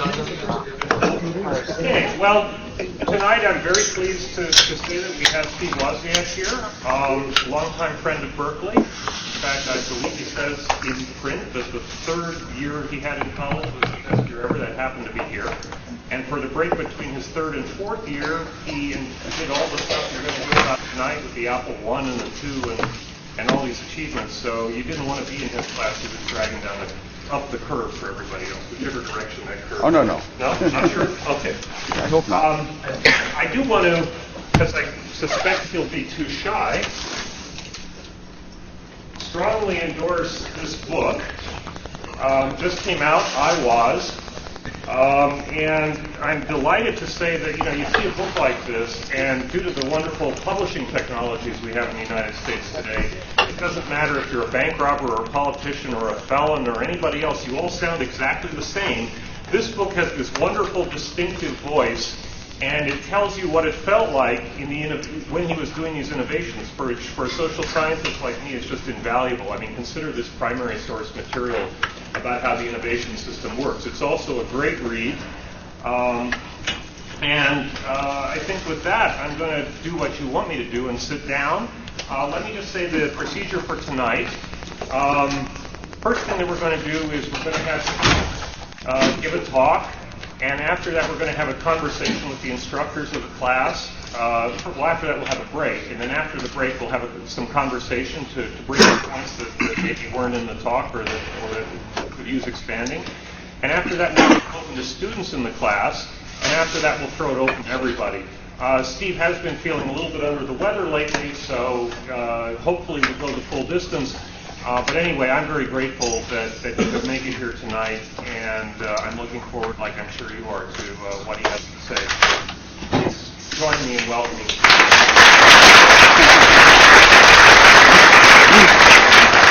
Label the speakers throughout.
Speaker 1: Okay, well, tonight I'm very pleased to say that we have Steve Wozniak here, longtime friend of Berkeley. In fact, I believe he says in print that the third year he had in college was the best year ever. That happened to be here. And for the break between his third and fourth year, he did all the stuff you're going to hear about tonight with the Apple I and the II and all these achievements. So you didn't want to be in his class. He was dragging down up the curve for everybody else, whichever direction that curve.
Speaker 2: Oh, no.
Speaker 1: No? Not sure? Okay.
Speaker 2: I hope not.
Speaker 1: I do want to, because I suspect he'll be too shy, strongly endorse this book. Just came out, I was. And I'm delighted to say that, you see a book like this, and due to the wonderful publishing technologies we have in the United States today, it doesn't matter if you're a bank robber or a politician or a felon or anybody else, you all sound exactly the same. This book has this wonderful, distinctive voice, and it tells you what it felt like when he was doing these innovations. For a social scientist like me, it's just invaluable. I mean, consider this primary source material about how the innovation system works. It's also a great read. I think with that, I'm going to do what you want me to do and sit down. Let me just say the procedure for tonight. First thing that we're going to do is we're going to have give a talk. And after that, we're going to have a conversation with the instructors of the class. Well, after that, we'll have a break. And then after the break, we'll have some conversation to bring up points that maybe weren't in the talk or that could use expanding. And after that, we'll open to students in the class. And after that, we'll throw it open to everybody. Steve has been feeling a little bit under the weather lately, so hopefully we'll go the full distance. But anyway, I'm very grateful that you could make it here tonight, and I'm looking forward, like I'm sure you are, to what he has to say. Please join me in welcoming.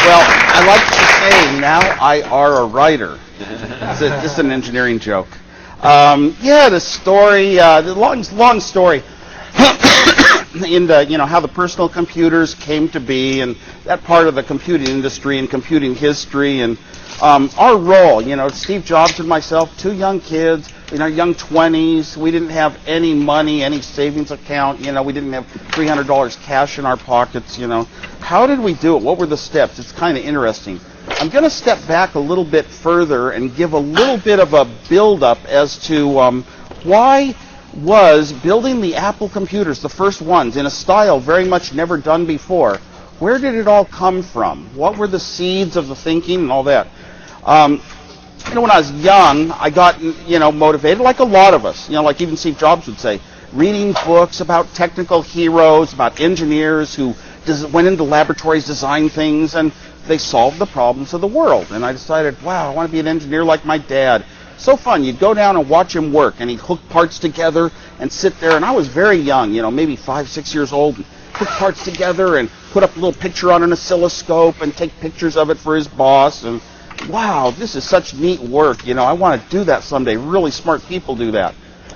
Speaker 2: Well, I like to say now I are a writer. This is an engineering joke. The story, the long story. Into how the personal computers came to be, and that part of the computing industry and computing history, and our role. Steve Jobs and myself, two young kids in our young 20s. We didn't have any money, any savings account. We didn't have $300 cash in our pockets. How did we do it? What were the steps? It's kind of interesting. I'm going to step back a little bit further and give a little bit of a build-up as to why was building the Apple computers, the first ones, in a style very much never done before. Where did it all come from? What were the seeds of the thinking and all that? When I was young, I got, motivated, like a lot of us, like even Steve Jobs would say, reading books about technical heroes, about engineers who went into laboratories, designed things, and they solved the problems of the world. And I decided, wow, I want to be an engineer like my dad. So fun. You'd go down and watch him work, and he'd hook parts together and sit there. And I was very young, maybe 5, 6 years old, and hook parts together and put up a little picture on an oscilloscope and take pictures of it for his boss. And wow, this is such neat work. I want to do that someday. Really smart people do that.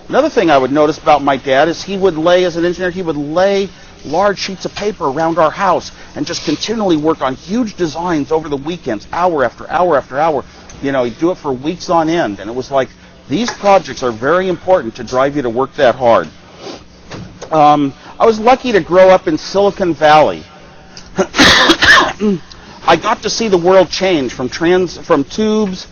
Speaker 2: Another thing I would notice about my dad is he would lay large sheets of paper around our house and just continually work on huge designs over the weekends, hour after hour after hour. He'd do it for weeks on end, and it was like, these projects are very important to drive you to work that hard. I was lucky to grow up in Silicon Valley. I got to see the world change from tubes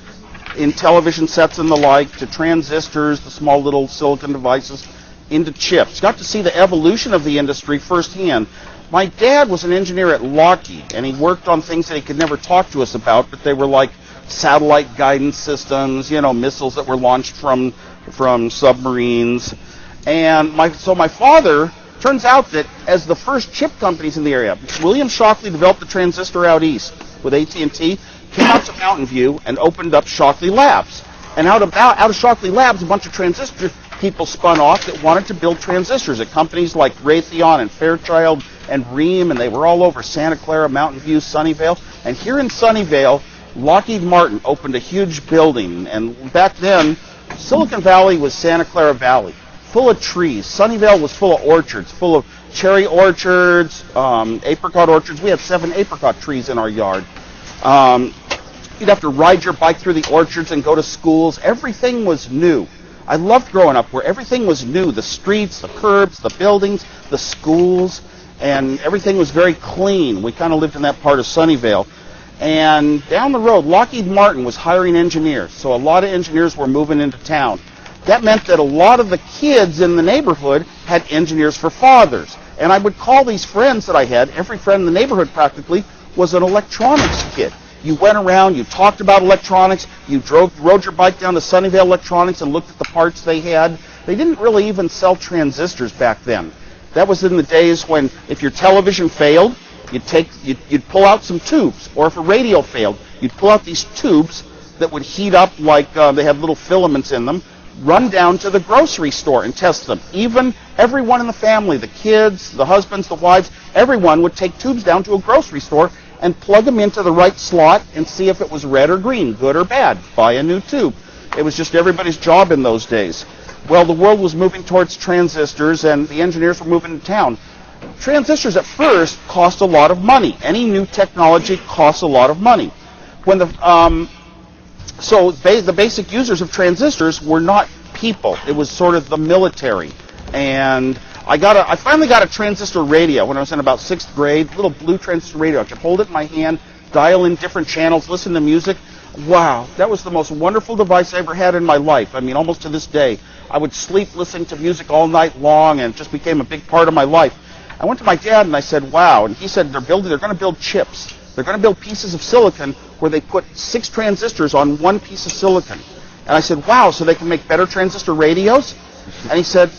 Speaker 2: in television sets and the like to transistors, the small little silicon devices, into chips. Got to see the evolution of the industry firsthand. My dad was an engineer at Lockheed, and he worked on things that he could never talk to us about, but they were like satellite guidance systems, missiles that were launched from submarines. And my father, turns out that as the first chip companies in the area, William Shockley developed the transistor out east with AT&T, came out to Mountain View and opened up Shockley Labs. And out of Shockley Labs, a bunch of transistor people spun off that wanted to build transistors at companies like Raytheon and Fairchild and Rheem, and they were all over Santa Clara, Mountain View, Sunnyvale. And here in Sunnyvale, Lockheed Martin opened a huge building, and back then, Silicon Valley was Santa Clara Valley, full of trees. Sunnyvale was full of orchards, full of cherry orchards, apricot orchards. We had 7 apricot trees in our yard. You'd have to ride your bike through the orchards and go to schools. Everything was new. I loved growing up where everything was new. The streets, the curbs, the buildings, the schools, and everything was very clean. We kind of lived in that part of Sunnyvale. And down the road, Lockheed Martin was hiring engineers, so a lot of engineers were moving into town. That meant that a lot of the kids in the neighborhood had engineers for fathers. And I would call these friends that I had, every friend in the neighborhood practically was an electronics kid. You went around, you talked about electronics, you rode your bike down to Sunnyvale Electronics and looked at the parts they had. They didn't really even sell transistors back then. That was in the days when if your television failed, you'd pull out some tubes, or if a radio failed, you'd pull out these tubes that would heat up like they had little filaments in them, run down to the grocery store and test them. Even everyone in the family, the kids, the husbands, the wives, everyone would take tubes down to a grocery store and plug them into the right slot and see if it was red or green, good or bad. Buy a new tube. It was just everybody's job in those days. Well, the world was moving towards transistors, and the engineers were moving to town. Transistors at first cost a lot of money. Any new technology costs a lot of money. When the basic users of transistors were not people. It was sort of the military. And I finally got a transistor radio when I was in about 6th grade, little blue transistor radio. I could hold it in my hand, dial in different channels, listen to music. Wow, that was the most wonderful device I ever had in my life. I mean, almost to this day. I would sleep listening to music all night long, and it just became a big part of my life. I went to my dad and I said, wow. And he said, they're going to build chips. They're going to build pieces of silicon where they put 6 transistors on one piece of silicon. And I said, wow, so they can make better transistor radios? And he said,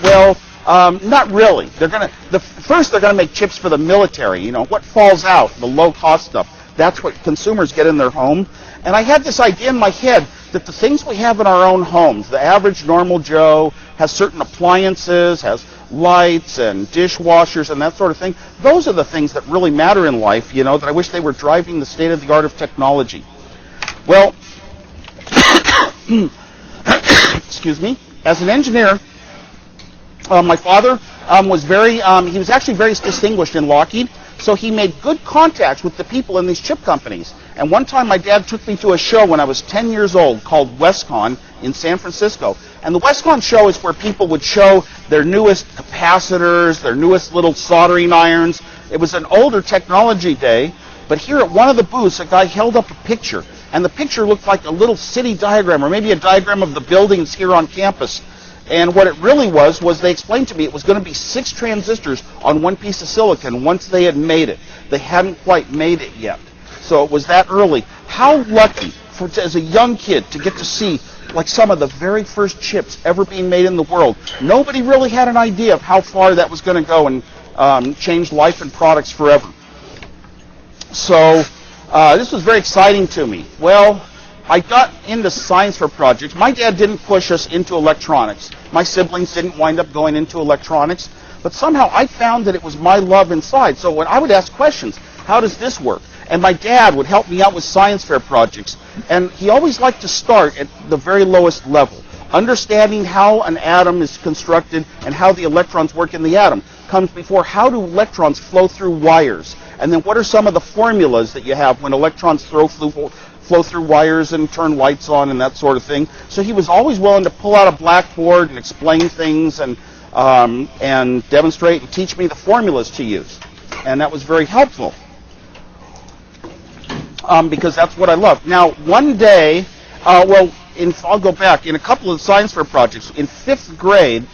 Speaker 2: well, not really. First they're going to make chips for the military. You know, what falls out, the low-cost stuff. That's what consumers get in their home. And I had this idea in my head that the things we have in our own homes, the average normal Joe has certain appliances, has lights and dishwashers and that sort of thing. Those are the things that really matter in life, you know, that I wish they were driving the state-of-the-art of technology. Well, excuse me, as an engineer, my father he was actually very distinguished in Lockheed, so he made good contacts with the people in these chip companies. And one time my dad took me to a show when I was 10 years old called WestCon in San Francisco. And the WestCon show is where people would show their newest capacitors, their newest little soldering irons. It was an older technology day, but here at one of the booths, a guy held up a picture. And the picture looked like a little city diagram, or maybe a diagram of the buildings here on campus. And what it really was they explained to me it was going to be 6 transistors on one piece of silicon once they had made it. They hadn't quite made it yet. So it was that early. How lucky as a young kid to get to see like some of the very first chips ever being made in the world. Nobody really had an idea of how far that was going to go and change life and products forever. So this was very exciting to me. Well, I got into science fair projects. My dad didn't push us into electronics. My siblings didn't wind up going into electronics. But somehow I found that it was my love inside. So when I would ask questions, how does this work? And my dad would help me out with science fair projects. And he always liked to start at the very lowest level. Understanding how an atom is constructed and how the electrons work in the atom comes before how do electrons flow through wires. And then what are some of the formulas that you have when electrons flow through wires and turn lights on and that sort of thing. So he was always willing to pull out a blackboard and explain things and demonstrate and teach me the formulas to use. And that was very helpful. Because that's what I love. Now, one day, I'll go back. In a couple of science fair projects, in 5th grade,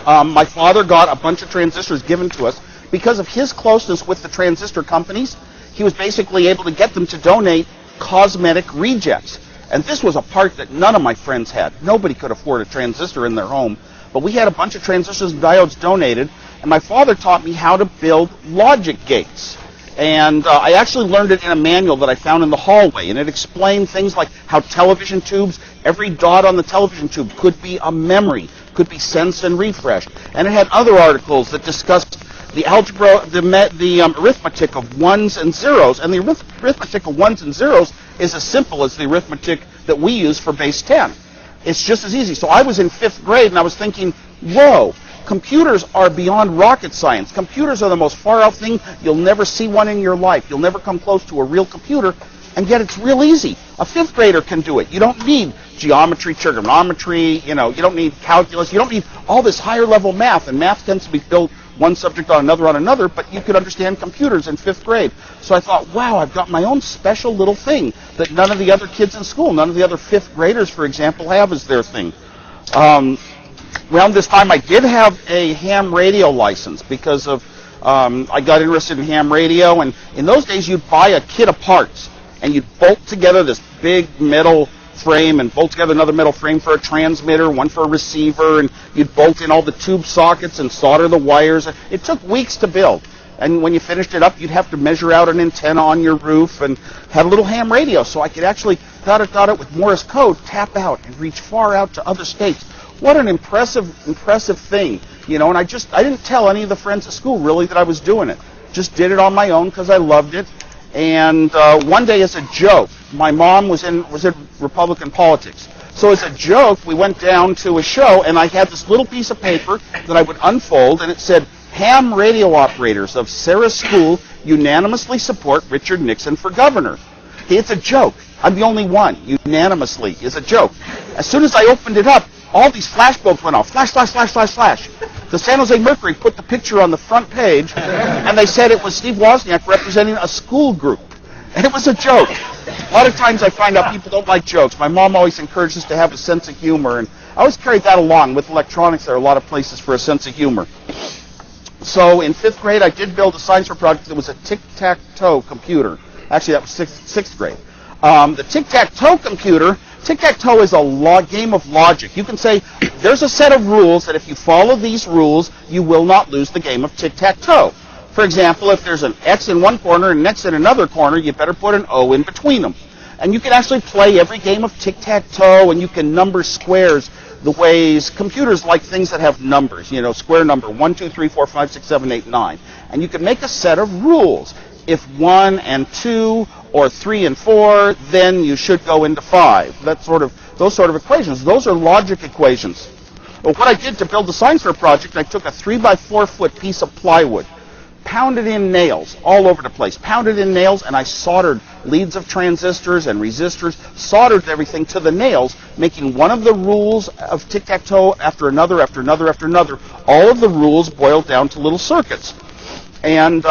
Speaker 2: my father got a bunch of transistors given to us. Because of his closeness with the transistor companies, he was basically able to get them to donate cosmetic rejects. And this was a part that none of my friends had. Nobody could afford a transistor in their home. But we had a bunch of transistors and diodes donated, and my father taught me how to build logic gates. And I actually learned it in a manual that I found in the hallway, and it explained things like how television tubes, every dot on the television tube could be a memory, could be sensed and refreshed. And it had other articles that discussed the algebra, the arithmetic of ones and zeros, and the arithmetic of ones and zeros is as simple as the arithmetic that we use for base 10. It's just as easy. So I was in 5th grade, and I was thinking, whoa, computers are beyond rocket science. Computers are the most far-out thing. You'll never see one in your life. You'll never come close to a real computer. And yet it's real easy. A fifth grader can do it. You don't need geometry, trigonometry, you don't need calculus, you don't need all this higher level math, and math tends to be built one subject on another, but you could understand computers in fifth grade. So I thought, wow, I've got my own special little thing that none of the other kids in school, none of the other fifth graders, for example, have as their thing. Around this time, I did have a ham radio license because of I got interested in ham radio, and in those days you'd buy a kit of parts, and you'd bolt together this big metal frame and bolt together another metal frame for a transmitter, one for a receiver, and you'd bolt in all the tube sockets and solder the wires. It took weeks to build. And when you finished it up, you'd have to measure out an antenna on your roof and had a little ham radio, so I could actually, got it with Morse code, tap out and reach far out to other states. What an impressive thing, and I didn't tell any of the friends at school really that I was doing it. Just did it on my own because I loved it. And one day, as a joke, my mom was in Republican politics. So as a joke, we went down to a show, and I had this little piece of paper that I would unfold, and it said, "Ham radio operators of Sarah School unanimously support Richard Nixon for governor." Okay, it's a joke. I'm the only one. Unanimously is a joke. As soon as I opened it up, all these flashbulbs went off. Flash, flash, flash, flash, flash. The San Jose Mercury put the picture on the front page, and they said it was Steve Wozniak representing a school group. And it was a joke. A lot of times I find out people don't like jokes. My mom always encouraged us to have a sense of humor, and I always carried that along. With electronics, there are a lot of places for a sense of humor. So in fifth grade, I did build a science fair project that was a tic-tac-toe computer. Actually, that was sixth grade. The tic-tac-toe computer, tic-tac-toe is a game of logic. You can say, there's a set of rules that if you follow these rules, you will not lose the game of tic-tac-toe. For example, if there's an X in one corner and an X in another corner, you better put an O in between them. And you can actually play every game of tic-tac-toe, and you can number squares the ways computers like things that have numbers, square number 1, 2, 3, 4, 5, 6, 7, 8, 9. And you can make a set of rules. If 1 and 2 or 3 and 4, then you should go into 5. Those sort of equations. Those are logic equations. Well, what I did to build the science fair project, I took a 3 by 4 foot piece of plywood, pounded in nails all over the place, and I soldered leads of transistors and resistors, soldered everything to the nails, making one of the rules of tic-tac-toe after another, after another, after another. All of the rules boiled down to little circuits. And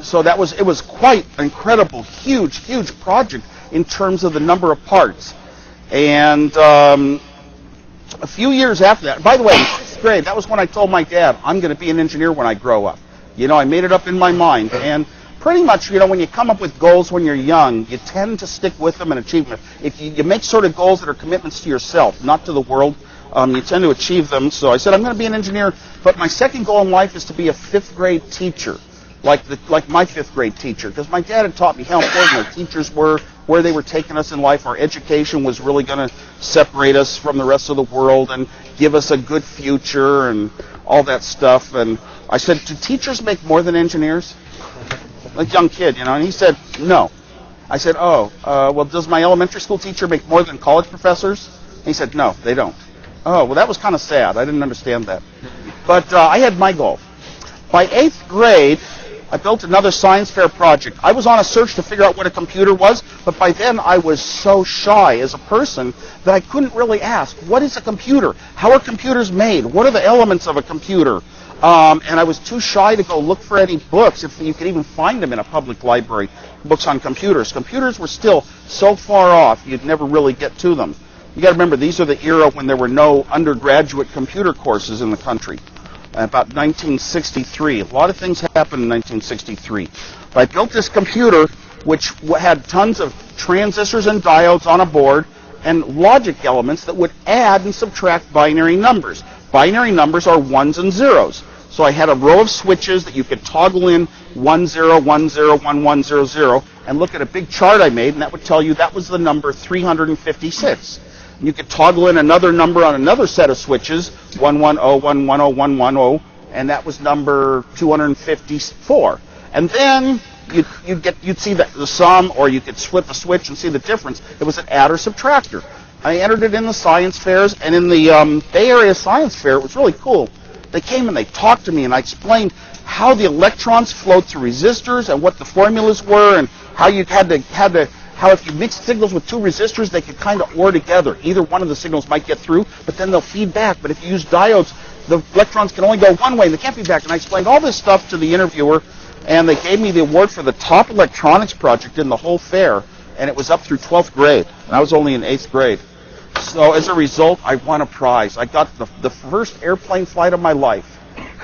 Speaker 2: so it was quite an incredible, huge project in terms of the number of parts. And a few years after that, by the way, in sixth grade, that was when I told my dad, I'm going to be an engineer when I grow up. I made it up in my mind. And pretty much, when you come up with goals when you're young, you tend to stick with them and achieve them. If you make sort of goals that are commitments to yourself, not to the world, you tend to achieve them. So I said, I'm going to be an engineer, but my second goal in life is to be a fifth grade teacher, like my fifth grade teacher, because my dad had taught me how important our teachers were, where they were taking us in life. Our education was really going to separate us from the rest of the world and give us a good future and all that stuff. And I said, do teachers make more than engineers? Like a young kid, and he said, no. I said, well, does my elementary school teacher make more than college professors? And he said, no, they don't. Oh, well, that was kind of sad. I didn't understand that. But I had my goal. By 8th grade, I built another science fair project. I was on a search to figure out what a computer was, but by then I was so shy as a person that I couldn't really ask, what is a computer? How are computers made? What are the elements of a computer? And I was too shy to go look for any books, if you could even find them in a public library, books on computers. Computers were still so far off, you'd never really get to them. You got to remember, these are the era when there were no undergraduate computer courses in the country. About 1963. A lot of things happened in 1963. But I built this computer which had tons of transistors and diodes on a board and logic elements that would add and subtract binary numbers. Binary numbers are ones and zeros. So I had a row of switches that you could toggle in 1, 0, 1, 0, 1, 1, 0, 0, and look at a big chart I made, and that would tell you that was the number 356. You could toggle in another number on another set of switches, 110, 110, 110, and that was number 254. And then you'd see the sum, or you could flip a switch and see the difference. It was an add or subtractor. I entered it in the science fairs, and in the Bay Area Science Fair, it was really cool. They came and they talked to me, and I explained how the electrons flowed through resistors and what the formulas were, and how you how if you mix signals with two resistors, they could kind of OR together. Either one of the signals might get through, but then they'll feed back. But if you use diodes, the electrons can only go one way, and they can't feed back. And I explained all this stuff to the interviewer, and they gave me the award for the top electronics project in the whole fair, and it was up through 12th grade, and I was only in 8th grade. So as a result, I won a prize. I got the first airplane flight of my life.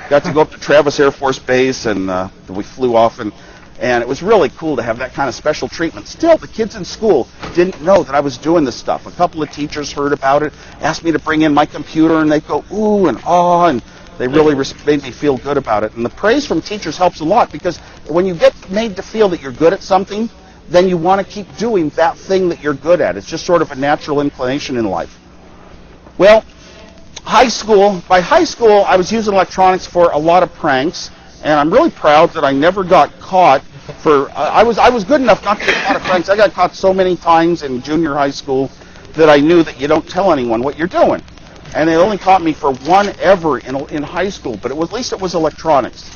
Speaker 2: Got to go up to Travis Air Force Base, and we flew off, and it was really cool to have that kind of special treatment. Still, the kids in school didn't know that I was doing this stuff. A couple of teachers heard about it, asked me to bring in my computer, and they'd go, ooh and ah, and they really made me feel good about it. And the praise from teachers helps a lot, because when you get made to feel that you're good at something, then you want to keep doing that thing that you're good at. It's just sort of a natural inclination in life. Well, high school. By high school, I was using electronics for a lot of pranks, and I'm really proud that I never got caught for. I was good enough not to get caught at pranks. I got caught so many times in junior high school that I knew that you don't tell anyone what you're doing. And they only caught me for one ever in high school, but at least it was electronics.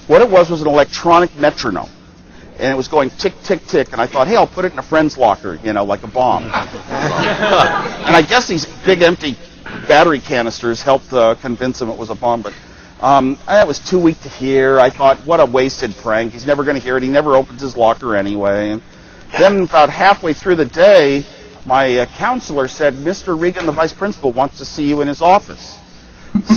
Speaker 2: What it was an electronic metronome. And it was going tick, tick, tick, and I thought, hey, I'll put it in a friend's locker, like a bomb. And I guess these big empty battery canisters helped convince him it was a bomb, but it was too weak to hear. I thought, what a wasted prank. He's never going to hear it. He never opens his locker anyway. And then about halfway through the day, my counselor said, Mr. Regan, the vice principal, wants to see you in his office.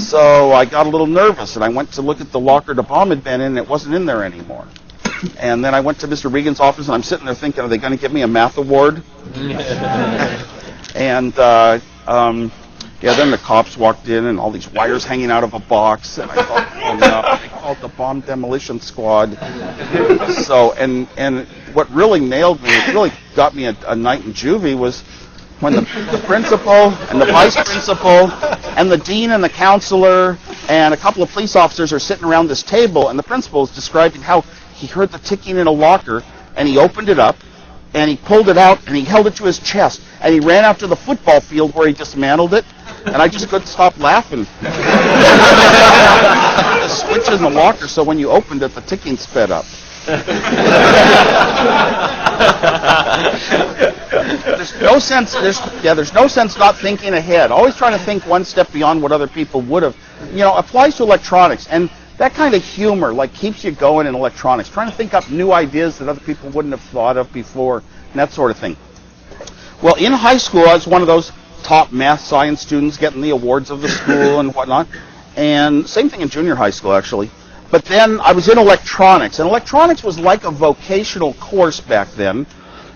Speaker 2: So I got a little nervous, and I went to look at the locker the bomb had been in, and it wasn't in there anymore. And then I went to Mr. Regan's office, and I'm sitting there thinking, are they going to give me a math award? And then the cops walked in, and all these wires hanging out of a box, and I thought, oh no, they called the bomb demolition squad. So, and what really nailed me, it really got me a night in juvie, was when the principal and the vice principal and the dean and the counselor and a couple of police officers are sitting around this table, and the principal is describing how he heard the ticking in a locker, and he opened it up, and he pulled it out, and he held it to his chest, and he ran out to the football field where he dismantled it, and I just couldn't stop laughing. The switch in the locker, so when you opened it, the ticking sped up. There's no sense. There's no sense not thinking ahead. Always trying to think one step beyond what other people would have. Applies to electronics, and that kind of humor keeps you going in electronics. Trying to think up new ideas that other people wouldn't have thought of before, and that sort of thing. Well, in high school, I was one of those top math science students getting the awards of the school and whatnot. And same thing in junior high school, actually. But then I was in electronics, and electronics was like a vocational course back then.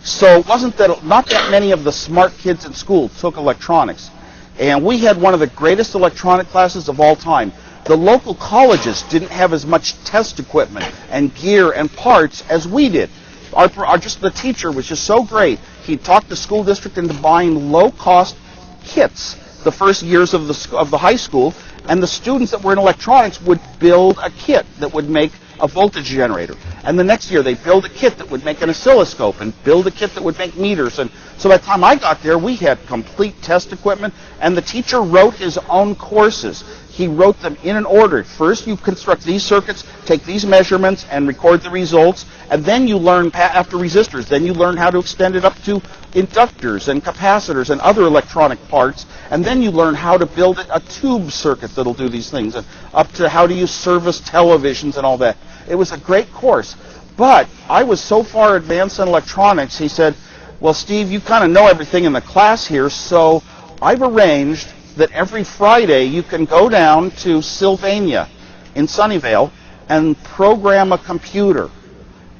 Speaker 2: So it wasn't that not that many of the smart kids in school took electronics. And we had one of the greatest electronic classes of all time. The local colleges didn't have as much test equipment and gear and parts as we did. The teacher was just so great. He talked the school district into buying low-cost kits the first years of the high school, and the students that were in electronics would build a kit that would make a voltage generator. And the next year they'd build a kit that would make an oscilloscope and build a kit that would make meters. And so by the time I got there, we had complete test equipment, and the teacher wrote his own courses. He wrote them in an order. First, you construct these circuits, take these measurements, and record the results. And then you learn, after resistors, then you learn how to extend it up to inductors and capacitors and other electronic parts. And then you learn how to build a tube circuit that'll do these things, and up to how to use service televisions and all that. It was a great course. But I was so far advanced in electronics, he said, well, Steve, you kind of know everything in the class here, so I've arranged that every Friday you can go down to Sylvania in Sunnyvale and program a computer.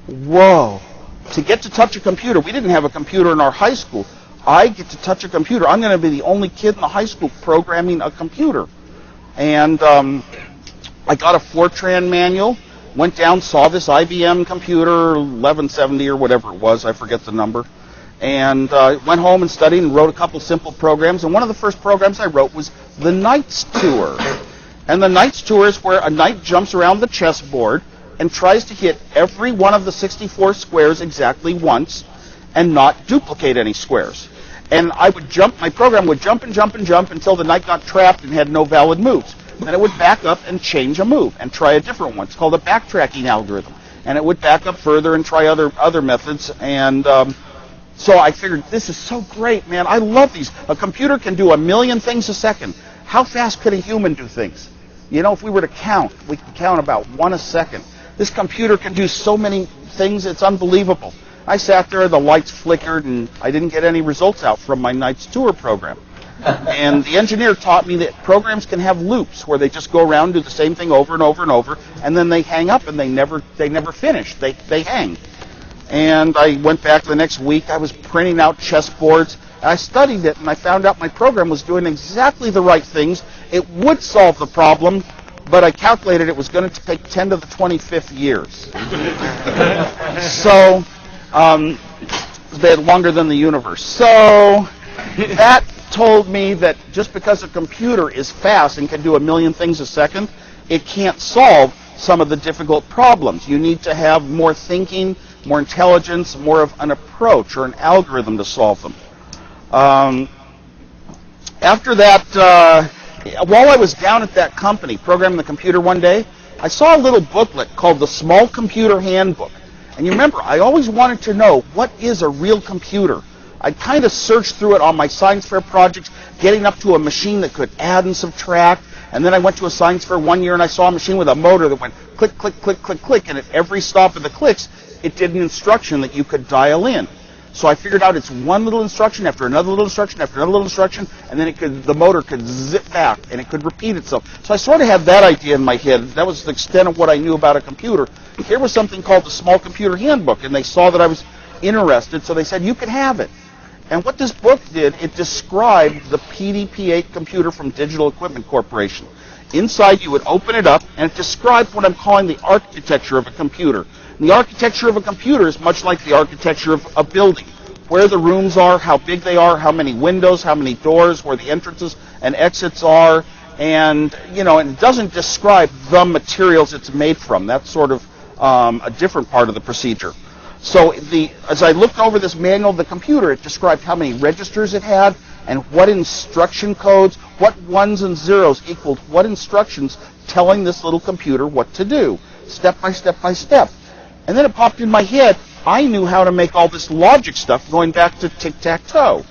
Speaker 2: Whoa. To get to touch a computer, we didn't have a computer in our high school. I get to touch a computer. I'm going to be the only kid in the high school programming a computer. And I got a Fortran manual, went down, saw this IBM computer, 1170 or whatever it was, I forget the number, and went home and studied and wrote a couple simple programs. And one of the first programs I wrote was the Knight's Tour. And the Knight's Tour is where a knight jumps around the chessboard and tries to hit every one of the 64 squares exactly once and not duplicate any squares. And I would jump, my program would jump and jump and jump until the knight got trapped and had no valid moves. Then it would back up and change a move and try a different one. It's called a backtracking algorithm. and it would back up further and try other methods. And so I figured, this is so great, man. I love these. A computer can do 1 million things a second. How fast could a human do things? You know, if we were to count, we could count about 1 a second. This computer can do so many things, it's unbelievable. I sat there, the lights flickered, and I didn't get any results out from my night's tour program. And the engineer taught me that programs can have loops where they just go around and do the same thing over and over and over, and then they hang up and they never finish. They hang. And I went back the next week. I was printing out chessboards. And I studied it, and I found out my program was doing exactly the right things. It would solve the problem, but I calculated it was going to take 10 to the 25th years. So, they're longer than the universe. So, that told me that just because a computer is fast and can do 1 million things a second, it can't solve some of the difficult problems. You need to have more thinking, more intelligence, more of an approach or an algorithm to solve them. After that, while I was down at that company programming the computer one day, I saw a little booklet called the Small Computer Handbook. And you remember, I always wanted to know, what is a real computer? I kind of searched through it on my science fair projects, getting up to a machine that could add and subtract. And then I went to a science fair one year and I saw a machine with a motor that went click, click, click, click, click. And at every stop of the clicks, it did an instruction that you could dial in. So I figured out it's one little instruction after another little instruction after another little instruction, and then the motor could zip back and it could repeat itself. So I sort of had that idea in my head. That was the extent of what I knew about a computer. Here was something called the Small Computer Handbook, and they saw that I was interested, so they said, you can have it. And what this book did, it described the PDP-8 computer from Digital Equipment Corporation. Inside, you would open it up, and it described what I'm calling the architecture of a computer. And the architecture of a computer is much like the architecture of a building. Where the rooms are, how big they are, how many windows, how many doors, where the entrances and exits are, and, and it doesn't describe the materials it's made from. That's sort of a different part of the procedure. So as I looked over this manual of the computer, it described how many registers it had and what instruction codes, what ones and zeros equaled what instructions, telling this little computer what to do, step by step by step. And then it popped in my head, I knew how to make all this logic stuff going back to tic-tac-toe.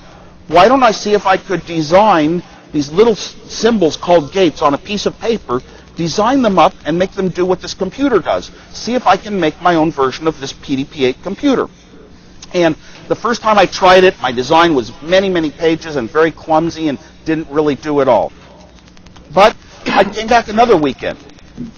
Speaker 2: Why don't I see if I could design these little symbols called gates on a piece of paper, design them up, and make them do what this computer does. See if I can make my own version of this PDP-8 computer. And the first time I tried it, my design was many, many pages and very clumsy and didn't really do it all. But I came back another weekend,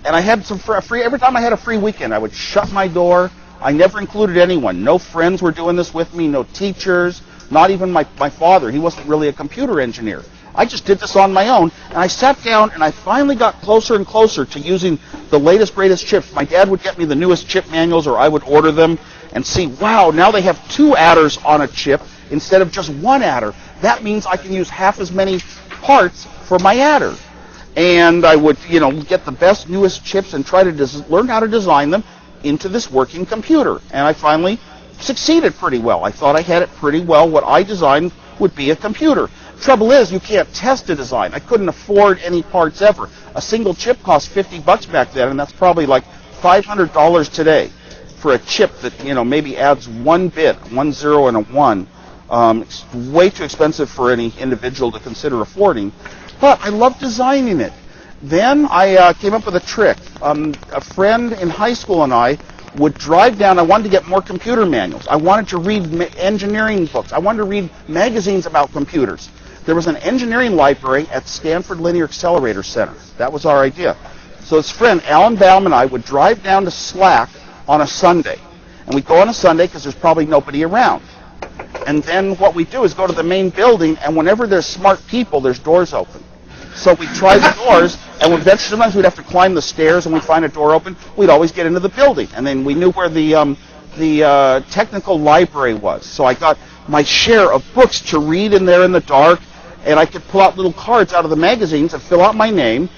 Speaker 2: and I had some free. Every time I had a free weekend, I would shut my door. I never included anyone. No friends were doing this with me, no teachers, not even my father. He wasn't really a computer engineer. I just did this on my own, and I sat down, and I finally got closer and closer to using the latest, greatest chips. My dad would get me the newest chip manuals, or I would order them and see, wow, now they have 2 adders on a chip instead of just 1 adder. That means I can use half as many parts for my adder. And I would, get the best, newest chips and try to learn how to design them into this working computer. And I finally succeeded pretty well. I thought I had it pretty well. What I designed would be a computer. Trouble is, you can't test a design. I couldn't afford any parts ever. A single chip cost $50 back then, and that's probably like $500 today for a chip that, maybe adds 1 bit, 1 0 and a 1. It's way too expensive for any individual to consider affording. But I love designing it. Then I came up with a trick. A friend in high school and I would drive down. I wanted to get more computer manuals. I wanted to read engineering books. I wanted to read magazines about computers. There was an engineering library at Stanford Linear Accelerator Center. That was our idea. So this friend, Alan Baum, and I would drive down to Slack on a Sunday. And we'd go on a Sunday because there's probably nobody around. And then what we do is go to the main building, and whenever there's smart people, there's doors open. So we try the doors, and eventually sometimes we'd have to climb the stairs, and we'd find a door open. We'd always get into the building. And then we knew where the technical library was. So I got my share of books to read in there in the dark, and I could pull out little cards out of the magazines and fill out my name,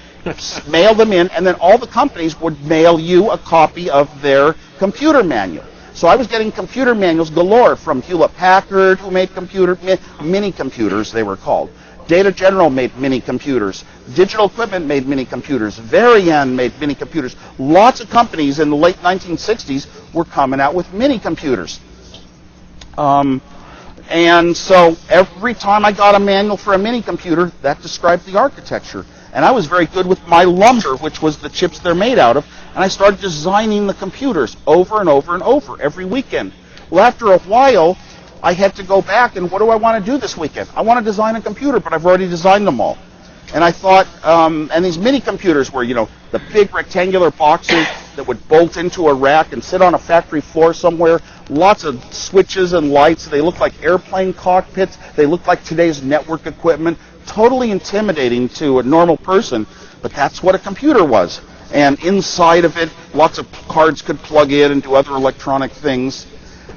Speaker 2: mail them in, and then all the companies would mail you a copy of their computer manual. So I was getting computer manuals galore from Hewlett-Packard, who made mini computers, they were called, Data General made mini computers. Digital Equipment made mini computers. Varian made mini computers. Lots of companies in the late 1960s were coming out with mini computers. And so every time I got a manual for a mini computer, that described the architecture. And I was very good with my lumber, which was the chips they're made out of, and I started designing the computers over and over and over every weekend. Well, after a while, I had to go back and what do I want to do this weekend? I want to design a computer, but I've already designed them all. And I thought, and these mini computers were, the big rectangular boxes that would bolt into a rack and sit on a factory floor somewhere. Lots of switches and lights. They looked like airplane cockpits. They looked like today's network equipment. Totally intimidating to a normal person, but that's what a computer was. And inside of it, lots of cards could plug in and do other electronic things.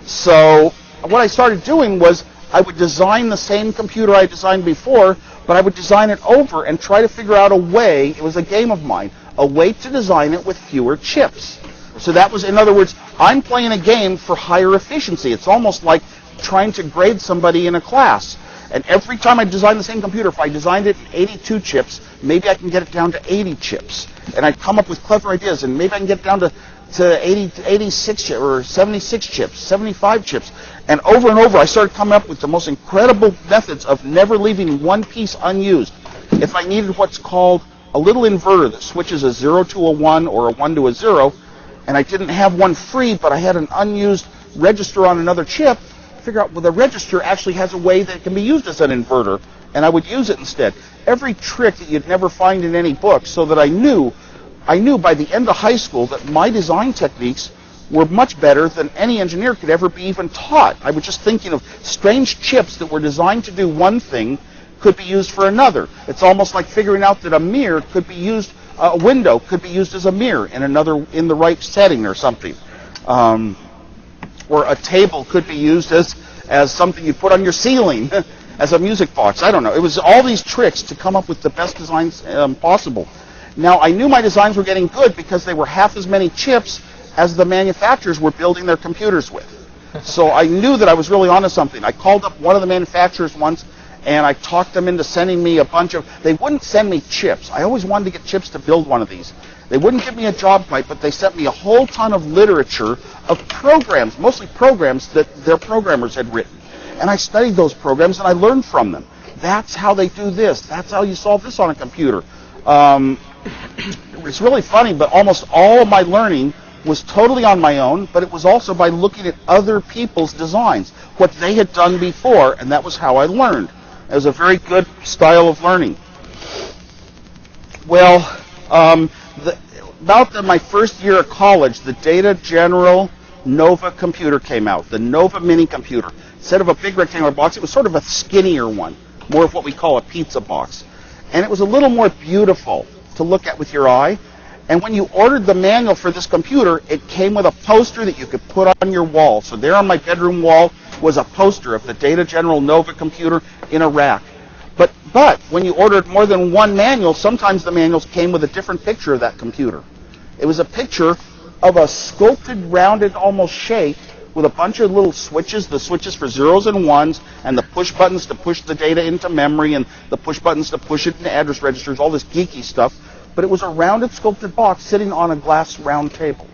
Speaker 2: So what I started doing was I would design the same computer I designed before, but I would design it over and try to figure out a way, it was a game of mine, a way to design it with fewer chips. So that was, in other words, I'm playing a game for higher efficiency. It's almost like trying to grade somebody in a class. And every time I design the same computer, if I designed it in 82 chips, maybe I can get it down to 80 chips. And I'd come up with clever ideas, and maybe I can get it down to 86 chips, or 76 chips, 75 chips. And over, I started coming up with the most incredible methods of never leaving one piece unused. If I needed what's called a little inverter that switches a 0 to a 1 or a 1 to a 0, and I didn't have one free, but I had an unused register on another chip, figure out, well, the register actually has a way that it can be used as an inverter, and I would use it instead. Every trick that you'd never find in any book, so that I knew by the end of high school that my design techniques were much better than any engineer could ever be even taught. I was just thinking of strange chips that were designed to do one thing could be used for another. It's almost like figuring out that a mirror could be used, a window could be used as a mirror in the right setting or something. Or a table could be used as something you put on your ceiling, as a music box. I don't know. It was all these tricks to come up with the best designs possible. Now, I knew my designs were getting good because they were half as many chips as the manufacturers were building their computers with. So I knew that I was really onto something. I called up one of the manufacturers once, and I talked them into sending me a bunch of... They wouldn't send me chips. I always wanted to get chips to build one of these. They wouldn't give me a job quite, but they sent me a whole ton of literature of programs, mostly programs that their programmers had written. And I studied those programs, and I learned from them. That's how they do this. That's how you solve this on a computer. It's really funny, but almost all of my learning was totally on my own, but it was also by looking at other people's designs, what they had done before, and that was how I learned. It was a very good style of learning. Well, about my first year of college, the Data General Nova computer came out, the Nova mini computer. Instead of a big rectangular box, it was sort of a skinnier one, more of what we call a pizza box. And it was a little more beautiful to look at with your eye. And when you ordered the manual for this computer, it came with a poster that you could put on your wall. So there on my bedroom wall was a poster of the Data General Nova computer in a rack. But when you ordered more than one manual, sometimes the manuals came with a different picture of that computer. It was a picture of a sculpted, rounded, almost shape with a bunch of little switches, the switches for zeros and ones, and the push buttons to push the data into memory, and the push buttons to push it into address registers, all this geeky stuff. But it was a rounded, sculpted box sitting on a glass round table,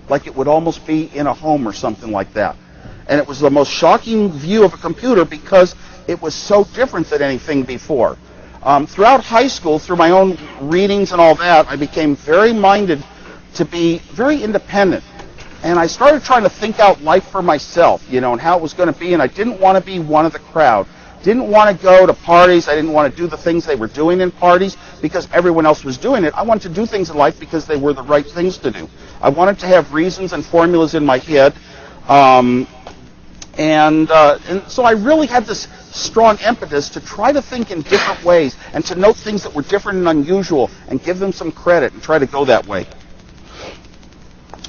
Speaker 2: like it would almost be in a home or something like that. And it was the most shocking view of a computer because it was so different than anything before. Throughout high school, through my own readings and all that, I became very minded to be very independent. And I started trying to think out life for myself, and how it was going to be, and I didn't want to be one of the crowd. Didn't want to go to parties. I didn't want to do the things they were doing in parties because everyone else was doing it. I wanted to do things in life because they were the right things to do. I wanted to have reasons and formulas in my head. And so I really had this strong impetus to try to think in different ways and to note things that were different and unusual and give them some credit and try to go that way.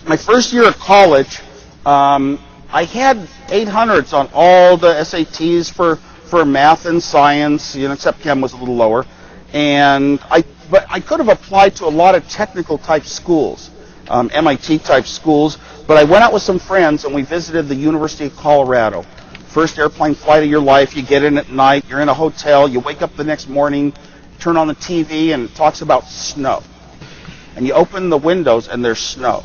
Speaker 2: My first year of college, I had 800s on all the SATs for math and science, except chem was a little lower. But I could have applied to a lot of technical type schools, MIT type schools. But I went out with some friends and we visited the University of Colorado first airplane flight of your life. You get in at night. You're in a hotel. You wake up the next morning, turn on the TV, and it talks about snow. And you open the windows, and there's snow.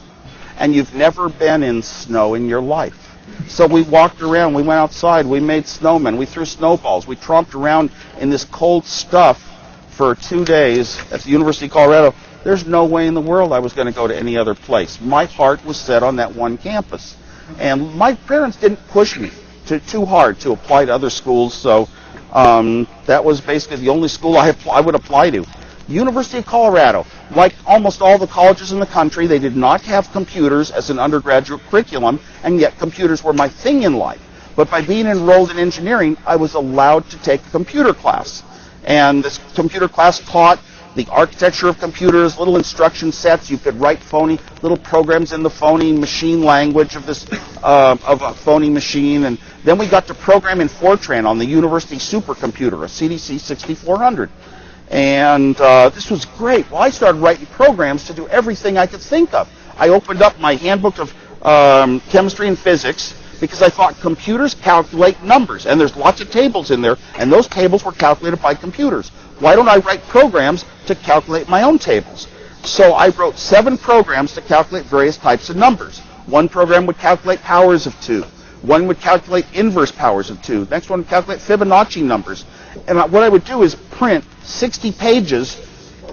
Speaker 2: And you've never been in snow in your life. So we walked around. We went outside. We made snowmen. We threw snowballs. We tromped around in this cold stuff for 2 days at the University of Colorado. There's no way in the world I was going to go to any other place. My heart was set on that one campus. And my parents didn't push me too hard to apply to other schools, so that was basically the only school I would apply to. University of Colorado, like almost all the colleges in the country, they did not have computers as an undergraduate curriculum, and yet computers were my thing in life. But by being enrolled in engineering, I was allowed to take a computer class. And this computer class taught the architecture of computers, little instruction sets. You could write phony little programs in the phony machine language of this of a phony machine. And then we got to program in Fortran on the university supercomputer, a CDC 6400. And this was great. Well, I started writing programs to do everything I could think of. I opened up my handbook of chemistry and physics because I thought computers calculate numbers, and there's lots of tables in there, and those tables were calculated by computers. Why don't I write programs to calculate my own tables? So I wrote 7 programs to calculate various types of numbers. One program would calculate powers of 2. One would calculate inverse powers of 2. Next one would calculate Fibonacci numbers. And what I would do is print 60 pages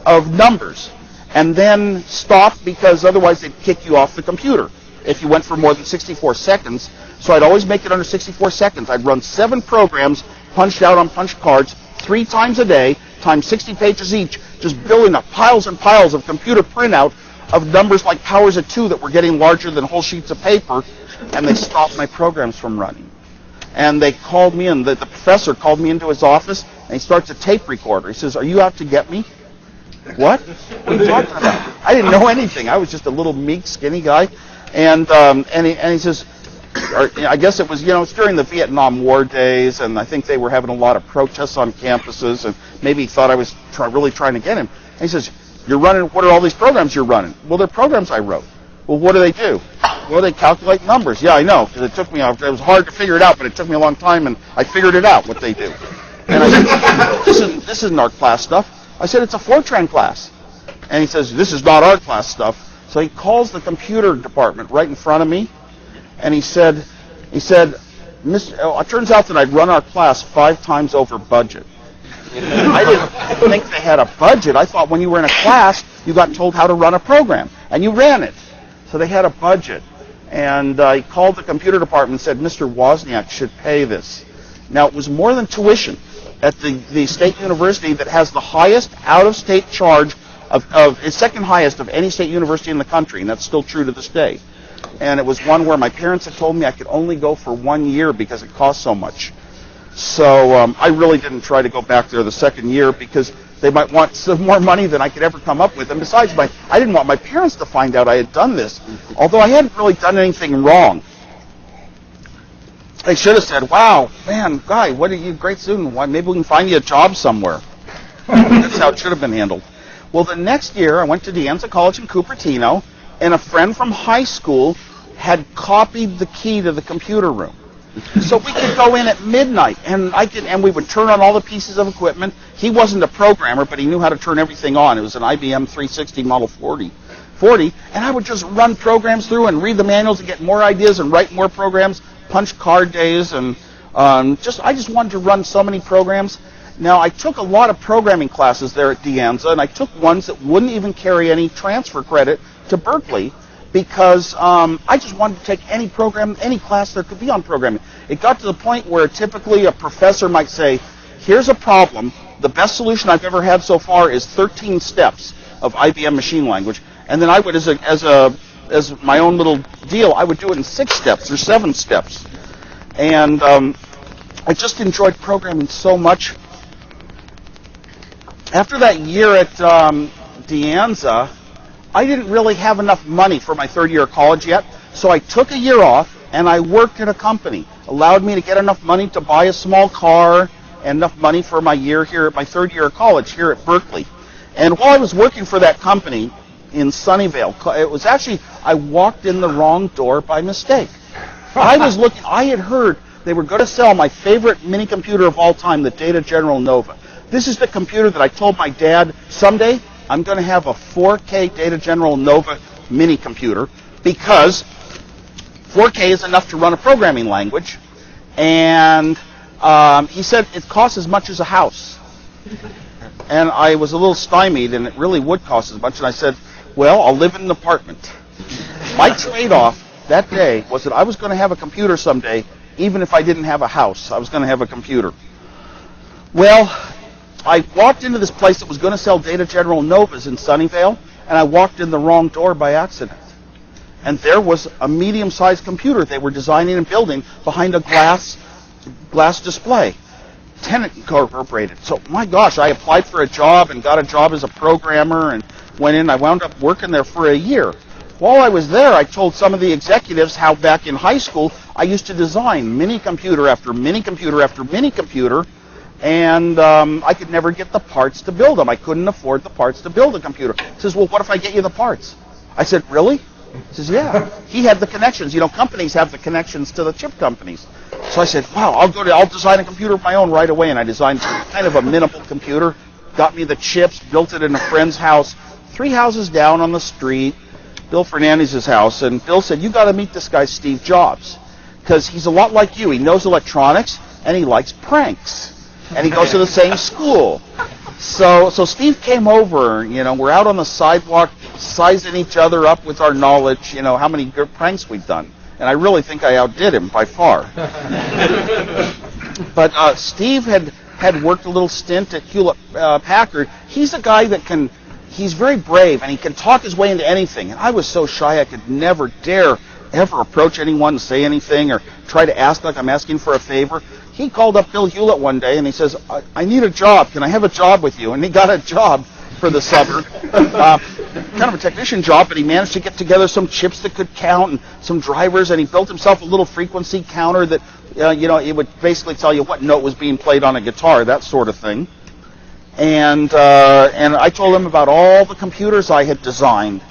Speaker 2: of numbers and then stop, because otherwise they'd kick you off the computer if you went for more than 64 seconds. So I'd always make it under 64 seconds. I'd run 7 programs punched out on punch cards 3 times a day, times 60 pages each, just building up piles and piles of computer printout of numbers like powers of 2 that were getting larger than whole sheets of paper, and they stopped my programs from running. And they called me in, the professor called me into his office, and he starts a tape recorder. He says, "Are you out to get me?" What? What are you talking about? I didn't know anything. I was just a little meek, skinny guy. And he says, I guess it was, it's during the Vietnam War days, and I think they were having a lot of protests on campuses, and maybe he thought I was really trying to get him. And he says, what are all these programs you're running? Well, they're programs I wrote. Well, what do they do? Well, they calculate numbers. Yeah, I know, because it took me, it was hard to figure it out, but it took me a long time, and I figured it out, what they do. And I said, this isn't our class stuff. I said, it's a Fortran class. And he says, this is not our class stuff. So he calls the computer department right in front of me, and he said, it turns out that I'd run our class 5 times over budget. I didn't think they had a budget. I thought when you were in a class, you got told how to run a program, and you ran it. So they had a budget. And he called the computer department and said, Mr. Wozniak should pay this. Now, it was more than tuition at the state university that has the highest out-of-state charge it's second highest of any state university in the country, and that's still true to this day. And it was one where my parents had told me I could only go for 1 year because it cost so much. So I really didn't try to go back there the second year because they might want some more money than I could ever come up with. And besides, I didn't want my parents to find out I had done this, although I hadn't really done anything wrong. They should have said, wow, man, Guy, what are you, great student. Maybe we can find you a job somewhere. That's how it should have been handled. Well, the next year, I went to De Anza College in Cupertino, and a friend from high school had copied the key to the computer room. So we could go in at midnight, and we would turn on all the pieces of equipment. He wasn't a programmer, but he knew how to turn everything on. It was an IBM 360 Model 40, and I would just run programs through and read the manuals and get more ideas and write more programs, punch card days, and I just wanted to run so many programs. Now, I took a lot of programming classes there at De Anza, and I took ones that wouldn't even carry any transfer credit to Berkeley because I just wanted to take any program, any class there could be on programming. It got to the point where typically a professor might say, here's a problem. The best solution I've ever had so far is 13 steps of IBM machine language. And then I would, as my own little deal, I would do it in 6 steps or 7 steps. And I just enjoyed programming so much. After that year at De Anza, I didn't really have enough money for my 3rd year of college yet, so I took a year off and I worked at a company. Allowed me to get enough money to buy a small car and enough money for my year here at my 3rd year of college here at Berkeley. And while I was working for that company in Sunnyvale, it was actually, I walked in the wrong door by mistake. I had heard They were going to sell my favorite mini computer of all time, the Data General Nova. This is the computer that I told my dad, someday I'm going to have a 4K Data General Nova mini computer, because 4K is enough to run a programming language. And he said it costs as much as a house. And I was a little stymied, and it really would cost as much. And I said, well, I'll live in an apartment. My trade-off that day was that I was going to have a computer someday, even if I didn't have a house. I was going to have a computer. Well, I walked into this place that was going to sell Data General Novas in Sunnyvale, and I walked in the wrong door by accident. And there was a medium-sized computer they were designing and building behind a glass display. Tenant Incorporated. So, my gosh, I applied for a job and got a job as a programmer and went in. I wound up working there for a year. While I was there, I told some of the executives how back in high school I used to design mini computer after mini computer after mini computer, and I could never get the parts to build them. I couldn't afford the parts to build a computer. He says, well, what if I get you the parts? I said, really? He says, yeah. He had the connections. You know, companies have the connections to the chip companies. So I said, wow, I'll design a computer of my own right away. And I designed kind of a minimal computer, got me the chips, built it in a friend's house, 3 houses down on the street, Bill Fernandez's house. And Bill said, you got to meet this guy, Steve Jobs, because he's a lot like you. He knows electronics, and he likes pranks. And he goes to the same school. So Steve came over, you know, we're out on the sidewalk sizing each other up with our knowledge, you know, how many good pranks we've done. And I really think I outdid him by far. But Steve had worked a little stint at Hewlett-Packard. He's a guy that he's very brave, and he can talk his way into anything. And I was so shy I could never dare ever approach anyone and say anything or try to ask like I'm asking for a favor. He called up Bill Hewlett one day, and he says, I need a job. Can I have a job with you? And he got a job for the summer, kind of a technician job, but he managed to get together some chips that could count and some drivers, and he built himself a little frequency counter that, you know, it would basically tell you what note was being played on a guitar, that sort of thing. And I told him about all the computers I had designed,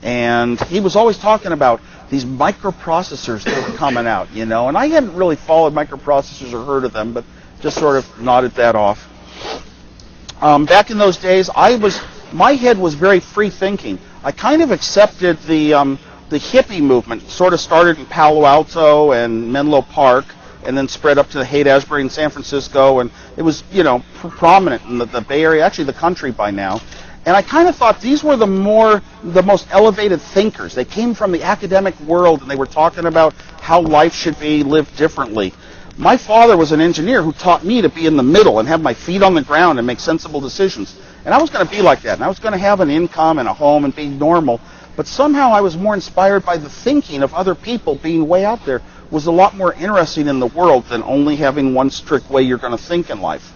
Speaker 2: and he was always talking about these microprocessors that were coming out, you know, and I hadn't really followed microprocessors or heard of them, but just sort of nodded that off. Back in those days, my head was very free thinking. I kind of accepted the hippie movement. Sort of started in Palo Alto and Menlo Park, and then spread up to Haight-Ashbury in San Francisco, and it was, you know, prominent in the Bay Area, actually the country by now. And I kind of thought these were the most elevated thinkers. They came from the academic world, and they were talking about how life should be lived differently. My father was an engineer who taught me to be in the middle and have my feet on the ground and make sensible decisions. And I was going to be like that, and I was going to have an income and a home and be normal. But somehow I was more inspired by the thinking of other people. Being way out there was a lot more interesting in the world than only having one strict way you're going to think in life.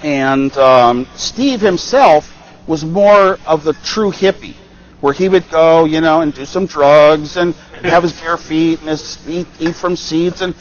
Speaker 2: And Steve himself was more of the true hippie, where he would go, you know, and do some drugs and have his bare feet and eat from seeds and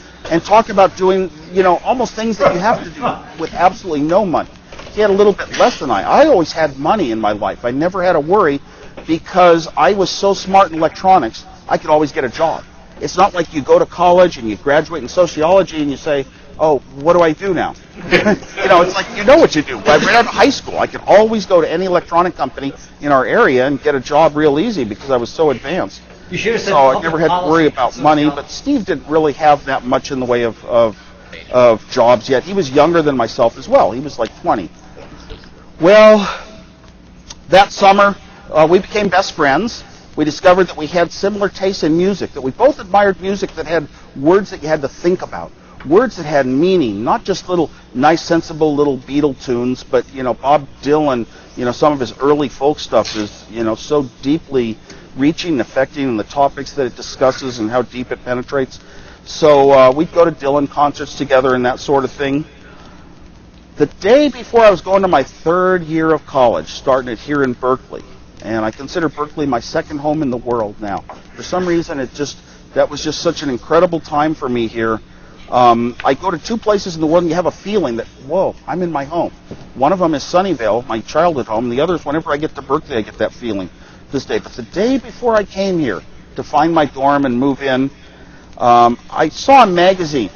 Speaker 2: talk about doing, you know, almost things that you have to do with absolutely no money. He had a little bit less than I. I always had money in my life. I never had a worry because I was so smart in electronics, I could always get a job. It's not like you go to college and you graduate in sociology and you say, oh, what do I do now? You know, it's like you know what you do. Right out of high school, I could always go to any electronic company in our area and get a job real easy because I was so advanced.
Speaker 3: You should have said
Speaker 2: so I never had to worry about money, but Steve didn't really have that much in the way of jobs yet. He was younger than myself as well. He was like 20. Well, that summer, we became best friends. We discovered that we had similar tastes in music, that we both admired music that had words that you had to think about, words that had meaning, not just little nice, sensible little Beatle tunes, but, you know, Bob Dylan, you know, some of his early folk stuff is, you know, so deeply reaching and affecting, and the topics that it discusses and how deep it penetrates. So we'd go to Dylan concerts together and that sort of thing. The day before I was going to my third year of college, starting it here in Berkeley, and I consider Berkeley my second home in the world now. For some reason, that was just such an incredible time for me here. I go to two places in the world and you have a feeling that, whoa, I'm in my home. One of them is Sunnyvale, my childhood home, and the other is whenever I get to Berkeley, I get that feeling this day. But the day before I came here to find my dorm and move in, I saw a magazine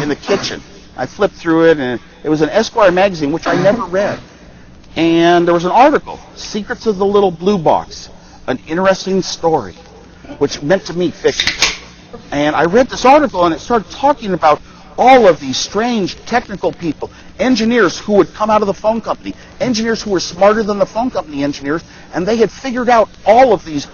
Speaker 2: in the kitchen. I flipped through it, and it was an Esquire magazine, which I never read. And there was an article, Secrets of the Little Blue Box, an interesting story, which meant to me fiction. And I read this article, and it started talking about all of these strange technical people, engineers who would come out of the phone company, engineers who were smarter than the phone company engineers, and they had figured out all of these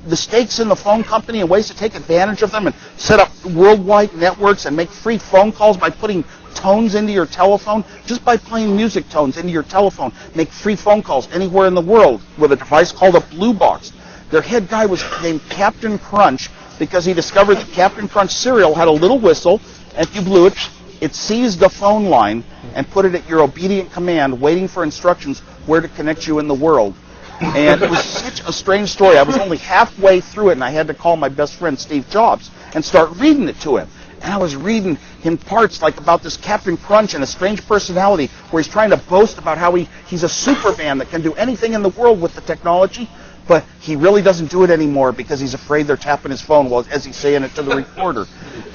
Speaker 2: mistakes in the phone company and ways to take advantage of them and set up worldwide networks and make free phone calls by putting tones into your telephone, just by playing music tones into your telephone, make free phone calls anywhere in the world with a device called a blue box. Their head guy was named Captain Crunch because he discovered that Captain Crunch cereal had a little whistle, and if you blew it, it seized the phone line and put it at your obedient command, waiting for instructions where to connect you in the world. And it was such a strange story. I was only halfway through it, and I had to call my best friend Steve Jobs and start reading it to him. And I was reading him parts like about this Captain Crunch and a strange personality where he's trying to boast about how he's a Superman that can do anything in the world with the technology, but he really doesn't do it anymore because he's afraid they're tapping his phone as he's saying it to the recorder.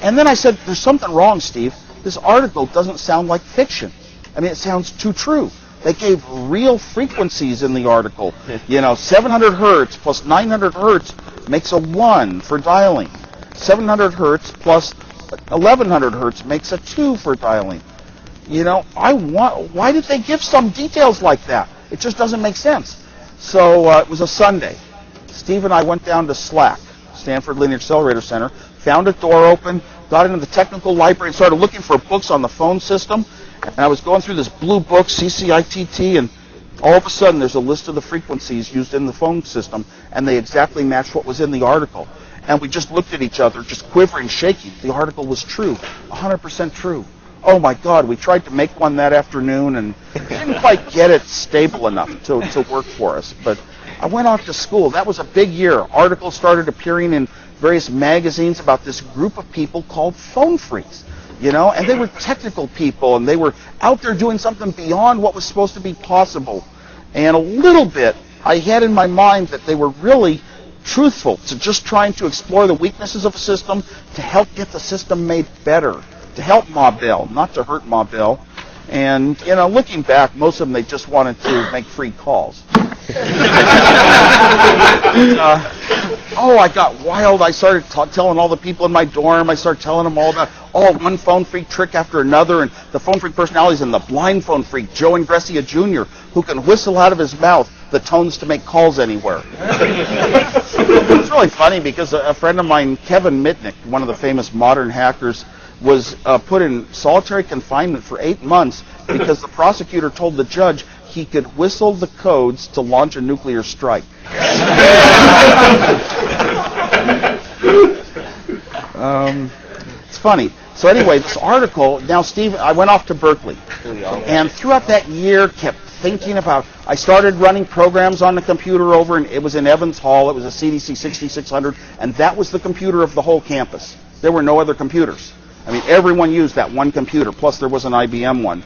Speaker 2: And then I said, there's something wrong, Steve. This article doesn't sound like fiction. I mean, it sounds too true. They gave real frequencies in the article. 700 hertz plus 900 hertz makes a 1 for dialing. 700 hertz plus 1100 hertz makes a 2 for dialing. Why did they give some details like that? It just doesn't make sense. So it was a Sunday. Steve and I went down to SLAC, Stanford Linear Accelerator Center, found a door open, got into the technical library, and started looking for books on the phone system. And I was going through this blue book, CCITT, and all of a sudden there's a list of the frequencies used in the phone system, and they exactly matched what was in the article. And we just looked at each other, just quivering, shaking. The article was true, 100% true. Oh my God, we tried to make one that afternoon and didn't quite get it stable enough to work for us. But I went off to school. That was a big year. Articles started appearing in various magazines about this group of people called phone freaks. And they were technical people, and they were out there doing something beyond what was supposed to be possible. And a little bit, I had in my mind that they were really truthful to just trying to explore the weaknesses of a system to help get the system made better, to help Ma Bell, not to hurt Ma Bell. And, looking back, most of them, they just wanted to make free calls. I got wild. I started telling all the people in my dorm. I started telling them all about one phone freak trick after another, and the phone freak personalities, and the blind phone freak, Joe Ingressia Jr., who can whistle out of his mouth the tones to make calls anywhere. It's really funny because a friend of mine, Kevin Mitnick, one of the famous modern hackers, was put in solitary confinement for 8 months because the prosecutor told the judge he could whistle the codes to launch a nuclear strike. It's funny. So anyway, this article, now Steve, I went off to Berkeley, and throughout that year kept thinking about, I started running programs on the computer it was in Evans Hall, it was a CDC 6600, and that was the computer of the whole campus. There were no other computers. I mean, everyone used that one computer, plus there was an IBM one.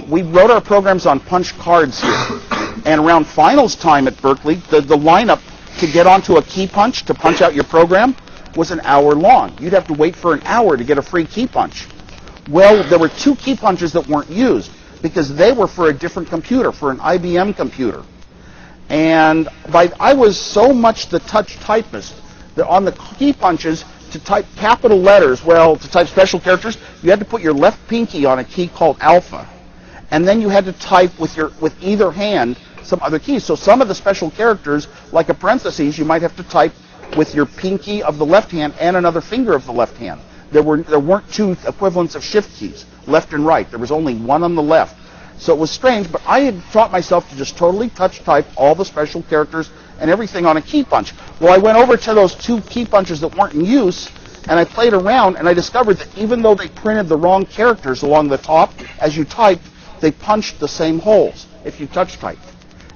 Speaker 2: We wrote our programs on punch cards here. And around finals time at Berkeley, the lineup to get onto a key punch, to punch out your program, was an hour long. You'd have to wait for an hour to get a free key punch. Well, there were 2 key punches that weren't used because they were for a different computer, for an IBM computer. And I was so much the touch typist that on the key punches, to type capital letters, to type special characters, you had to put your left pinky on a key called alpha. And then you had to type with either hand some other keys. So some of the special characters, like a parentheses, you might have to type with your pinky of the left hand and another finger of the left hand. There weren't 2 equivalents of shift keys, left and right. There was only one on the left. So it was strange, but I had taught myself to just totally touch type all the special characters and everything on a key punch. Well, I went over to those 2 key punches that weren't in use, and I played around, and I discovered that even though they printed the wrong characters along the top, as you typed, they punched the same holes if you touch typed,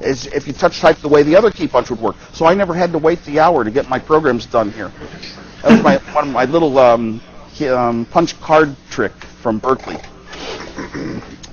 Speaker 2: as if you touch typed the way the other key punch would work. So I never had to wait the hour to get my programs done here. That was one of my little punch card trick from Berkeley.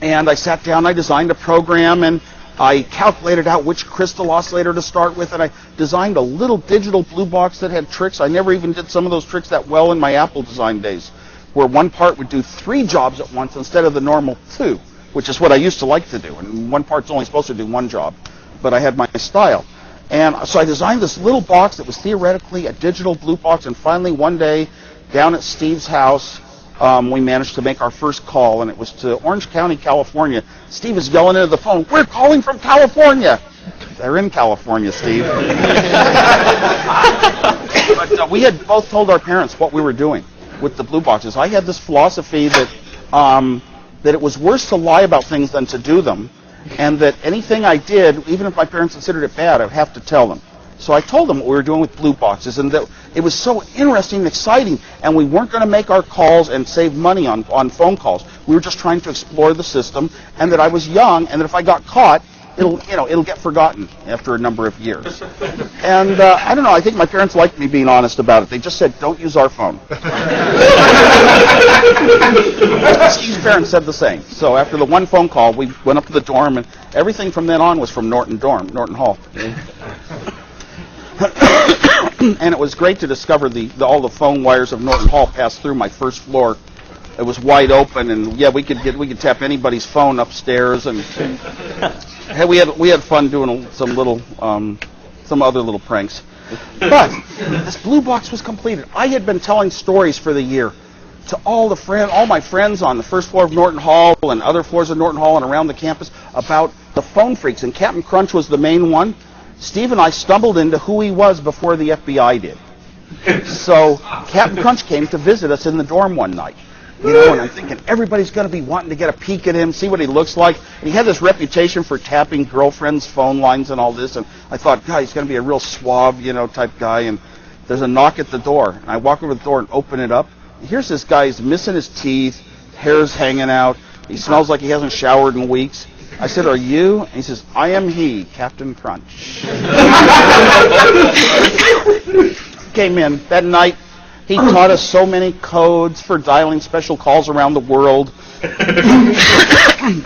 Speaker 2: And I sat down, I designed a program, and I calculated out which crystal oscillator to start with, and I designed a little digital blue box that had tricks. I never even did some of those tricks that well in my Apple design days, where one part would do 3 jobs at once instead of the normal 2, which is what I used to like to do. And one part's only supposed to do 1 job, but I had my style. And so I designed this little box that was theoretically a digital blue box, and finally one day down at Steve's house, we managed to make our first call, and it was to Orange County, California. Steve is yelling into the phone, "We're calling from California." They're in California, Steve. But we had both told our parents what we were doing with the blue boxes. I had this philosophy that that it was worse to lie about things than to do them, and that anything I did, even if my parents considered it bad, I would have to tell them. So I told them what we were doing with blue boxes, and that it was so interesting and exciting, and we weren't going to make our calls and save money on phone calls. We were just trying to explore the system, and that I was young, and that if I got caught, it'll get forgotten after a number of years. And I don't know, I think my parents liked me being honest about it. They just said, "Don't use our phone." Steve's parents said the same. So after the 1 phone call, we went up to the dorm, and everything from then on was from Norton Hall. And it was great to discover all the phone wires of Norton Hall passed through my first floor. It was wide open, and yeah, we could tap anybody's phone upstairs, and we had fun doing some other little pranks. But this blue box was completed. I had been telling stories for the year to all my friends on the first floor of Norton Hall and other floors of Norton Hall and around the campus about the phone freaks, and Captain Crunch was the main one. Steve and I stumbled into who he was before the FBI did. So Captain Crunch came to visit us in the dorm one night. And I'm thinking everybody's going to be wanting to get a peek at him, see what he looks like. And he had this reputation for tapping girlfriends' phone lines and all this. And I thought, God, he's going to be a real suave, type guy. And there's a knock at the door. And I walk over the door and open it up. And here's this guy. He's missing his teeth. Hair's hanging out. He smells like he hasn't showered in weeks. I said, "Are you?" And he says, "I am he, Captain Crunch." Came in that night. He taught us so many codes for dialing special calls around the world,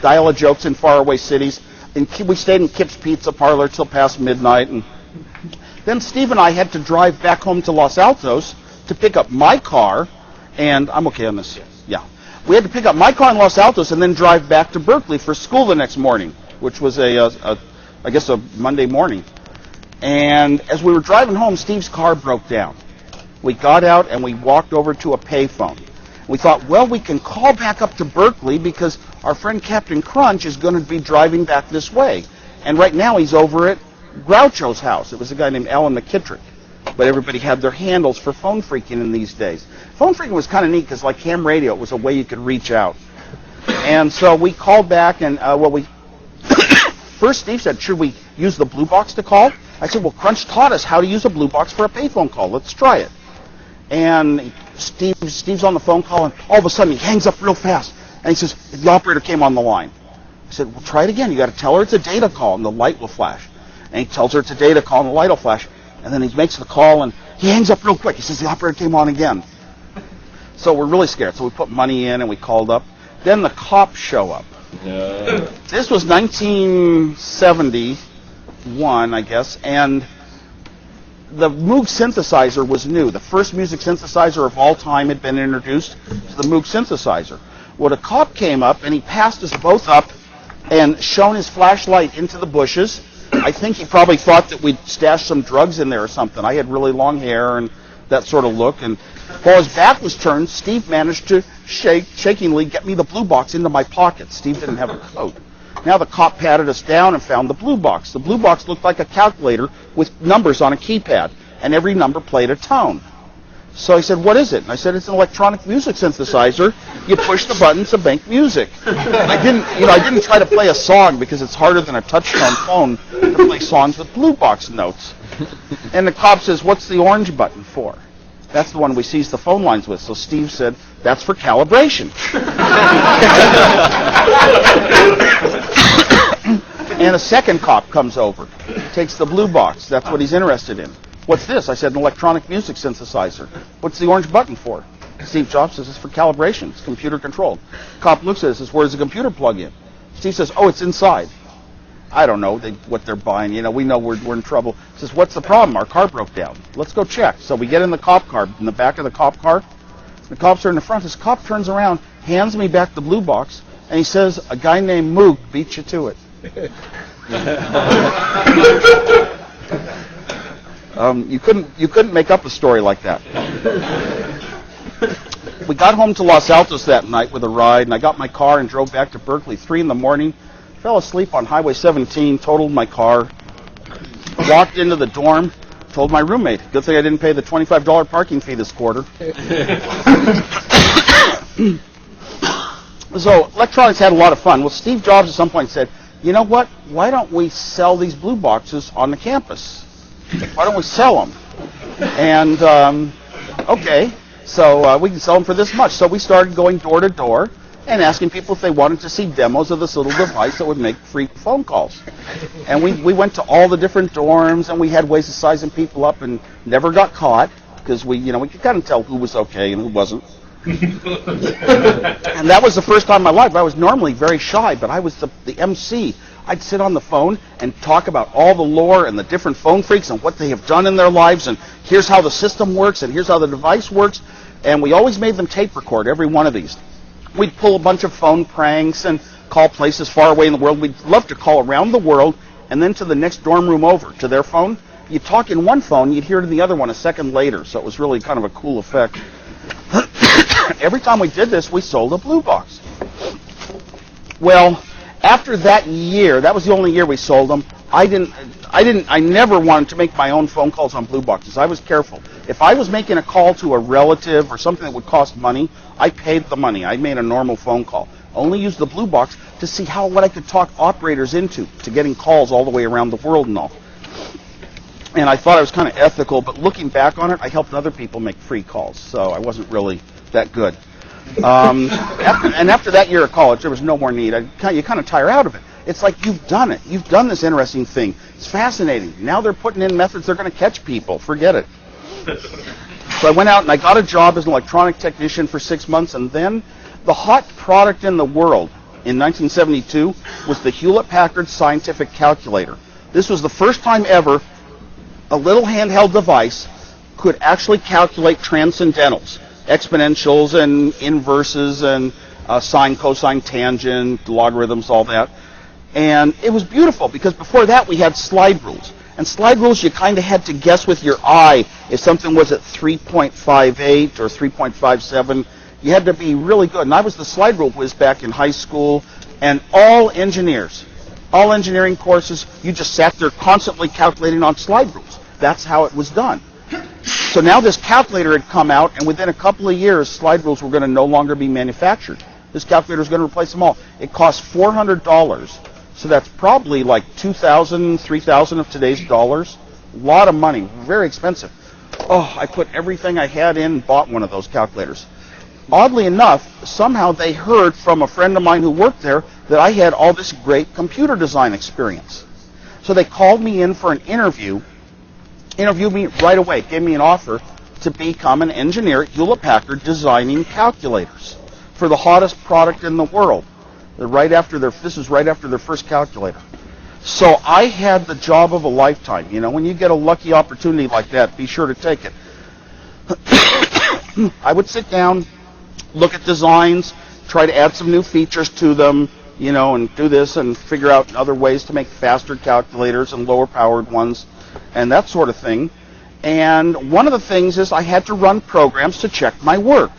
Speaker 2: dial-a-jokes in faraway cities. And we stayed in Kip's Pizza Parlor till past midnight. And then Steve and I had to drive back home to Los Altos to pick up my car. And I'm okay on this. Yeah. We had to pick up my car in Los Altos and then drive back to Berkeley for school the next morning, which was I guess a Monday morning. And as we were driving home, Steve's car broke down. We got out and we walked over to a payphone. We thought, well, we can call back up to Berkeley because our friend Captain Crunch is going to be driving back this way. And right now he's over at Groucho's house. It was a guy named Alan McKittrick. But everybody had their handles for phone freaking in these days. Phone freaking was kind of neat because, like ham radio, it was a way you could reach out. And so we called back, and first Steve said, "Should we use the blue box to call?" I said, "Well, Crunch taught us how to use a blue box for a payphone call. Let's try it." And Steve's on the phone call, and all of a sudden he hangs up real fast, and he says, "The operator came on the line." I said, "Well, try it again. You got to tell her it's a data call, and the light will flash." And he tells her it's a data call, and the light will flash. And then he makes the call, and he hangs up real quick. He says, "The operator came on again." So we're really scared. So we put money in, and we called up. Then the cops show up. No. This was 1971, I guess, and the Moog synthesizer was new. The first music synthesizer of all time had been introduced to the Moog synthesizer. Well, a cop came up, and he passed us both up and shone his flashlight into the bushes. I think he probably thought that we'd stashed some drugs in there or something. I had really long hair and that sort of look. And while his back was turned, Steve managed to shakingly get me the blue box into my pocket. Steve didn't have a coat. Now the cop patted us down and found the blue box. The blue box looked like a calculator with numbers on a keypad, and every number played a tone. So he said, "What is it?" And I said, "It's an electronic music synthesizer. You push the buttons to make music." I didn't try to play a song because it's harder than a touch-tone phone to play songs with blue box notes. And the cop says, "What's the orange button for?" That's the one we seized the phone lines with. So Steve said, "That's for calibration." And a second cop comes over, takes the blue box. That's what he's interested in. "What's this?" I said, "An electronic music synthesizer." "What's the orange button for?" Steve Jobs says, "It's for calibration. It's computer controlled." Cop looks at it and says, "Where's the computer plug in?" Steve says, "Oh, it's inside." I don't know what they're buying. We know we're in trouble. He says, what's the problem? Our car broke down. Let's go check. So we get in the cop car, in the back of the cop car. The cops are in the front. This cop turns around, hands me back the blue box, and he says, a guy named Moog beat you to it. You couldn't make up a story like that. We got home to Los Altos that night with a ride, and I got my car and drove back to Berkeley 3 a.m. Fell asleep on Highway 17, totaled my car, walked into the dorm, told my roommate, good thing I didn't pay the $25 parking fee this quarter. So electronics had a lot of fun. Well, Steve Jobs at some point said, you know what, why don't we sell these blue boxes on the campus? Why don't we sell them? And, okay, so we can sell them for this much. So we started going door to door and asking people if they wanted to see demos of this little device that would make free phone calls. And we went to all the different dorms, and we had ways of sizing people up and never got caught because we could kind of tell who was okay and who wasn't. And that was the first time in my life. I was normally very shy, but I was the MC. I'd sit on the phone and talk about all the lore and the different phone freaks and what they have done in their lives, and here's how the system works, and here's how the device works. And we always made them tape record every one of these. We'd pull a bunch of phone pranks and call places far away in the world. We'd love to call around the world and then to the next dorm room over to their phone. You'd talk in one phone, you'd hear it in the other one a second later, so it was really kind of a cool effect. Every time we did this, we sold a blue box. Well, after that year, that was the only year we sold them, I never wanted to make my own phone calls on blue boxes. I was careful. If I was making a call to a relative or something that would cost money, I paid the money. I made a normal phone call. Only used the blue box to see what I could talk operators into, to getting calls all the way around the world and all. And I thought I was kind of ethical, but looking back on it, I helped other people make free calls, so I wasn't really that good. After that year of college, there was no more need. You kind of tire out of it. It's like you've done it. You've done this interesting thing. It's fascinating. Now they're putting in methods they're going to catch people. Forget it. So I went out and I got a job as an electronic technician for 6 months, and then the hot product in the world in 1972 was the Hewlett-Packard Scientific Calculator. This was the first time ever a little handheld device could actually calculate transcendentals, exponentials and inverses and sine, cosine, tangent, logarithms, all that. And it was beautiful because before that we had slide rules. And slide rules you kind of had to guess with your eye if something was at 3.58 or 3.57. You had to be really good. And I was the slide rule whiz back in high school, and all engineering courses, you just sat there constantly calculating on slide rules. That's how it was done. So now this calculator had come out, and within a couple of years, slide rules were going to no longer be manufactured. This calculator is going to replace them all. It cost $400, so that's probably like $2,000, $3,000 of today's dollars. A lot of money, very expensive. Oh, I put everything I had in and bought one of those calculators. Oddly enough, somehow they heard from a friend of mine who worked there that I had all this great computer design experience. So they called me in for an interviewed me right away, gave me an offer to become an engineer at Hewlett-Packard designing calculators for the hottest product in the world. This was right after their first calculator. So I had the job of a lifetime. You know, when you get a lucky opportunity like that, be sure to take it. I would sit down, look at designs, try to add some new features to them, you know, and do this and figure out other ways to make faster calculators and lower powered ones and that sort of thing. And one of the things is I had to run programs to check my work.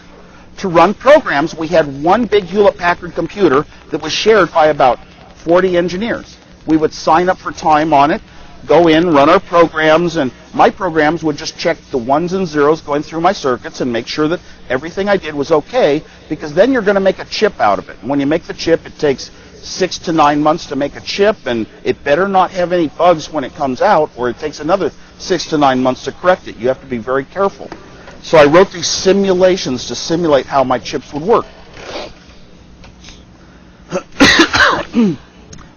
Speaker 2: To run programs, we had one big Hewlett-Packard computer that was shared by about 40 engineers. We would sign up for time on it, go in, run our programs, and my programs would just check the ones and zeros going through my circuits and make sure that everything I did was okay, because then you're going to make a chip out of it. And when you make the chip, it takes 6 to 9 months to make a chip, and it better not have any bugs when it comes out, or it takes another 6 to 9 months to correct it. You have to be very careful. So I wrote these simulations to simulate how my chips would work.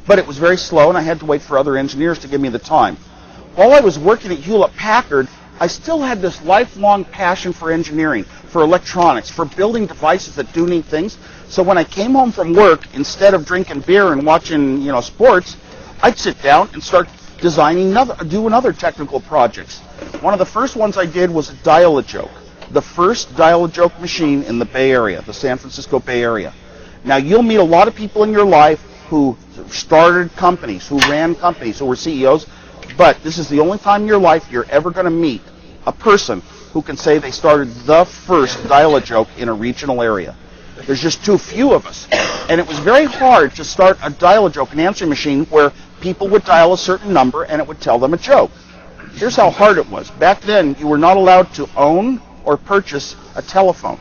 Speaker 2: But it was very slow, and I had to wait for other engineers to give me the time. While I was working at Hewlett-Packard, I still had this lifelong passion for engineering, for electronics, for building devices that do neat things. So when I came home from work, instead of drinking beer and watching, sports, I'd sit down and start doing other technical projects. One of the first ones I did was a dial-a-joke, the first dial-a-joke machine in the Bay Area, the San Francisco Bay Area. Now, you'll meet a lot of people in your life who started companies, who ran companies, who were CEOs, but this is the only time in your life you're ever going to meet a person who can say they started the first dial-a-joke in a regional area. There's just too few of us. And it was very hard to start a dial-a-joke, an answering machine, where people would dial a certain number and it would tell them a joke. Here's how hard it was. Back then, you were not allowed to own or purchase a telephone.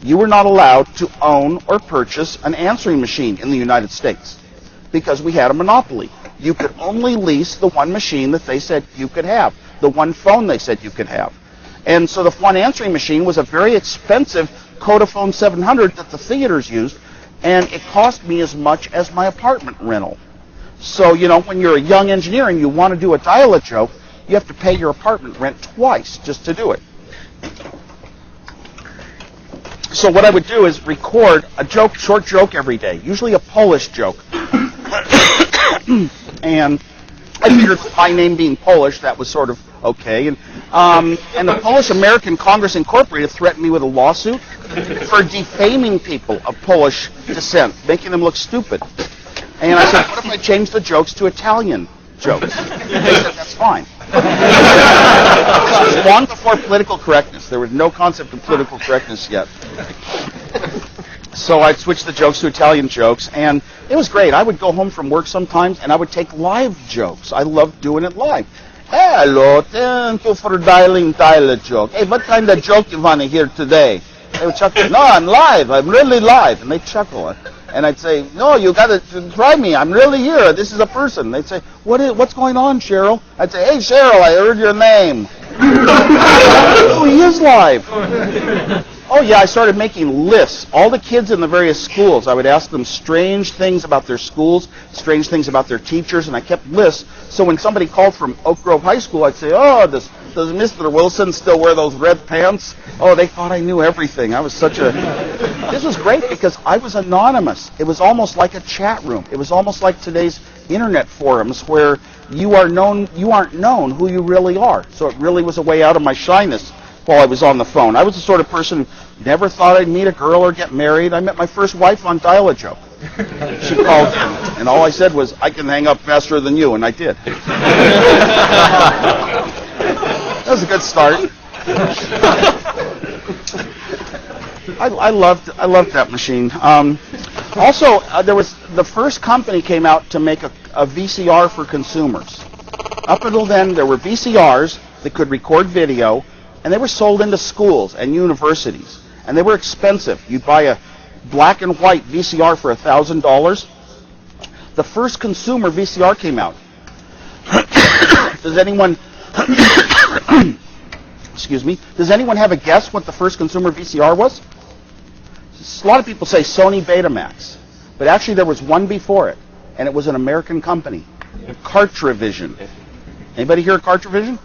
Speaker 2: You were not allowed to own or purchase an answering machine in the United States because we had a monopoly. You could only lease the one machine that they said you could have, the one phone they said you could have. And so the one answering machine was a very expensive Codaphone 700 that the theaters used, and it cost me as much as my apartment rental. So, when you're a young engineer and you want to do a dial-a-joke, you have to pay your apartment rent twice just to do it. So what I would do is record a short joke every day, usually a Polish joke. And I figured my name being Polish, that was sort of okay. And the Polish-American Congress Incorporated threatened me with a lawsuit for defaming people of Polish descent, making them look stupid. And I said, what if I change the jokes to Italian jokes? They said, that's fine. This was long before political correctness. There was no concept of political correctness yet. So I'd switch the jokes to Italian jokes, and it was great. I would go home from work sometimes, and I would take live jokes. I loved doing it live. Hello, thank you for dialing dial-a-joke. Hey, what kind of joke you want to hear today? They would chuckle. No, I'm live. I'm really live. And they'd chuckle. And I'd say, no, you got to try me. I'm really here. This is a person. They'd say, what's going on, Cheryl? I'd say, hey, Cheryl, I heard your name. Oh, he is live. Oh, yeah, I started making lists. All the kids in the various schools, I would ask them strange things about their schools, strange things about their teachers, and I kept lists. So when somebody called from Oak Grove High School, I'd say, oh, does Mr. Wilson still wear those red pants? Oh, they thought I knew everything. I was This was great because I was anonymous. It was almost like a chat room. It was almost like today's internet forums where you aren't known who you really are. So it really was a way out of my shyness while I was on the phone. I was the sort of person who never thought I'd meet a girl or get married. I met my first wife on dial-a-joke. She called in, and all I said was, I can hang up faster than you, and I did. That was a good start. I loved that machine. Also, there was the first company came out to make a VCR for consumers. Up until then, there were VCRs that could record video, and they were sold into schools and universities, and they were expensive. You'd buy a black and white VCR for $1,000. The first consumer VCR came out. Does anyone excuse me, does anyone have a guess what the first consumer VCR was? A lot of people say Sony Betamax, but actually there was one before it, and it was an American company, Cartravision. Anybody hear of Cartravision?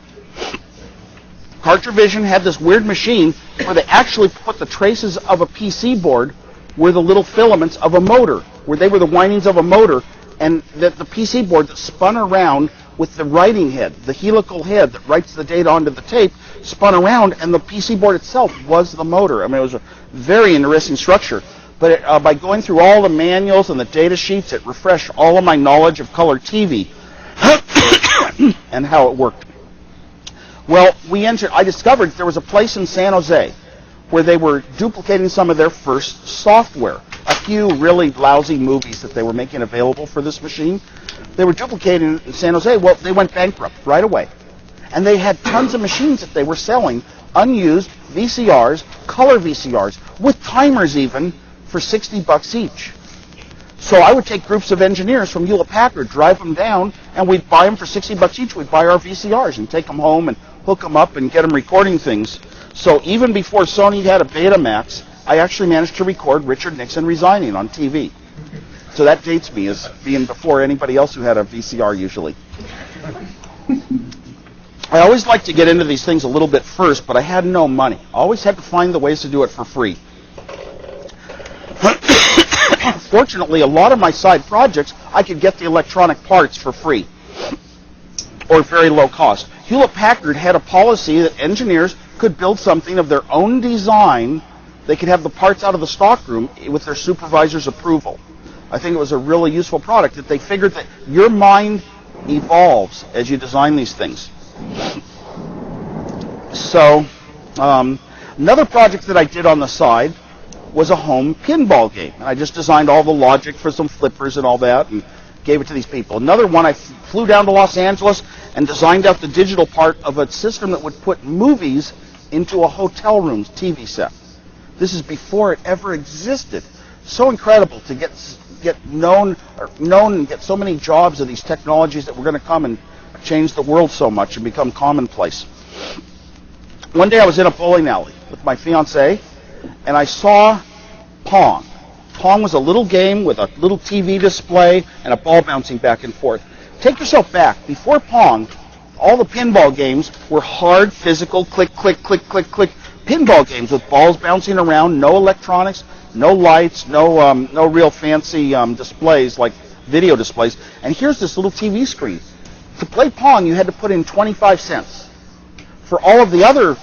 Speaker 2: Cartravision had this weird machine where they actually put the traces of a PC board were the little filaments of a motor, where they were the windings of a motor, and the PC board that spun around with the writing head, the helical head that writes the data onto the tape, spun around, and the PC board itself was the motor. I mean, it was a very interesting structure. But by going through all the manuals and the data sheets, it refreshed all of my knowledge of color TV and how it worked. Well, I discovered there was a place in San Jose where they were duplicating some of their first software. A few really lousy movies that they were making available for this machine. They were duplicating in San Jose. Well, they went bankrupt right away. And they had tons of machines that they were selling, unused VCRs, color VCRs, with timers even, for $60 each. So I would take groups of engineers from Hewlett-Packard, drive them down, and we'd buy them for $60 each. We'd buy our VCRs and take them home and hook them up and get them recording things. So even before Sony had a Betamax, I actually managed to record Richard Nixon resigning on TV. So that dates me as being before anybody else who had a VCR usually. I always like to get into these things a little bit first, but I had no money. I always had to find the ways to do it for free. Fortunately, a lot of my side projects, I could get the electronic parts for free or very low cost. Hewlett-Packard had a policy that engineers could build something of their own design. They could have the parts out of the stockroom with their supervisor's approval. I think it was a really useful product that they figured that your mind evolves as you design these things. So, another project that I did on the side was a home pinball game. And I just designed all the logic for some flippers and all that and gave it to these people. Another one, I flew down to Los Angeles and designed out the digital part of a system that would put movies into a hotel room's TV set. This is before it ever existed. So incredible to get known and get so many jobs of these technologies that were going to come and change the world so much and become commonplace. One day I was in a bowling alley with my fiancée, and I saw Pong. Pong was a little game with a little TV display and a ball bouncing back and forth. Take yourself back. Before Pong, all the pinball games were hard, physical, click, click, click, click, click pinball games with balls bouncing around, no electronics, no lights, no real fancy displays like video displays. And here's this little TV screen. To play Pong, you had to put in 25 cents. For all of the other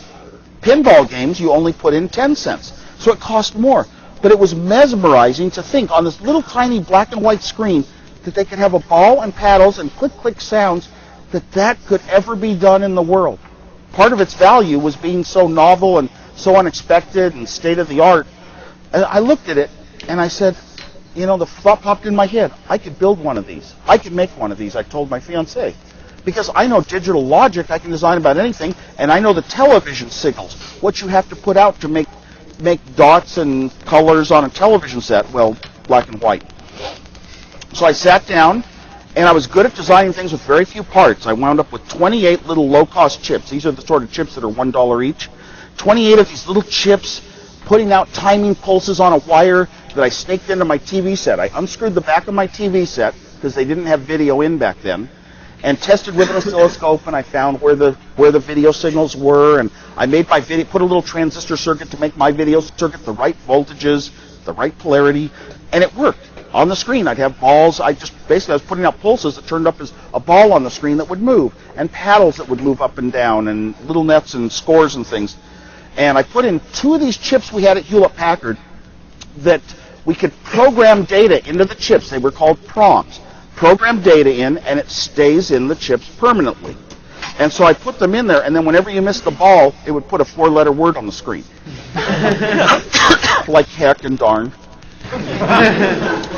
Speaker 2: pinball games, you only put in 10 cents. So it cost more. But it was mesmerizing to think on this little tiny black and white screen that they could have a ball and paddles and click, click sounds, that could ever be done in the world. Part of its value was being so novel and so unexpected and state-of-the-art. And I looked at it and I said, the thought popped in my head, I could build one of these. I could make one of these, I told my fiancée. Because I know digital logic, I can design about anything, and I know the television signals, what you have to put out to make dots and colors on a television set, well, black and white. So I sat down, and I was good at designing things with very few parts. I wound up with 28 little low-cost chips. These are the sort of chips that are $1 each. 28 of these little chips, putting out timing pulses on a wire that I snaked into my TV set. I unscrewed the back of my TV set, because they didn't have video in back then, and tested with an oscilloscope, and I found where the video signals were, and I made my video, put a little transistor circuit to make my video circuit the right voltages, the right polarity, and it worked. On the screen, I'd have balls. I was putting out pulses that turned up as a ball on the screen that would move, and paddles that would move up and down, and little nets and scores and things. And I put in 2 of these chips we had at Hewlett-Packard that we could program data into the chips. They were called proms. Program data in, and it stays in the chips permanently. And so I put them in there, and then whenever you missed the ball, it would put a 4-letter word on the screen. Like heck and darn.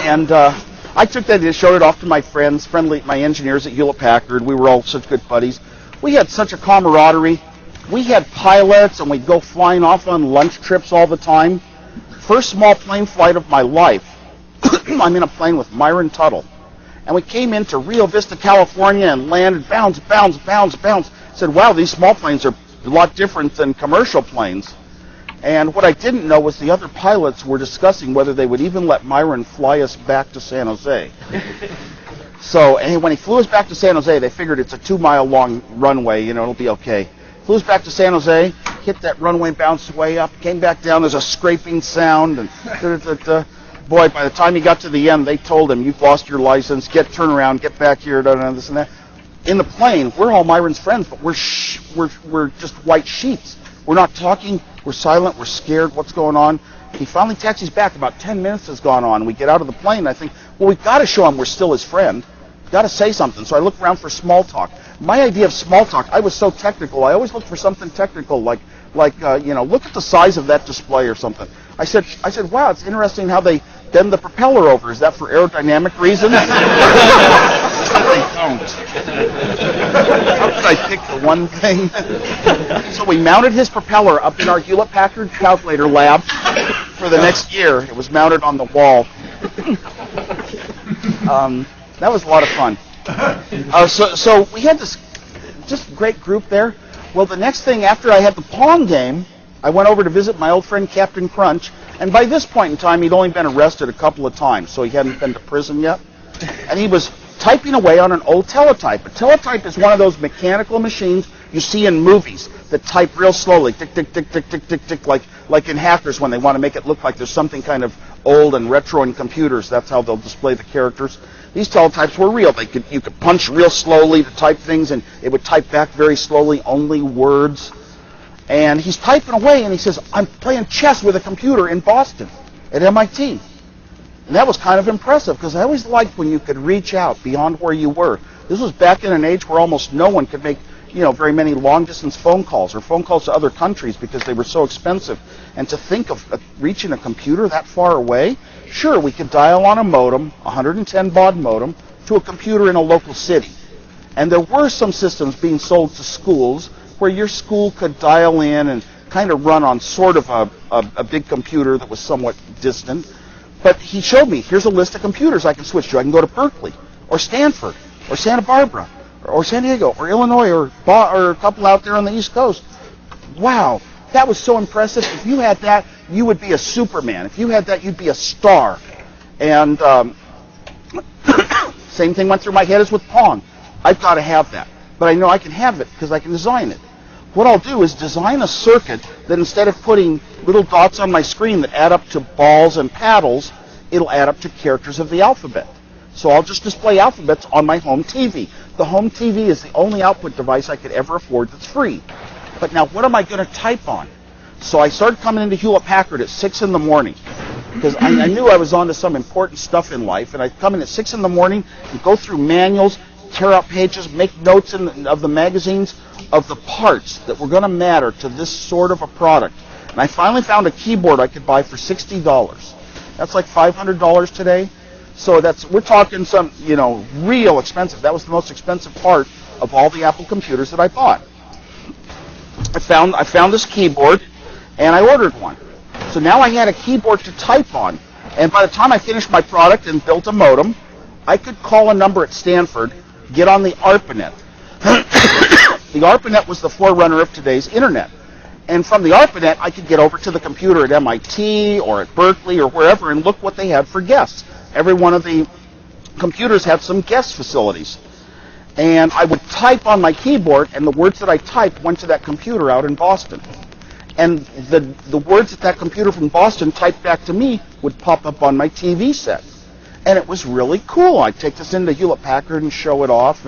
Speaker 2: And I took that and showed it off to my friends, my engineers at Hewlett-Packard. We were all such good buddies. We had such a camaraderie. We had pilots, and we'd go flying off on lunch trips all the time. First small plane flight of my life, I'm in a plane with Myron Tuttle. And we came into Rio Vista, California, and landed, bounce. Said, wow, these small planes are a lot different than commercial planes. And what I didn't know was the other pilots were discussing whether they would even let Myron fly us back to San Jose. So when he flew us back to San Jose, they figured it's a 2-mile long runway, it'll be okay. Flew us back to San Jose, hit that runway, bounced way up, came back down, there's a scraping sound, and boy, by the time he got to the end, they told him, you've lost your license, turn around, get back here, this and that. In the plane, we're all Myron's friends, but we're just white sheets. We're not talking, we're silent, we're scared, what's going on? He finally taxis back, about 10 minutes has gone on. We get out of the plane, and I think, well, we've got to show him we're still his friend. Got to say something. So I look around for small talk. My idea of small talk, I was so technical, I always looked for something technical, like look at the size of that display or something. I said, wow, it's interesting how they bend the propeller over. Is that for aerodynamic reasons? They don't. How could I pick the one thing? So we mounted his propeller up in our Hewlett-Packard calculator lab for the next year. It was mounted on the wall. That was a lot of fun. So we had this just great group there. Well, the next thing after I had the Pong game, I went over to visit my old friend Captain Crunch, and by this point in time, he'd only been arrested a couple of times, so he hadn't been to prison yet. And he was typing away on an old teletype. A teletype is one of those mechanical machines you see in movies that type real slowly, tick, tick, tick, tick, tick, tick, tick, like in Hackers when they want to make it look like there's something kind of old and retro in computers. That's how they'll display the characters. These teletypes were real. You could punch real slowly to type things, and it would type back very slowly, only words. And he's typing away, and he says, I'm playing chess with a computer in Boston at MIT. And that was kind of impressive, because I always liked when you could reach out beyond where you were. This was back in an age where almost no one could make very many long-distance phone calls or phone calls to other countries because they were so expensive. And to think of reaching a computer that far away, sure, we could dial on a modem, 110 baud modem, to a computer in a local city. And there were some systems being sold to schools where your school could dial in and kind of run on sort of a big computer that was somewhat distant. But he showed me, here's a list of computers I can switch to. I can go to Berkeley or Stanford or Santa Barbara or San Diego or Illinois or a couple out there on the East Coast. Wow, that was so impressive. If you had that, you would be a Superman. If you had that, you'd be a star. And same thing went through my head as with Pong. I've got to have that. But I know I can have it because I can design it. What I'll do is design a circuit that instead of putting little dots on my screen that add up to balls and paddles, it'll add up to characters of the alphabet. So I'll just display alphabets on my home TV. The home TV is the only output device I could ever afford that's free. But now what am I going to type on? So I started coming into Hewlett-Packard at 6 in the morning because I knew I was onto some important stuff in life. And I'd come in at 6 in the morning and go through manuals, tear out pages, make notes of the magazines of the parts that were going to matter to this sort of a product. And I finally found a keyboard I could buy for $60. That's like $500 today. So we're talking some, real expensive. That was the most expensive part of all the Apple computers that I bought. I found this keyboard, and I ordered one. So now I had a keyboard to type on. And by the time I finished my product and built a modem, I could call a number at Stanford, get on the ARPANET. The ARPANET was the forerunner of today's internet. And from the ARPANET, I could get over to the computer at MIT or at Berkeley or wherever and look what they had for guests. Every one of the computers had some guest facilities. And I would type on my keyboard, and the words that I typed went to that computer out in Boston. And the words that computer from Boston typed back to me would pop up on my TV set. And it was really cool. I'd take this into Hewlett-Packard and show it off.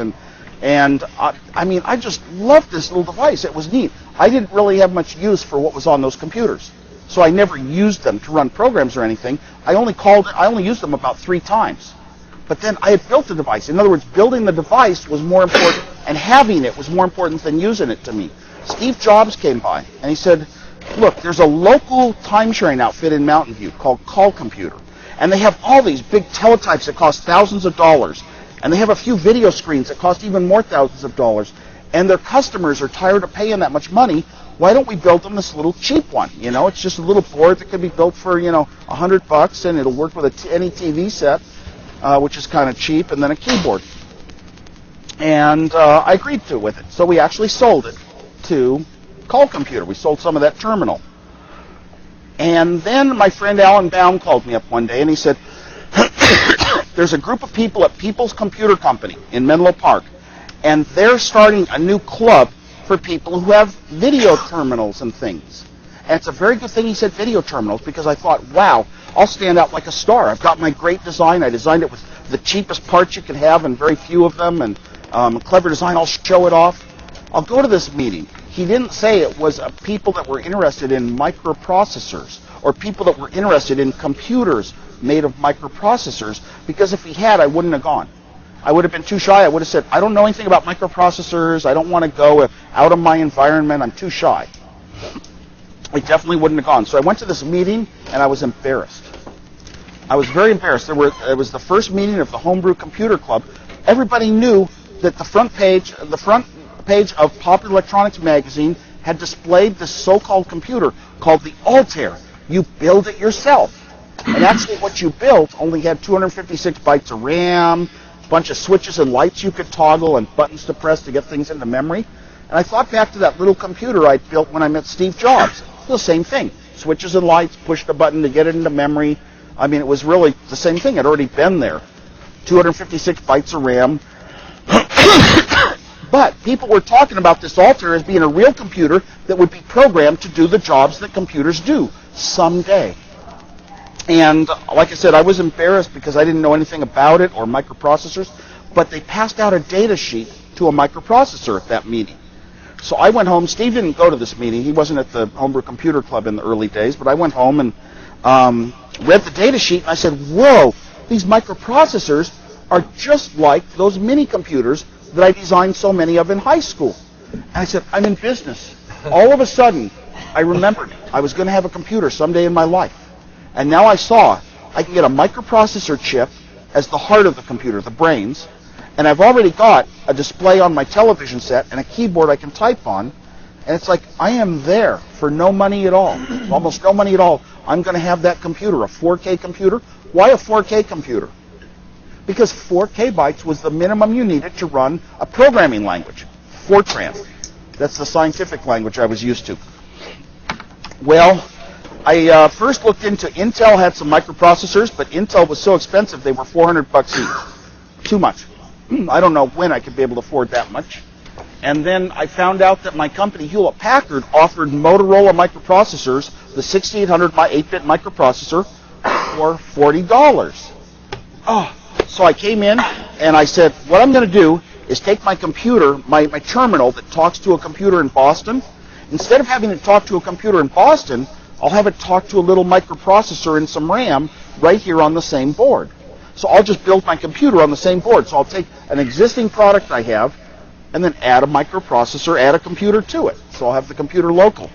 Speaker 2: And I just loved this little device. It was neat. I didn't really have much use for what was on those computers. So I never used them to run programs or anything. I only used them about 3 times. But then I had built the device. In other words, building the device was more important, and having it was more important than using it to me. Steve Jobs came by, and he said, look, there's a local time-sharing outfit in Mountain View called Call Computer. And they have all these big teletypes that cost thousands of dollars. And they have a few video screens that cost even more thousands of dollars. And their customers are tired of paying that much money. Why don't we build them this little cheap one? It's just a little board that could be built for, $100, and it'll work with any TV set, which is kind of cheap, and then a keyboard. And I agreed with it. So we actually sold it to Call Computer. We sold some of that terminal. And then my friend Alan Baum called me up one day, and he said, there's a group of people at People's Computer Company in Menlo Park, and they're starting a new club for people who have video terminals and things. And it's a very good thing he said video terminals, because I thought, wow, I'll stand out like a star. I've got my great design. I designed it with the cheapest parts you could have and very few of them, and a clever design. I'll show it off. I'll go to this meeting. He didn't say it was people that were interested in microprocessors or people that were interested in computers made of microprocessors, because if he had, I wouldn't have gone. I would have been too shy. I would have said, I don't know anything about microprocessors. I don't want to go out of my environment. I'm too shy. I definitely wouldn't have gone. So I went to this meeting, and I was embarrassed. I was very embarrassed. It was the first meeting of the Homebrew Computer Club. Everybody knew that the front page of Popular Electronics magazine had displayed this so-called computer called the Altair. You build it yourself. And actually what you built only had 256 bytes of RAM, a bunch of switches and lights you could toggle, and buttons to press to get things into memory. And I thought back to that little computer I built when I met Steve Jobs. It was the same thing. Switches and lights, pushed a button to get it into memory. It was really the same thing. I'd already been there. 256 bytes of RAM. But people were talking about this Altair as being a real computer that would be programmed to do the jobs that computers do someday. And like I said, I was embarrassed because I didn't know anything about it or microprocessors, but they passed out a data sheet to a microprocessor at that meeting. So I went home. Steve didn't go to this meeting. He wasn't at the Homebrew Computer Club in the early days, but I went home and read the data sheet, and I said, whoa, these microprocessors are just like those mini computers that I designed so many of in high school. And I said, I'm in business. All of a sudden, I remembered I was going to have a computer someday in my life. And now I saw I can get a microprocessor chip as the heart of the computer, the brains, and I've already got a display on my television set and a keyboard I can type on, and it's like I am there for no money at all, almost no money at all. I'm going to have that computer, a 4K computer. Why a 4K computer? Because 4K bytes was the minimum you needed to run a programming language, Fortran. That's the scientific language I was used to. Well, I first looked into Intel had some microprocessors, but Intel was so expensive they were $400 each. Too much. I don't know when I could be able to afford that much. And then I found out that my company, Hewlett-Packard, offered Motorola microprocessors, the 6800 8-bit microprocessor, for $40. Oh, so I came in and I said, what I'm going to do is take my computer, my terminal that talks to a computer in Boston. Instead of having it talk to a computer in Boston, I'll have it talk to a little microprocessor and some RAM right here on the same board. So I'll just build my computer on the same board. So I'll take an existing product I have and then add a microprocessor, add a computer to it. So I'll have the computer local.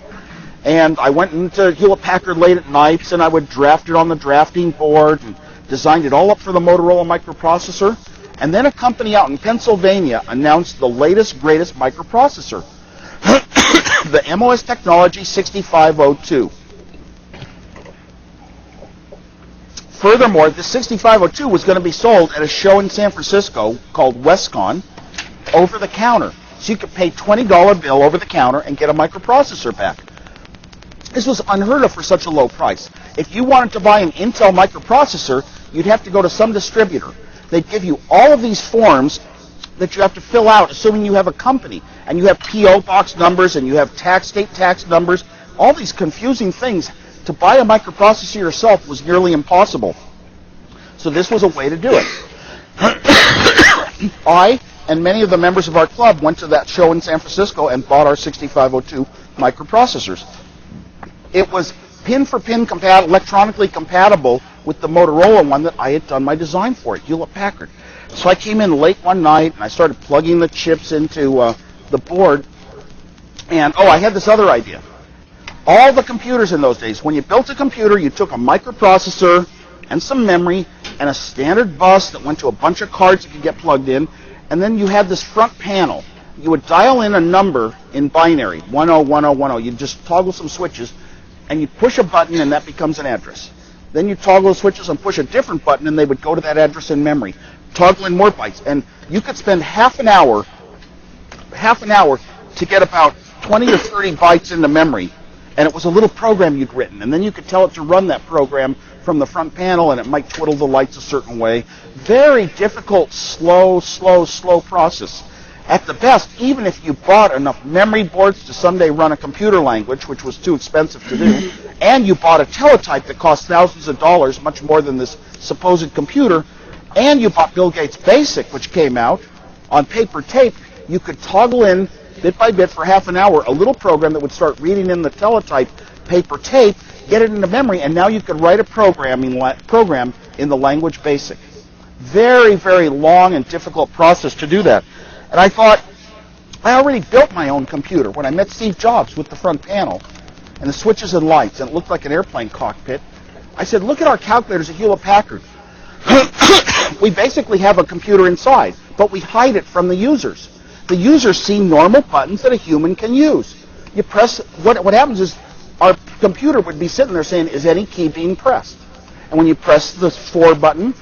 Speaker 2: And I went into Hewlett-Packard late at nights and I would draft it on the drafting board and designed it all up for the Motorola microprocessor. And then a company out in Pennsylvania announced the latest, greatest microprocessor, the MOS Technology 6502. Furthermore, the 6502 was going to be sold at a show in San Francisco called WestCon over the counter. So you could pay $20 bill over the counter and get a microprocessor back. This was unheard of for such a low price. If you wanted to buy an Intel microprocessor, you'd have to go to some distributor. They'd give you all of these forms that you have to fill out, assuming you have a company, and you have P.O. box numbers, and you have state tax numbers, all these confusing things. To buy a microprocessor yourself was nearly impossible. So this was a way to do it. I and many of the members of our club went to that show in San Francisco and bought our 6502 microprocessors. It was pin-for-pin electronically compatible with the Motorola one that I had done my design for at Hewlett-Packard. So I came in late one night and I started plugging the chips into the board. And, I had this other idea. All the computers in those days, when you built a computer, you took a microprocessor and some memory and a standard bus that went to a bunch of cards that could get plugged in, and then you had this front panel. You would dial in a number in binary, 101010. You'd just toggle some switches, and you'd push a button, and that becomes an address. Then you toggle the switches and push a different button, and they would go to that address in memory. Toggle in more bytes, and you could spend half an hour to get about 20 or 30 bytes into memory. And it was a little program you'd written. And then you could tell it to run that program from the front panel, and it might twiddle the lights a certain way. Very difficult, slow process. At the best, even if you bought enough memory boards to someday run a computer language, which was too expensive to do, and you bought a teletype that cost thousands of dollars, much more than this supposed computer, and you bought Bill Gates' BASIC, which came out on paper tape, you could toggle in bit by bit for half an hour, a little program that would start reading in the teletype paper tape, get it into memory, and now you could write a program in the language BASIC. Very, very long and difficult process to do that. And I thought, I already built my own computer when I met Steve Jobs with the front panel and the switches and lights, and it looked like an airplane cockpit. I said, look at our calculators at Hewlett-Packard. We basically have a computer inside, but we hide it from the users. The users see normal buttons that a human can use. You press, what happens is our computer would be sitting there saying, is any key being pressed? And when you press the 4 button,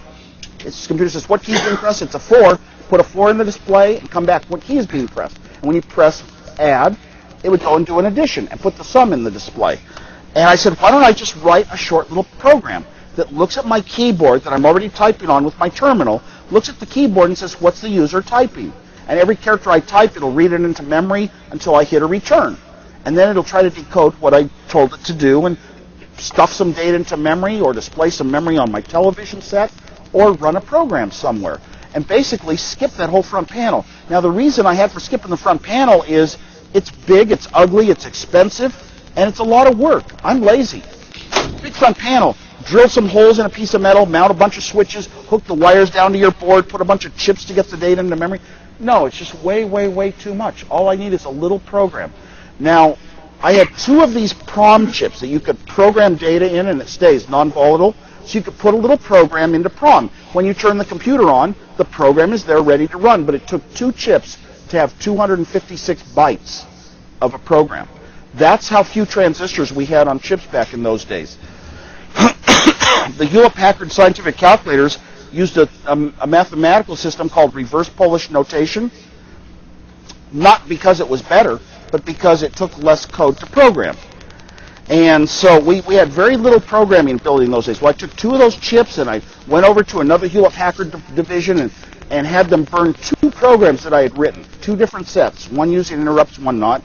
Speaker 2: the computer says, what key is being pressed? It's a 4. Put a 4 in the display and come back. What key is being pressed? And when you press add, it would go and do an addition and put the sum in the display. And I said, why don't I just write a short little program that looks at my keyboard that I'm already typing on with my terminal, looks at the keyboard and says, what's the user typing? And every character I type, it'll read it into memory until I hit a return. And then it'll try to decode what I told it to do and stuff some data into memory or display some memory on my television set or run a program somewhere. And basically skip that whole front panel. Now the reason I had for skipping the front panel is it's big, it's ugly, it's expensive, and it's a lot of work. I'm lazy. Big front panel. Drill some holes in a piece of metal, mount a bunch of switches, hook the wires down to your board, put a bunch of chips to get the data into memory. No, it's just way, way, way too much. All I need is a little program. Now, I had 2 of these PROM chips that you could program data in and it stays non-volatile. So you could put a little program into PROM. When you turn the computer on, the program is there ready to run. But it took 2 chips to have 256 bytes of a program. That's how few transistors we had on chips back in those days. The Hewlett-Packard scientific calculators used a mathematical system called reverse Polish notation, not because it was better, but because it took less code to program. And so we had very little programming ability in those days. Well, I took 2 of those chips and I went over to another Hewlett-Packard division and had them burn 2 programs that I had written, 2 different sets, one using interrupts, one not.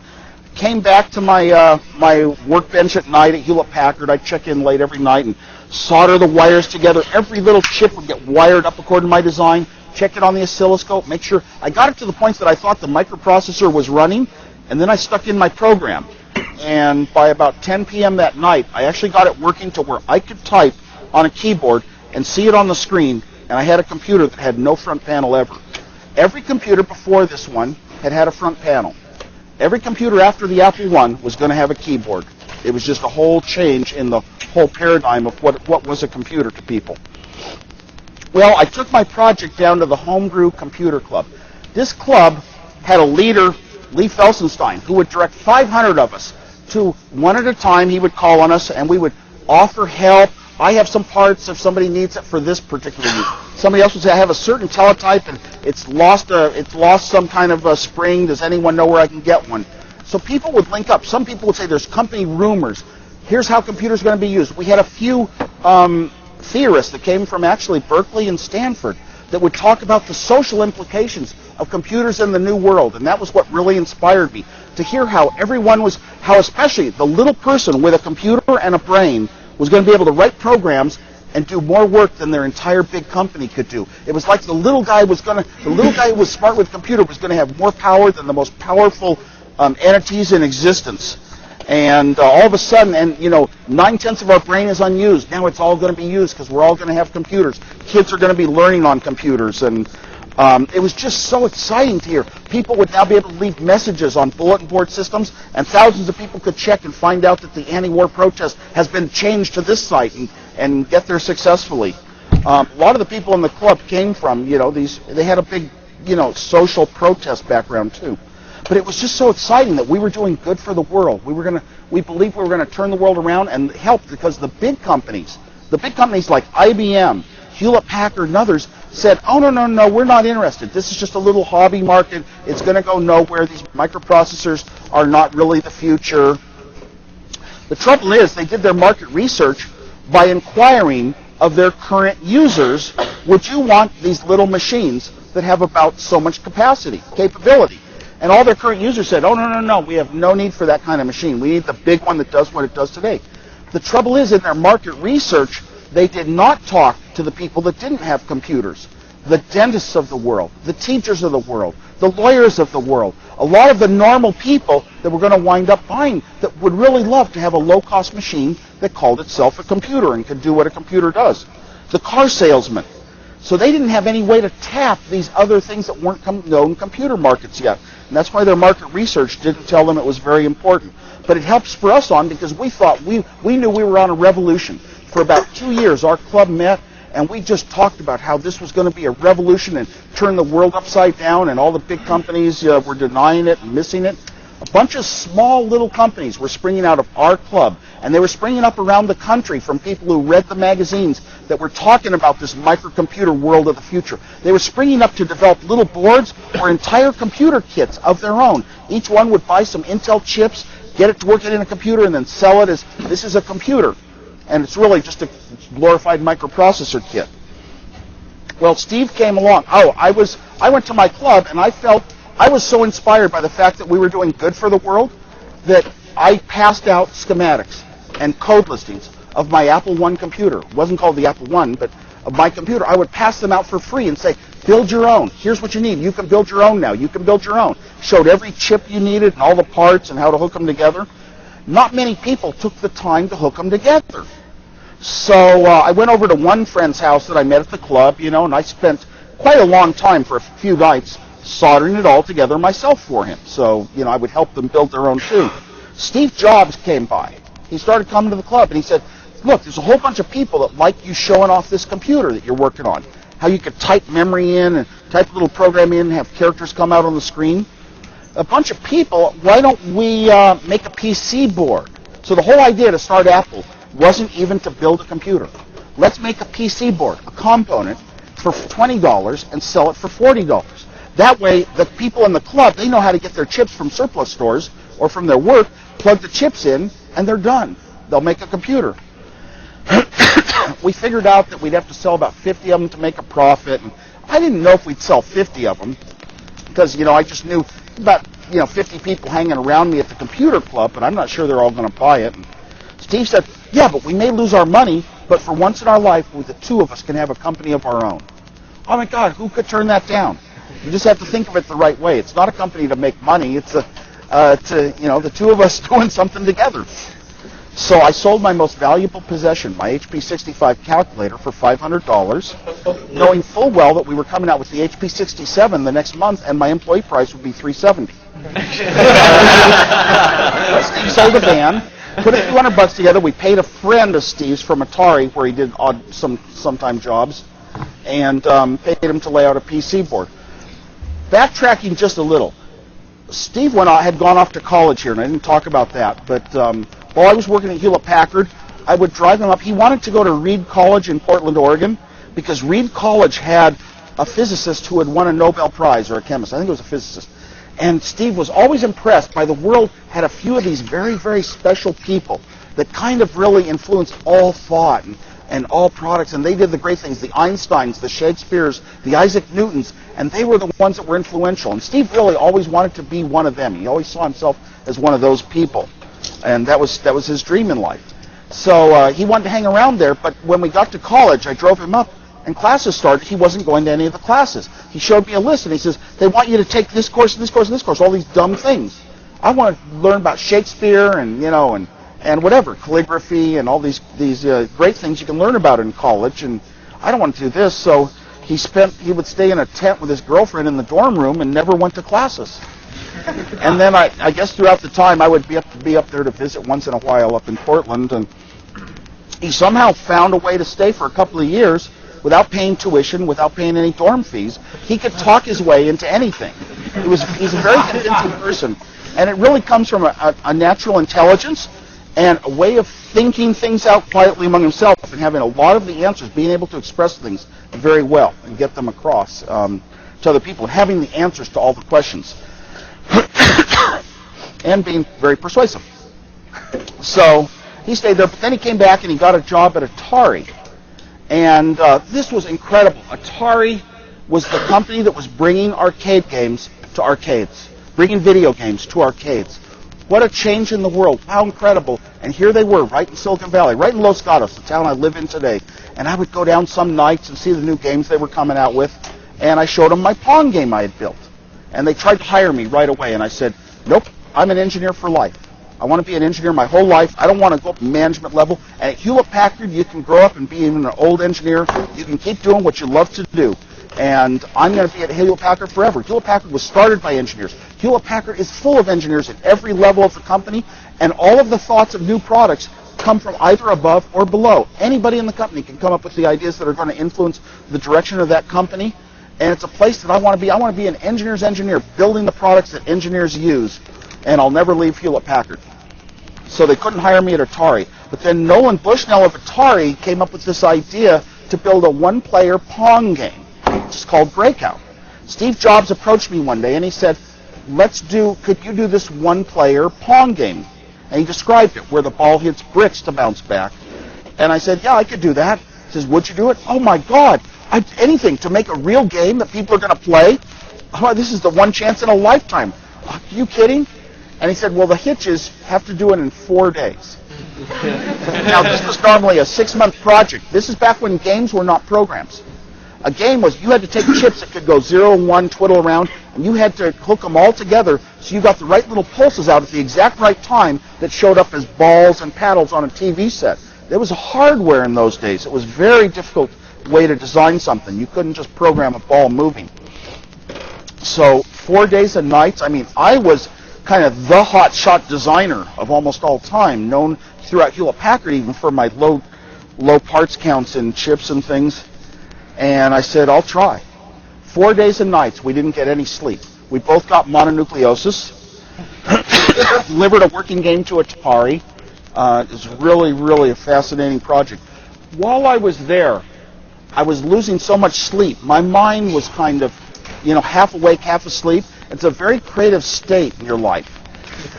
Speaker 2: Came back to my my workbench at night at Hewlett-Packard. I'd check in late every night and solder the wires together. Every little chip would get wired up according to my design. Check it on the oscilloscope. Make sure I got it to the point that I thought the microprocessor was running, and then I stuck in my program. And by about 10 p.m. that night, I actually got it working to where I could type on a keyboard and see it on the screen, and I had a computer that had no front panel ever. Every computer before this one had a front panel. Every computer after the Apple I was going to have a keyboard. It was just a whole change in the whole paradigm of what was a computer to people. Well, I took my project down to the Homebrew Computer Club. This club had a leader, Lee Felsenstein, who would direct 500 of us to one at a time. He would call on us, and we would offer help. I have some parts if somebody needs it for this particular use. Somebody else would say, I have a certain teletype and it's lost some kind of a spring. Does anyone know where I can get one? So people would link up. Some people would say there's company rumors. Here's how computers are going to be used. We had a few theorists that came from actually Berkeley and Stanford that would talk about the social implications of computers in the new world. And that was what really inspired me, to hear how especially the little person with a computer and a brain was going to be able to write programs and do more work than their entire big company could do. It was like the little guy who was smart with a computer was going to have more power than the most powerful entities in existence. And all of a sudden, 9/10 of our brain is unused. Now it's all going to be used because we're all going to have computers. Kids are going to be learning on computers. And it was just so exciting to hear. People would now be able to leave messages on bulletin board systems, and thousands of people could check and find out that the anti-war protest has been changed to this site and get there successfully. A lot of the people in the club came from, they had a big, social protest background too. But it was just so exciting that we were doing good for the world. We believed we were going to turn the world around and help, because the big companies like IBM, Hewlett-Packard, and others said, oh, no, we're not interested. This is just a little hobby market. It's going to go nowhere. These microprocessors are not really the future. The trouble is they did their market research by inquiring of their current users, would you want these little machines that have about so much capability? And all their current users said, oh, no, we have no need for that kind of machine. We need the big one that does what it does today. The trouble is, in their market research, they did not talk to the people that didn't have computers, the dentists of the world, the teachers of the world, the lawyers of the world, a lot of the normal people that were going to wind up buying, that would really love to have a low-cost machine that called itself a computer and could do what a computer does. The car salesman. So they didn't have any way to tap these other things that weren't known computer markets yet. And that's why their market research didn't tell them it was very important. But it helped spur us on, because we thought we knew we were on a revolution. For about 2 years, our club met, and we just talked about how this was going to be a revolution and turn the world upside down, and all the big companies were denying it and missing it. A bunch of small little companies were springing out of our club, and they were springing up around the country from people who read the magazines that were talking about this microcomputer world of the future. They were springing up to develop little boards or entire computer kits of their own. Each one would buy some Intel chips, get it to work in a computer, and then sell it as, this is a computer. And it's really just a glorified microprocessor kit. Well, Steve came along. I went to my club, and I was so inspired by the fact that we were doing good for the world that I passed out schematics and code listings of my Apple I computer. It wasn't called the Apple I, but of my computer. I would pass them out for free and say, build your own. Here's what you need. You can build your own now. You can build your own. Showed every chip you needed and all the parts and how to hook them together. Not many people took the time to hook them together. So I went over to one friend's house that I met at the club, and I spent quite a long time for a few nights soldering it all together myself for him. So, I would help them build their own too. Steve Jobs came by. He started coming to the club, and he said, look, there's a whole bunch of people that like you showing off this computer that you're working on. How you could type memory in and type a little program in and have characters come out on the screen. A bunch of people, why don't we make a PC board? So the whole idea to start Apple wasn't even to build a computer. Let's make a PC board, a component, for $20 and sell it for $40. That way, the people in the club, they know how to get their chips from surplus stores or from their work, plug the chips in, and they're done. They'll make a computer. We figured out that we'd have to sell about 50 of them to make a profit. And I didn't know if we'd sell 50 of them because, I just knew about, 50 people hanging around me at the computer club, but I'm not sure they're all going to buy it. And Steve said, yeah, but we may lose our money, but for once in our life, the two of us can have a company of our own. Oh, my God, who could turn that down? You just have to think of it the right way. It's not a company to make money. It's the two of us doing something together. So I sold my most valuable possession, my HP 65 calculator, for $500, knowing full well that we were coming out with the HP 67 the next month, and my employee price would be $370. Steve sold a van, put a few $100 together. We paid a friend of Steve's from Atari, where he did sometime jobs, and paid him to lay out a PC board. Backtracking just a little, Steve had gone off to college here, and I didn't talk about that, but while I was working at Hewlett-Packard, I would drive him up. He wanted to go to Reed College in Portland, Oregon, because Reed College had a physicist who had won a Nobel Prize, or a chemist. I think it was a physicist. And Steve was always impressed by the world had a few of these very, very special people that kind of really influenced all thought and all products, and they did the great things, the Einsteins, the Shakespeares, the Isaac Newtons, and they were the ones that were influential. And Steve really always wanted to be one of them. He always saw himself as one of those people. And that was his dream in life. So he wanted to hang around there, but when we got to college, I drove him up, and classes started. He wasn't going to any of the classes. He showed me a list, and he says, they want you to take this course, and this course, and this course, all these dumb things. I want to learn about Shakespeare and whatever, calligraphy and all these great things you can learn about in college, and I don't want to do this. So he would stay in a tent with his girlfriend in the dorm room and never went to classes. And then I guess throughout the time I would be up there to visit once in a while up in Portland, and he somehow found a way to stay for a couple of years without paying tuition, without paying any dorm fees. He could talk his way into anything. He's a very convincing person, and it really comes from a natural intelligence and a way of thinking things out quietly among himself and having a lot of the answers, being able to express things very well and get them across to other people, and having the answers to all the questions. And being very persuasive. So he stayed there, but then he came back and he got a job at Atari. And this was incredible. Atari was the company that was bringing arcade games to arcades, bringing video games to arcades. What a change in the world. How incredible. And here they were, right in Silicon Valley, right in Los Gatos, the town I live in today. And I would go down some nights and see the new games they were coming out with, and I showed them my Pong game I had built. And they tried to hire me right away, and I said, nope, I'm an engineer for life. I want to be an engineer my whole life. I don't want to go up management level. And at Hewlett-Packard, you can grow up and be even an old engineer. You can keep doing what you love to do. And I'm going to be at Hewlett-Packard forever. Hewlett-Packard was started by engineers. Hewlett-Packard is full of engineers at every level of the company, and all of the thoughts of new products come from either above or below. Anybody in the company can come up with the ideas that are going to influence the direction of that company. And it's a place that I want to be. I want to be an engineer's engineer, building the products that engineers use. And I'll never leave Hewlett-Packard. So they couldn't hire me at Atari. But then Nolan Bushnell of Atari came up with this idea to build a one-player Pong game. It's called Breakout. Steve Jobs approached me one day and he said, could you do this one-player Pong game? And he described it, where the ball hits bricks to bounce back. And I said, yeah, I could do that. He says, would you do it? Oh, my God. Anything to make a real game that people are going to play. Oh, this is the one chance in a lifetime. Are you kidding? And he said, well, the hitch is have to do it in 4 days. Now, this was normally a 6-month project. This is back when games were not programs. A game was you had to take chips that could go 0 and 1, twiddle around, and you had to hook them all together so you got the right little pulses out at the exact right time that showed up as balls and paddles on a TV set. There was hardware in those days. It was a very difficult way to design something. You couldn't just program a ball moving. So 4 days and nights, I mean, I was kind of the hot-shot designer of almost all time, known throughout Hewlett-Packard even for my low parts counts in chips and things. And I said, I'll try. 4 days and nights, we didn't get any sleep. We both got mononucleosis, delivered a working game to Atari. It was really, really a fascinating project. While I was there, I was losing so much sleep. My mind was kind of, half awake, half asleep. It's a very creative state in your life.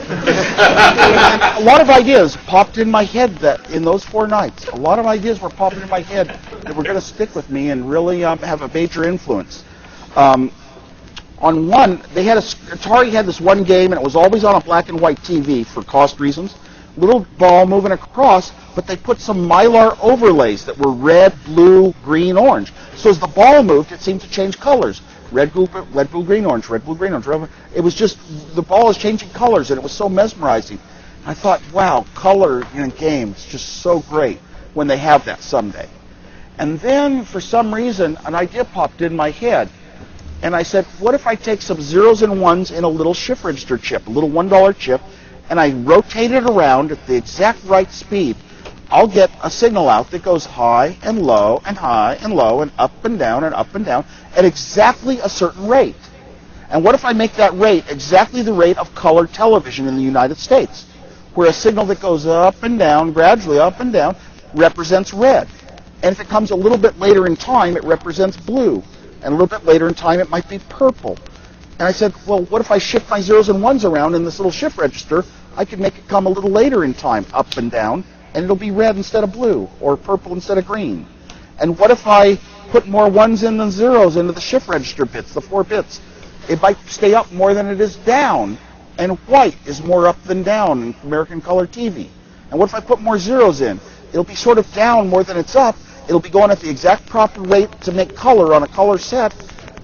Speaker 2: A lot of ideas popped in my head in those 4 nights. A lot of ideas were popping in my head that were going to stick with me and really have a major influence. On one, Atari had this one game, and it was always on a black and white TV for cost reasons. Little ball moving across, but they put some Mylar overlays that were red, blue, green, orange. So as the ball moved, it seemed to change colors. Red, blue, green, orange, red, blue, green, orange. It was just, the ball is changing colors, and it was so mesmerizing. I thought, wow, color in a game is just so great when they have that someday. And then, for some reason, an idea popped in my head. And I said, what if I take some zeros and ones in a little shift register chip, a little $1 chip, and I rotate it around at the exact right speed? I'll get a signal out that goes high and low and high and low and up and down at exactly a certain rate. And what if I make that rate exactly the rate of color television in the United States, where a signal that goes up and down, gradually up and down, represents red. And if it comes a little bit later in time, it represents blue. And a little bit later in time, it might be purple. And I said, well, what if I shift my zeros and ones around in this little shift register? I could make it come a little later in time, up and down, and it'll be red instead of blue, or purple instead of green. And what if I put more ones in than zeros into the shift register bits, the 4 bits? It might stay up more than it is down, and white is more up than down in American color TV. And what if I put more zeros in? It'll be sort of down more than it's up. It'll be going at the exact proper rate to make color on a color set,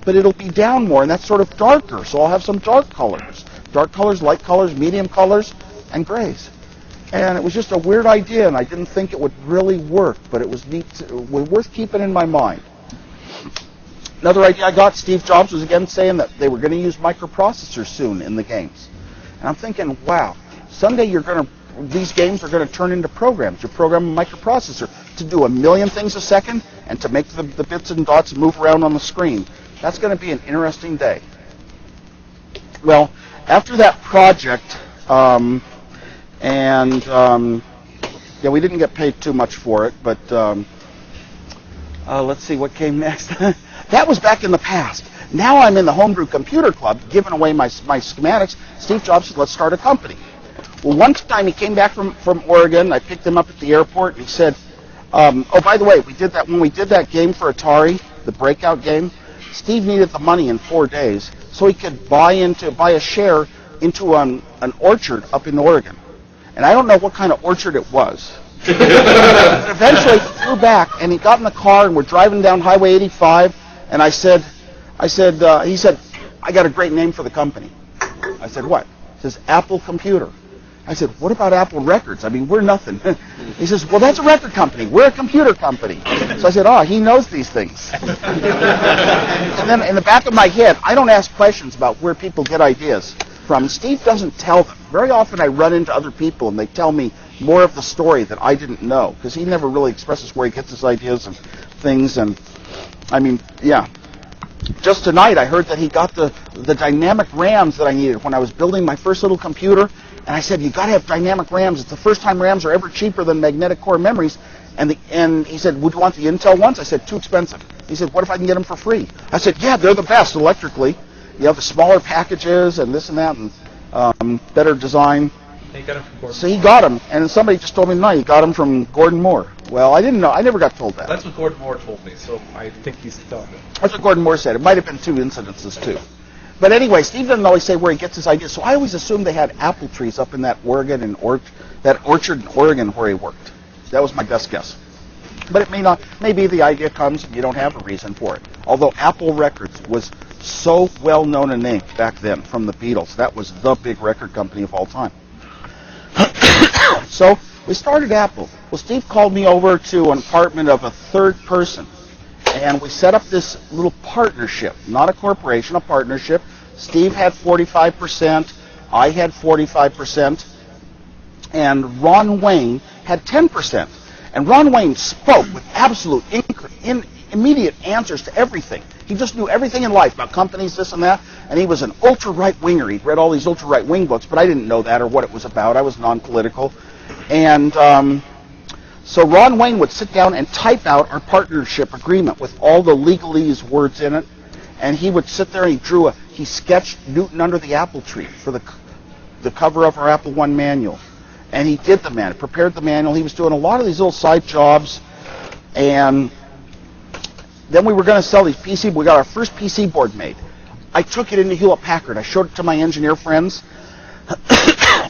Speaker 2: but it'll be down more, and that's sort of darker, so I'll have some dark colors. Dark colors, light colors, medium colors, and grays. And it was just a weird idea, and I didn't think it would really work, but it was neat, it was worth keeping in my mind. Another idea I got, Steve Jobs was again saying that they were going to use microprocessors soon in the games. And I'm thinking, wow, someday these games are going to turn into programs. You program a microprocessor to do 1 million things a second and to make the bits and dots move around on the screen. That's going to be an interesting day. Well, after that project, we didn't get paid too much for it, but let's see what came next. That was back in the past. Now I'm in the Homebrew Computer Club, giving away my schematics. Steve Jobs said, let's start a company. Well, one time he came back from Oregon. I picked him up at the airport, and he said, oh, by the way, when we did that game for Atari, the breakout game, Steve needed the money in 4 days so he could buy a share into an orchard up in Oregon. And I don't know what kind of orchard it was. But eventually he flew back, and he got in the car, and we're driving down Highway 85, and he said, I got a great name for the company. I said, what? He says, Apple Computer. I said, what about Apple Records? I mean, we're nothing. He says, well, that's a record company. We're a computer company. So I said, he knows these things. And then in the back of my head, I don't ask questions about where people get ideas from. Steve doesn't tell them. Very often I run into other people and they tell me more of the story that I didn't know, because he never really expresses where he gets his ideas and things. And I mean, yeah. Just tonight I heard that he got the dynamic RAMs that I needed when I was building my first little computer. And I said, you got to have dynamic RAMs. It's the first time RAMs are ever cheaper than magnetic core memories. And he said, would you want the Intel ones? I said, too expensive. He said, what if I can get them for free? I said, yeah, they're the best electrically. You have the smaller packages and this and that and better design.
Speaker 3: He got them from Gordon.
Speaker 2: So he got them. And somebody just told me tonight he got them from Gordon Moore. Well, I didn't know. I never got told that.
Speaker 3: That's what Gordon Moore told me, so I think he's telling me.
Speaker 2: That's what Gordon Moore said. It might have been 2 incidences, too. But anyway, Steve doesn't always say where he gets his ideas, so I always assumed they had apple trees up in that that orchard in Oregon where he worked. That was my best guess. But it may not. Maybe the idea comes and you don't have a reason for it. Although Apple Records was so well known a name back then from the Beatles. That was the big record company of all time. So we started Apple. Well, Steve called me over to an apartment of a third person, and we set up this little partnership, not a corporation, a partnership. Steve had 45%, I had 45%, and Ron Wayne had 10%. And Ron Wayne spoke with absolute immediate answers to everything. He just knew everything in life about companies, this and that, and he was an ultra-right-winger. He'd read all these ultra-right-wing books, but I didn't know that or what it was about. I was non-political. And so Ron Wayne would sit down and type out our partnership agreement with all the legalese words in it, and he would sit there and he sketched Newton under the apple tree for the cover of our Apple I manual. And he did the manual, prepared the manual. He was doing a lot of these little side jobs, and then we were going to sell these PC. We got our first PC board made. I took it into Hewlett-Packard. I showed it to my engineer friends.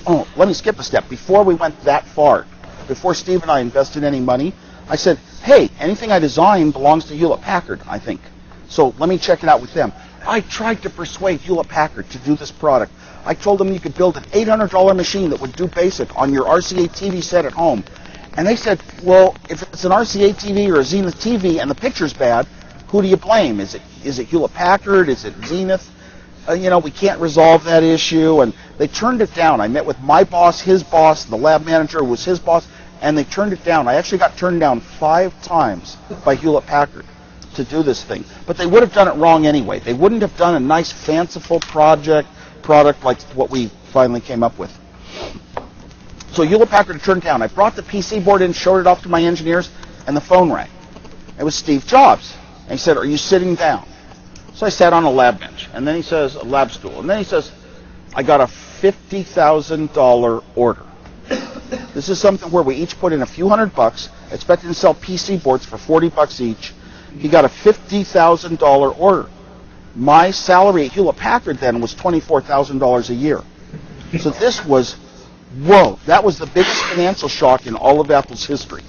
Speaker 2: Oh, let me skip a step. Before we went that far, before Steve and I invested any money, I said, hey, anything I design belongs to Hewlett-Packard, I think. So let me check it out with them. I tried to persuade Hewlett-Packard to do this product. I told them you could build an $800 machine that would do BASIC on your RCA TV set at home. And they said, well, if it's an RCA TV or a Zenith TV and the picture's bad, who do you blame? Is it Hewlett-Packard? Is it Zenith? We can't resolve that issue. And they turned it down. I met with my boss, his boss, the lab manager was his boss, and they turned it down. I actually got turned down 5 times by Hewlett-Packard to do this thing. But they would have done it wrong anyway. They wouldn't have done a nice, fanciful product like what we finally came up with. So Hewlett-Packard turned down. I brought the PC board in, showed it off to my engineers, and the phone rang. It was Steve Jobs. And he said, are you sitting down? So I sat on a lab bench, and then he says, a lab stool. And then he says, I got a $50,000 order. This is something where we each put in a few $100, expecting to sell PC boards for $40 each. He got a $50,000 order. My salary at Hewlett-Packard then was $24,000 a year. So this was, whoa, that was the biggest financial shock in all of Apple's history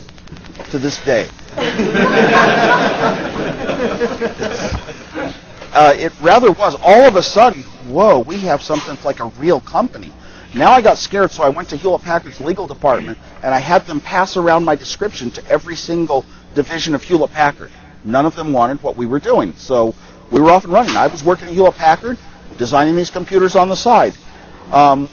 Speaker 2: to this day. It rather was. All of a sudden, whoa, we have something like a real company. Now I got scared, so I went to Hewlett-Packard's legal department, and I had them pass around my description to every single division of Hewlett-Packard. None of them wanted what we were doing, so we were off and running. I was working at Hewlett-Packard, designing these computers on the side.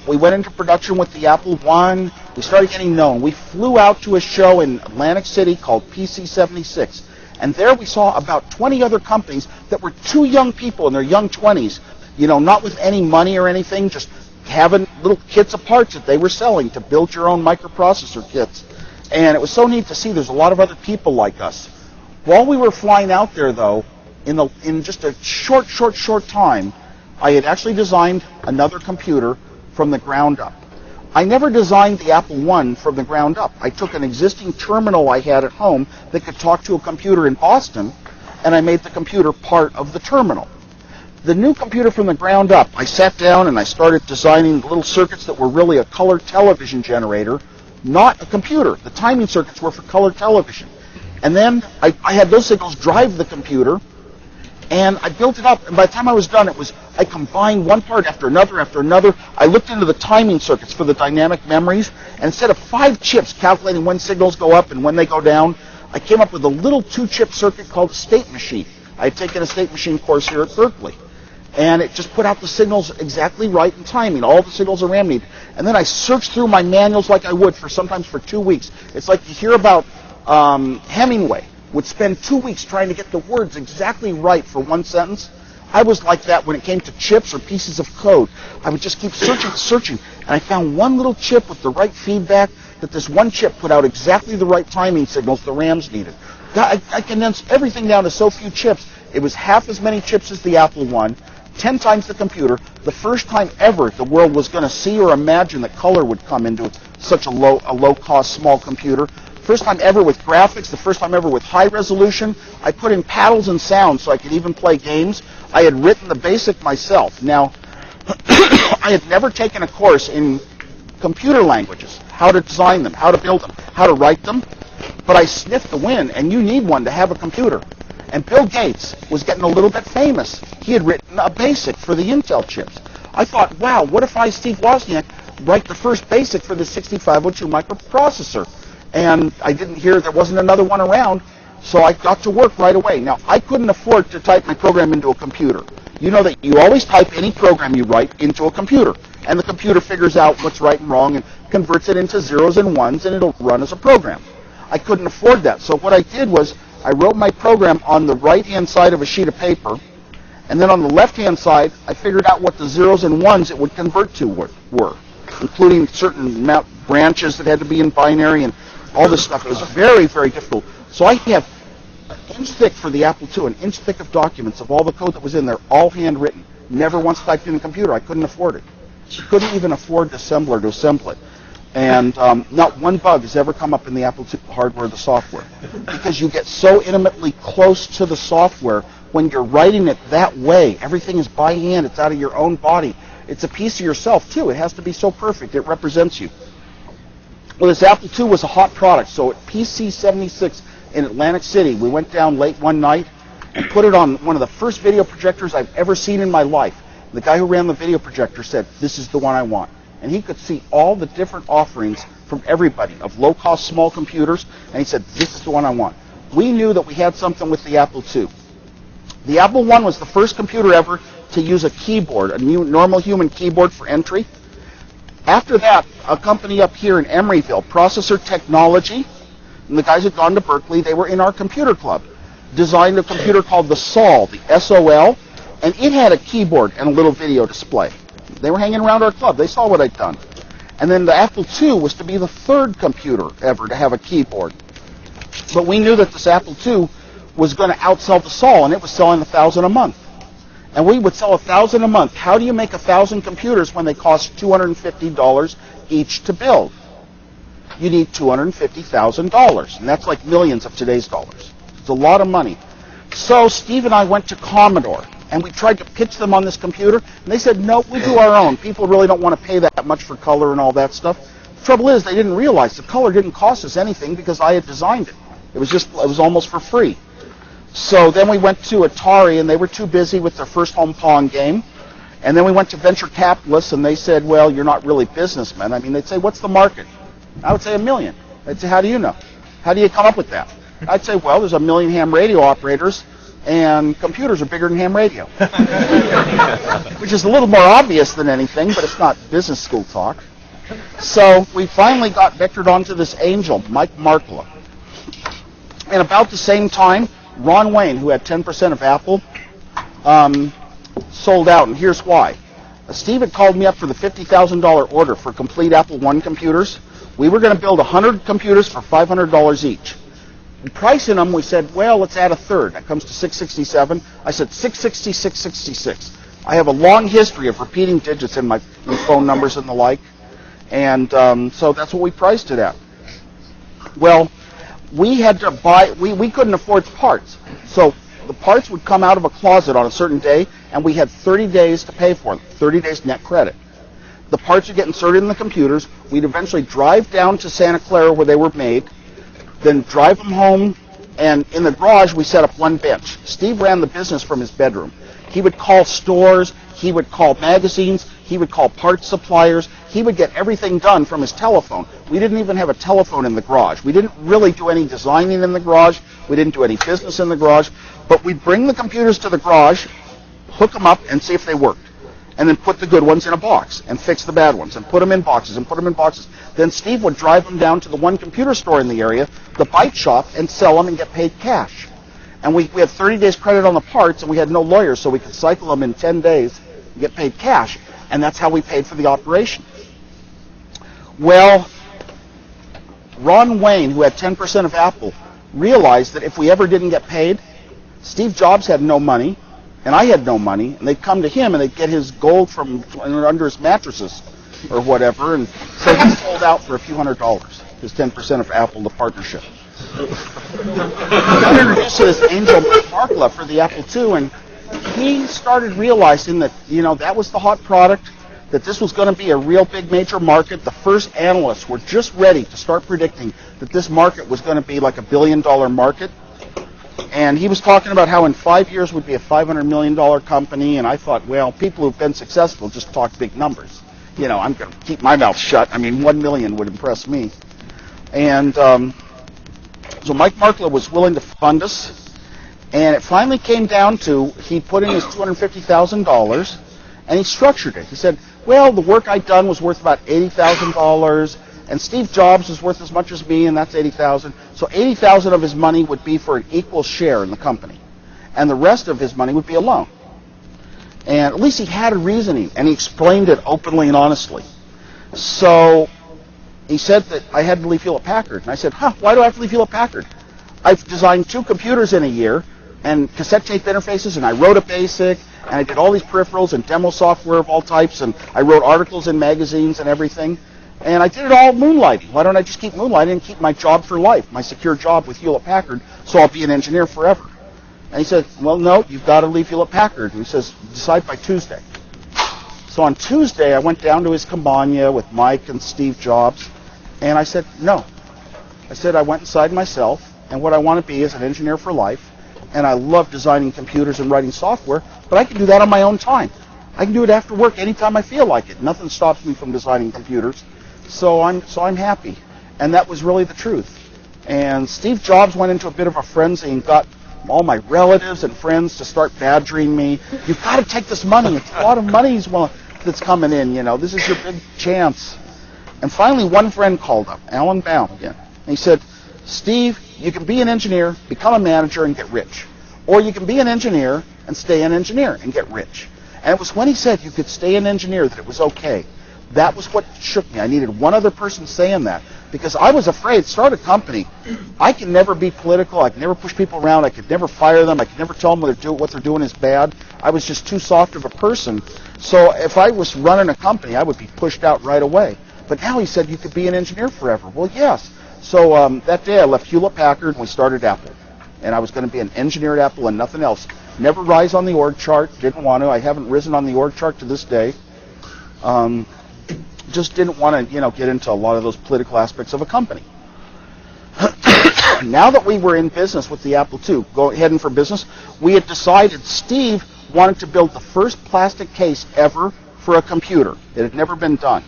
Speaker 2: We went into production with the Apple I. We started getting known. We flew out to a show in Atlantic City called PC 76. And there we saw about 20 other companies that were 2 young people in their young 20s, not with any money or anything, just having little kits of parts that they were selling to build your own microprocessor kits. And it was so neat to see there's a lot of other people like us. While we were flying out there, though, in just a short time, I had actually designed another computer from the ground up. I never designed the Apple I from the ground up. I took an existing terminal I had at home that could talk to a computer in Boston, and I made the computer part of the terminal. The new computer from the ground up, I sat down and I started designing little circuits that were really a color television generator, not a computer. The timing circuits were for color television. And then I had those signals drive the computer, and I built it up, and by the time I was done, I combined one part after another. I looked into the timing circuits for the dynamic memories, and instead of 5 chips calculating when signals go up and when they go down, I came up with a little 2-chip circuit called a state machine. I had taken a state machine course here at Berkeley, and it just put out the signals exactly right in timing, all the signals a RAM needed. And then I searched through my manuals like I would sometimes for 2 weeks. It's like you hear about Hemingway would spend 2 weeks trying to get the words exactly right for one sentence. I was like that when it came to chips or pieces of code. I would just keep searching, and I found one little chip with the right feedback that this one chip put out exactly the right timing signals the RAMs needed. I condensed everything down to so few chips. It was half as many chips as the Apple I, 10 times the computer. The first time ever the world was going to see or imagine that color would come into such a low-cost small computer. First time ever with graphics, the first time ever with high resolution. I put in paddles and sounds so I could even play games. I had written the basic myself. Now, I had never taken a course in computer languages, how to design them, how to build them, how to write them, but I sniffed the wind, and you need one to have a computer. And Bill Gates was getting a little bit famous. He had written a basic for the Intel chips. I thought, wow, what if I, Steve Wozniak, write the first basic for the 6502 microprocessor? And I didn't hear there wasn't another one around, so I got to work right away. Now, I couldn't afford to type my program into a computer. You know that you always type any program you write into a computer, and the computer figures out what's right and wrong and converts it into zeros and ones, and it'll run as a program. I couldn't afford that, so what I did was I wrote my program on the right-hand side of a sheet of paper, and then on the left-hand side, I figured out what the zeros and ones it would convert to were, including certain branches that had to be in binary and all this stuff. It was very, very difficult. So I have an inch thick for the Apple II, an inch thick of documents of all the code that was in there, all handwritten. Never once typed in a computer. I couldn't afford it. Couldn't even afford the assembler to assemble it. And not one bug has ever come up in the Apple II hardware or the software, because you get so intimately close to the software when you're writing it that way. Everything is by hand. It's out of your own body. It's a piece of yourself, too. It has to be so perfect. It represents you. Well, this Apple II was a hot product, so at PC 76 in Atlantic City, we went down late one night and put it on one of the first video projectors I've ever seen in my life. The guy who ran the video projector said, "This is the one I want." And he could see all the different offerings from everybody of low-cost small computers, and he said, "This is the one I want." We knew that we had something with the Apple II. The Apple I was the first computer ever to use a keyboard, a normal human keyboard for entry. After that, a company up here in Emeryville, Processor Technology, and the guys had gone to Berkeley, they were in our computer club, designed a computer called the SOL, the S-O-L, and it had a keyboard and a little video display. They were hanging around our club. They saw what I'd done. And then the Apple II was to be the third computer ever to have a keyboard. But we knew that this Apple II was going to outsell the SOL, and it was selling 1,000 a month. And we would sell 1,000 a month. How do you make 1,000 computers when they cost $250 each to build? You need $250,000, and that's like millions of today's dollars. It's a lot of money. So Steve and I went to Commodore, and we tried to pitch them on this computer, and they said, "No, we do our own. People really don't want to pay that much for color and all that stuff." The trouble is, they didn't realize the color didn't cost us anything because I had designed it. It was almost for free. So then we went to Atari, and they were too busy with their first home Pong game. And then we went to venture capitalists, and they said, "Well, you're not really businessmen." I mean, they'd say, "What's the market?" I would say, $1 million. They'd say, "How do you know? How do you come up with that?" I'd say, "Well, there's 1 million ham radio operators, and computers are bigger than ham radio." Which is a little more obvious than anything, but it's not business school talk. So we finally got vectored onto this angel, Mike Markkula. And about the same time, Ron Wayne, who had 10% of Apple, sold out, and here's why. Steve had called me up for the $50,000 order for complete Apple I computers. We were going to build 100 computers for $500 each. Pricing them, we said, well, let's add a third. That comes to $667. I said, $660, $666. I have a long history of repeating digits in my phone numbers and the like, and so that's what we priced it at. Well, we had to buy, we couldn't afford parts. So the parts would come out of a closet on a certain day, and we had 30 days to pay for them, 30 days net credit. The parts would get inserted in the computers. We'd eventually drive down to Santa Clara where they were made, then drive them home, and in the garage we set up one bench. Steve ran the business from his bedroom. He would call stores, he would call magazines, he would call parts suppliers, he would get everything done from his telephone. We didn't even have a telephone in the garage. We didn't really do any designing in the garage. We didn't do any business in the garage. But we'd bring the computers to the garage, hook them up, and see if they worked. And then put the good ones in a box and fix the bad ones and put them in boxes and put them in boxes. Then Steve would drive them down to the one computer store in the area, the Byte Shop, and sell them and get paid cash. And we had 30 days credit on the parts, and we had no lawyers, so we could cycle them in 10 days and get paid cash. And that's how we paid for the operation. Well, Ron Wayne, who had 10% of Apple, realized that if we ever didn't get paid, Steve Jobs had no money, and I had no money, and they'd come to him and they'd get his gold from under his mattresses or whatever, and so he sold out for a few $100s. his 10% of Apple, the partnership. I got introduced to this angel Markla for the Apple II, and he started realizing that, that was the hot product, that this was going to be a real big major market. The first analysts were just ready to start predicting that this market was going to be like $1 billion market. And he was talking about how in 5 years would be a $500 million company, and I thought, well, people who've been successful just talk big numbers. I'm going to keep my mouth shut. I mean, 1 million would impress me. And so Mike Markla was willing to fund us, and it finally came down to he put in his $250,000, and he structured it. He said, well, the work I'd done was worth about $80,000, and Steve Jobs was worth as much as me, and that's $80,000. So $80,000 of his money would be for an equal share in the company, and the rest of his money would be a loan. And at least he had a reasoning, and he explained it openly and honestly. So he said that I had to leave Hewlett-Packard, and I said, why do I have to leave Hewlett-Packard? I've designed 2 computers in a year, and cassette tape interfaces, and I wrote a BASIC, and I did all these peripherals and demo software of all types, and I wrote articles in magazines and everything. And I did it all moonlighting. Why don't I just keep moonlighting and keep my job for life, my secure job with Hewlett-Packard, so I'll be an engineer forever? And he said, well, no, you've got to leave Hewlett-Packard. And he says, decide by Tuesday. So on Tuesday, I went down to his Campania with Mike and Steve Jobs, and I said, no. I said, I went inside myself, and what I want to be is an engineer for life, and I love designing computers and writing software, but I can do that on my own time. I can do it after work anytime I feel like it. Nothing stops me from designing computers. So I'm happy. And that was really the truth. And Steve Jobs went into a bit of a frenzy and got all my relatives and friends to start badgering me. You've got to take this money. It's a lot of money that's coming in, This is your big chance. And finally, one friend called up, Alan Baum again. And he said, Steve, you can be an engineer, become a manager, and get rich. Or you can be an engineer and stay an engineer and get rich. And it was when he said you could stay an engineer that it was okay. That was what shook me. I needed one other person saying that, because I was afraid, start a company. I can never be political. I can never push people around. I could never fire them. I could never tell them what they're doing is bad. I was just too soft of a person. So if I was running a company, I would be pushed out right away. But now he said you could be an engineer forever. Well, yes. So that day I left Hewlett-Packard and we started Apple. And I was going to be an engineer at Apple and nothing else. Never rise on the org chart. Didn't want to. I haven't risen on the org chart to this day. Just didn't want to, get into a lot of those political aspects of a company. Now that we were in business with the Apple II, heading for business, we had decided Steve wanted to build the first plastic case ever for a computer. It had never been done.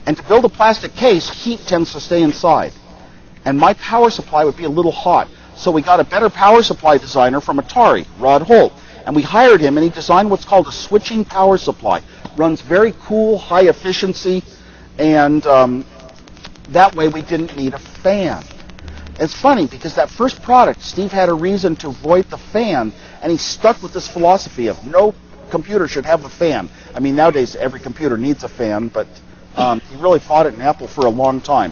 Speaker 2: And to build a plastic case, heat tends to stay inside. And my power supply would be a little hot. So we got a better power supply designer from Atari, Rod Holt. And we hired him, and he designed what's called a switching power supply. Runs very cool, high efficiency, and that way we didn't need a fan. It's funny, because that first product, Steve had a reason to avoid the fan, and he stuck with this philosophy of no computer should have a fan. I mean, nowadays every computer needs a fan, but he really fought it in Apple for a long time.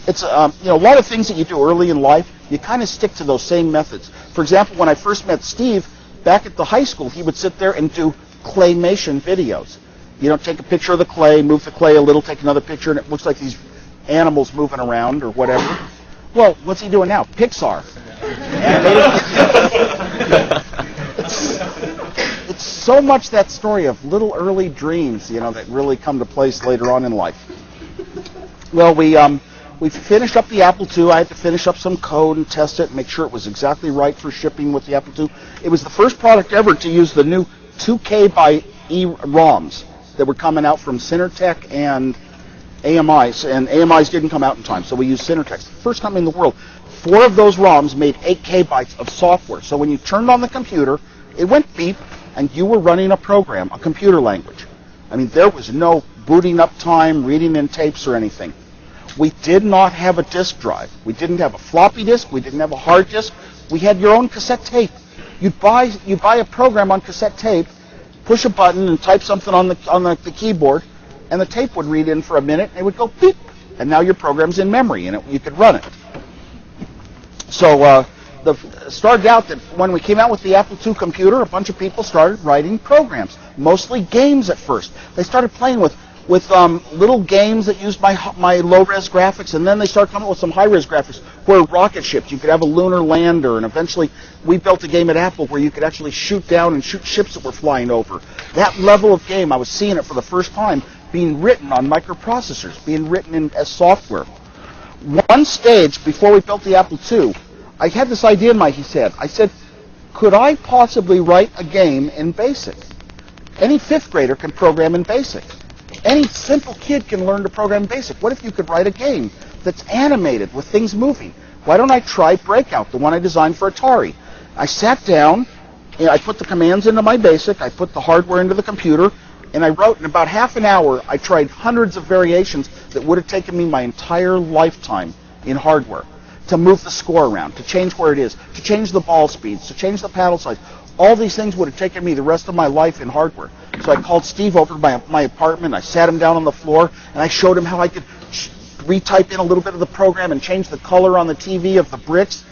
Speaker 2: It's a lot of things that you do early in life, you kind of stick to those same methods. For example, when I first met Steve, back at the high school, he would sit there and do claymation videos. Take a picture of the clay, move the clay a little, take another picture, and it looks like these animals moving around or whatever. Well, what's he doing now? Pixar. It's so much that story of little early dreams, that really come to place later on in life. Well, we finished up the Apple II. I had to finish up some code and test it and make sure it was exactly right for shipping with the Apple II. It was the first product ever to use the new 2K by E ROMs that were coming out from Cinertech and AMIs, and AMIs didn't come out in time, so we used Cinertech. First time in the world. 4 of those ROMs made 8 KB of software. So when you turned on the computer, it went beep, and you were running a program, a computer language. I mean, there was no booting up time, reading in tapes, or anything. We did not have a disk drive. We didn't have a floppy disk. We didn't have a hard disk. We had your own cassette tape. You buy a program on cassette tape, push a button, and type something on the keyboard, and the tape would read in for a minute, and it would go beep, and now your program's in memory, and you could run it. So started out that when we came out with the Apple II computer, a bunch of people started writing programs, mostly games at first. They started playing with with little games that used my low-res graphics, and then they started coming up with some high-res graphics where rocket ships, you could have a lunar lander, and eventually we built a game at Apple where you could actually shoot down and shoot ships that were flying over. That level of game, I was seeing it for the first time being written on microprocessors, being written as software. One stage before we built the Apple II, I had this idea in my head. I said, could I possibly write a game in BASIC? Any fifth grader can program in BASIC. Any simple kid can learn to program in BASIC. What if you could write a game that's animated with things moving? Why don't I try Breakout, the one I designed for Atari? I sat down, and I put the commands into my BASIC, I put the hardware into the computer, and I wrote in about half an hour. I tried hundreds of variations that would have taken me my entire lifetime in hardware to move the score around, to change where it is, to change the ball speeds, to change the paddle size. All these things would have taken me the rest of my life in hardware. So I called Steve over to my apartment, I sat him down on the floor, and I showed him how I could retype in a little bit of the program and change the color on the TV of the bricks.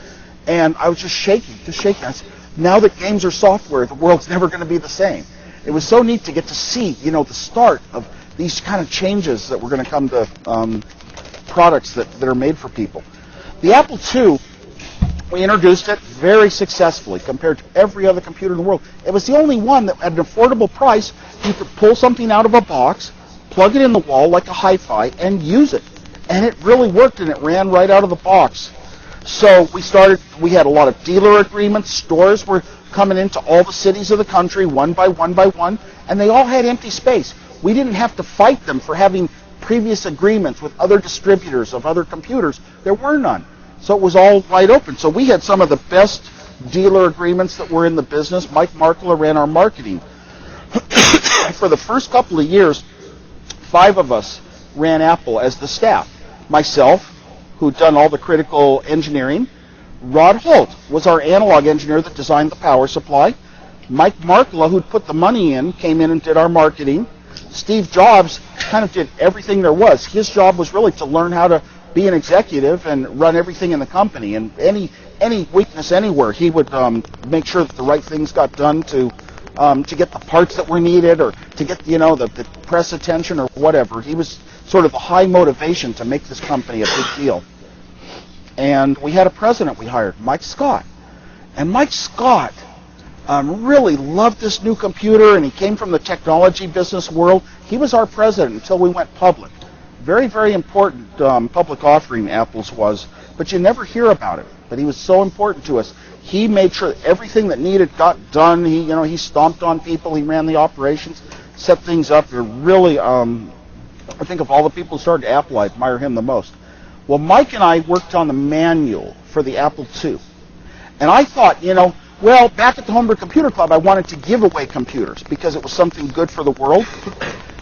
Speaker 2: And I was just shaking. I said, now that games are software, the world's never going to be the same. It was so neat to get to see, the start of these kind of changes that we're going to come to products that are made for people. The Apple II, we introduced it very successfully compared to every other computer in the world. It was the only one that at an affordable price, you could pull something out of a box, plug it in the wall like a hi-fi, and use it. And it really worked, and it ran right out of the box. So we had a lot of dealer agreements. Stores were coming into all the cities of the country one by one, and they all had empty space. We didn't have to fight them for having previous agreements with other distributors of other computers. There were none. So it was all wide open. So we had some of the best dealer agreements that were in the business. Mike Markula ran our marketing. For the first couple of years, 5 of us ran Apple as the staff. Myself, who'd done all the critical engineering. Rod Holt was our analog engineer that designed the power supply. Mike Markula, who'd put the money in, came in and did our marketing. Steve Jobs kind of did everything there was. His job was really to learn how to be an executive and run everything in the company. And any weakness anywhere, he would make sure that the right things got done to get the parts that were needed, or to get the press attention or whatever. He was sort of the high motivation to make this company a big deal. And we had a president we hired, Mike Scott. And Mike Scott really loved this new computer, and he came from the technology business world. He was our president until we went public. Very, very important public offering Apple's was, but you never hear about it. But he was so important to us. He made sure that everything that needed got done. He stomped on people. He ran the operations, set things up. They're really, I think of all the people who started Apple, I admire him the most. Well, Mike and I worked on the manual for the Apple II. And I thought, back at the Homebrew Computer Club, I wanted to give away computers because it was something good for the world.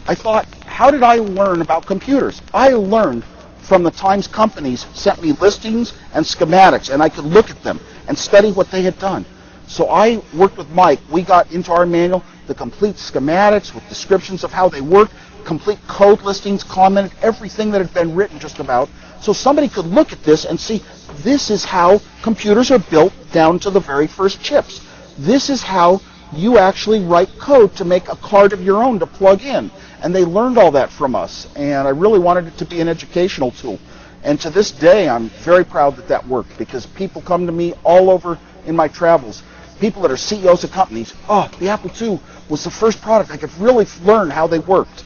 Speaker 2: I thought, how did I learn about computers? I learned from the times companies sent me listings and schematics, and I could look at them and study what they had done. So I worked with Mike. We got into our manual the complete schematics with descriptions of how they worked, complete code listings, commented, everything that had been written just about. So somebody could look at this and see, this is how computers are built down to the very first chips. This is how you actually write code to make a card of your own to plug in. And they learned all that from us. And I really wanted it to be an educational tool. And to this day, I'm very proud that that worked, because people come to me all over in my travels. People that are CEOs of companies, the Apple II was the first product I could really learn how they worked.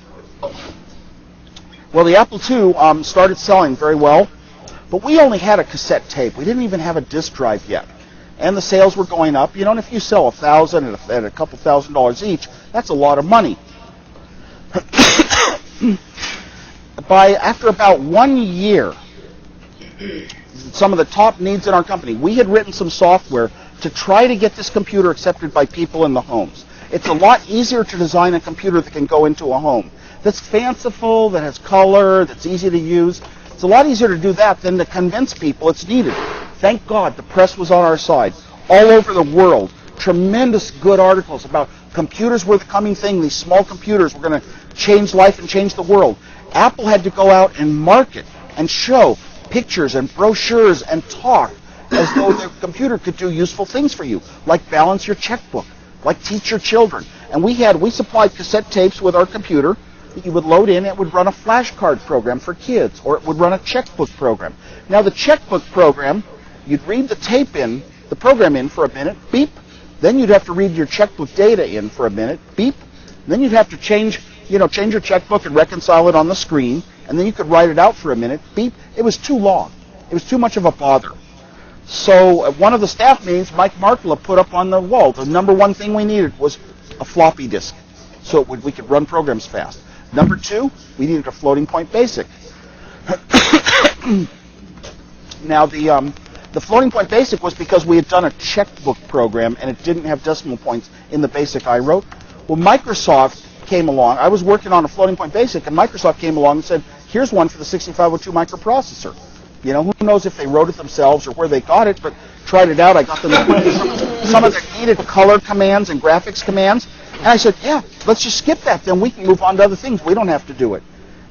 Speaker 2: Well, the Apple II started selling very well, but we only had a cassette tape. We didn't even have a disk drive yet. And the sales were going up. And if you sell 1,000 at a couple $1,000s each, that's a lot of money. After about 1 year, some of the top needs in our company, we had written some software to try to get this computer accepted by people in the homes. It's a lot easier to design a computer that can go into a home, that's fanciful, that has color, that's easy to use. It's a lot easier to do that than to convince people it's needed. Thank God the press was on our side. All over the world, tremendous good articles about computers were the coming thing. These small computers were going to change life and change the world. Apple had to go out and market and show pictures and brochures and talk as though their computer could do useful things for you, like balance your checkbook, like teach your children. And we supplied cassette tapes with our computer that you would load in. It would run a flashcard program for kids, or it would run a checkbook program. Now, the checkbook program, you'd read the tape in, the program in for a minute, beep. Then you'd have to read your checkbook data in for a minute, beep. Then you'd have to change your checkbook and reconcile it on the screen, and then you could write it out for a minute, beep. It was too long. It was too much of a bother. So at one of the staff meetings, Mike Markula put up on the wall, the number one thing we needed was a floppy disk, so we could run programs fast. Number two, we needed a floating point basic. Now, the floating point basic was because we had done a checkbook program, and it didn't have decimal points in the basic I wrote. Well, Microsoft came along. I was working on a floating point basic, and Microsoft came along and said, here's one for the 6502 microprocessor. Who knows if they wrote it themselves or where they got it, but tried it out. I got them to put in some of the needed color commands and graphics commands. And I said, yeah, let's just skip that. Then we can move on to other things. We don't have to do it.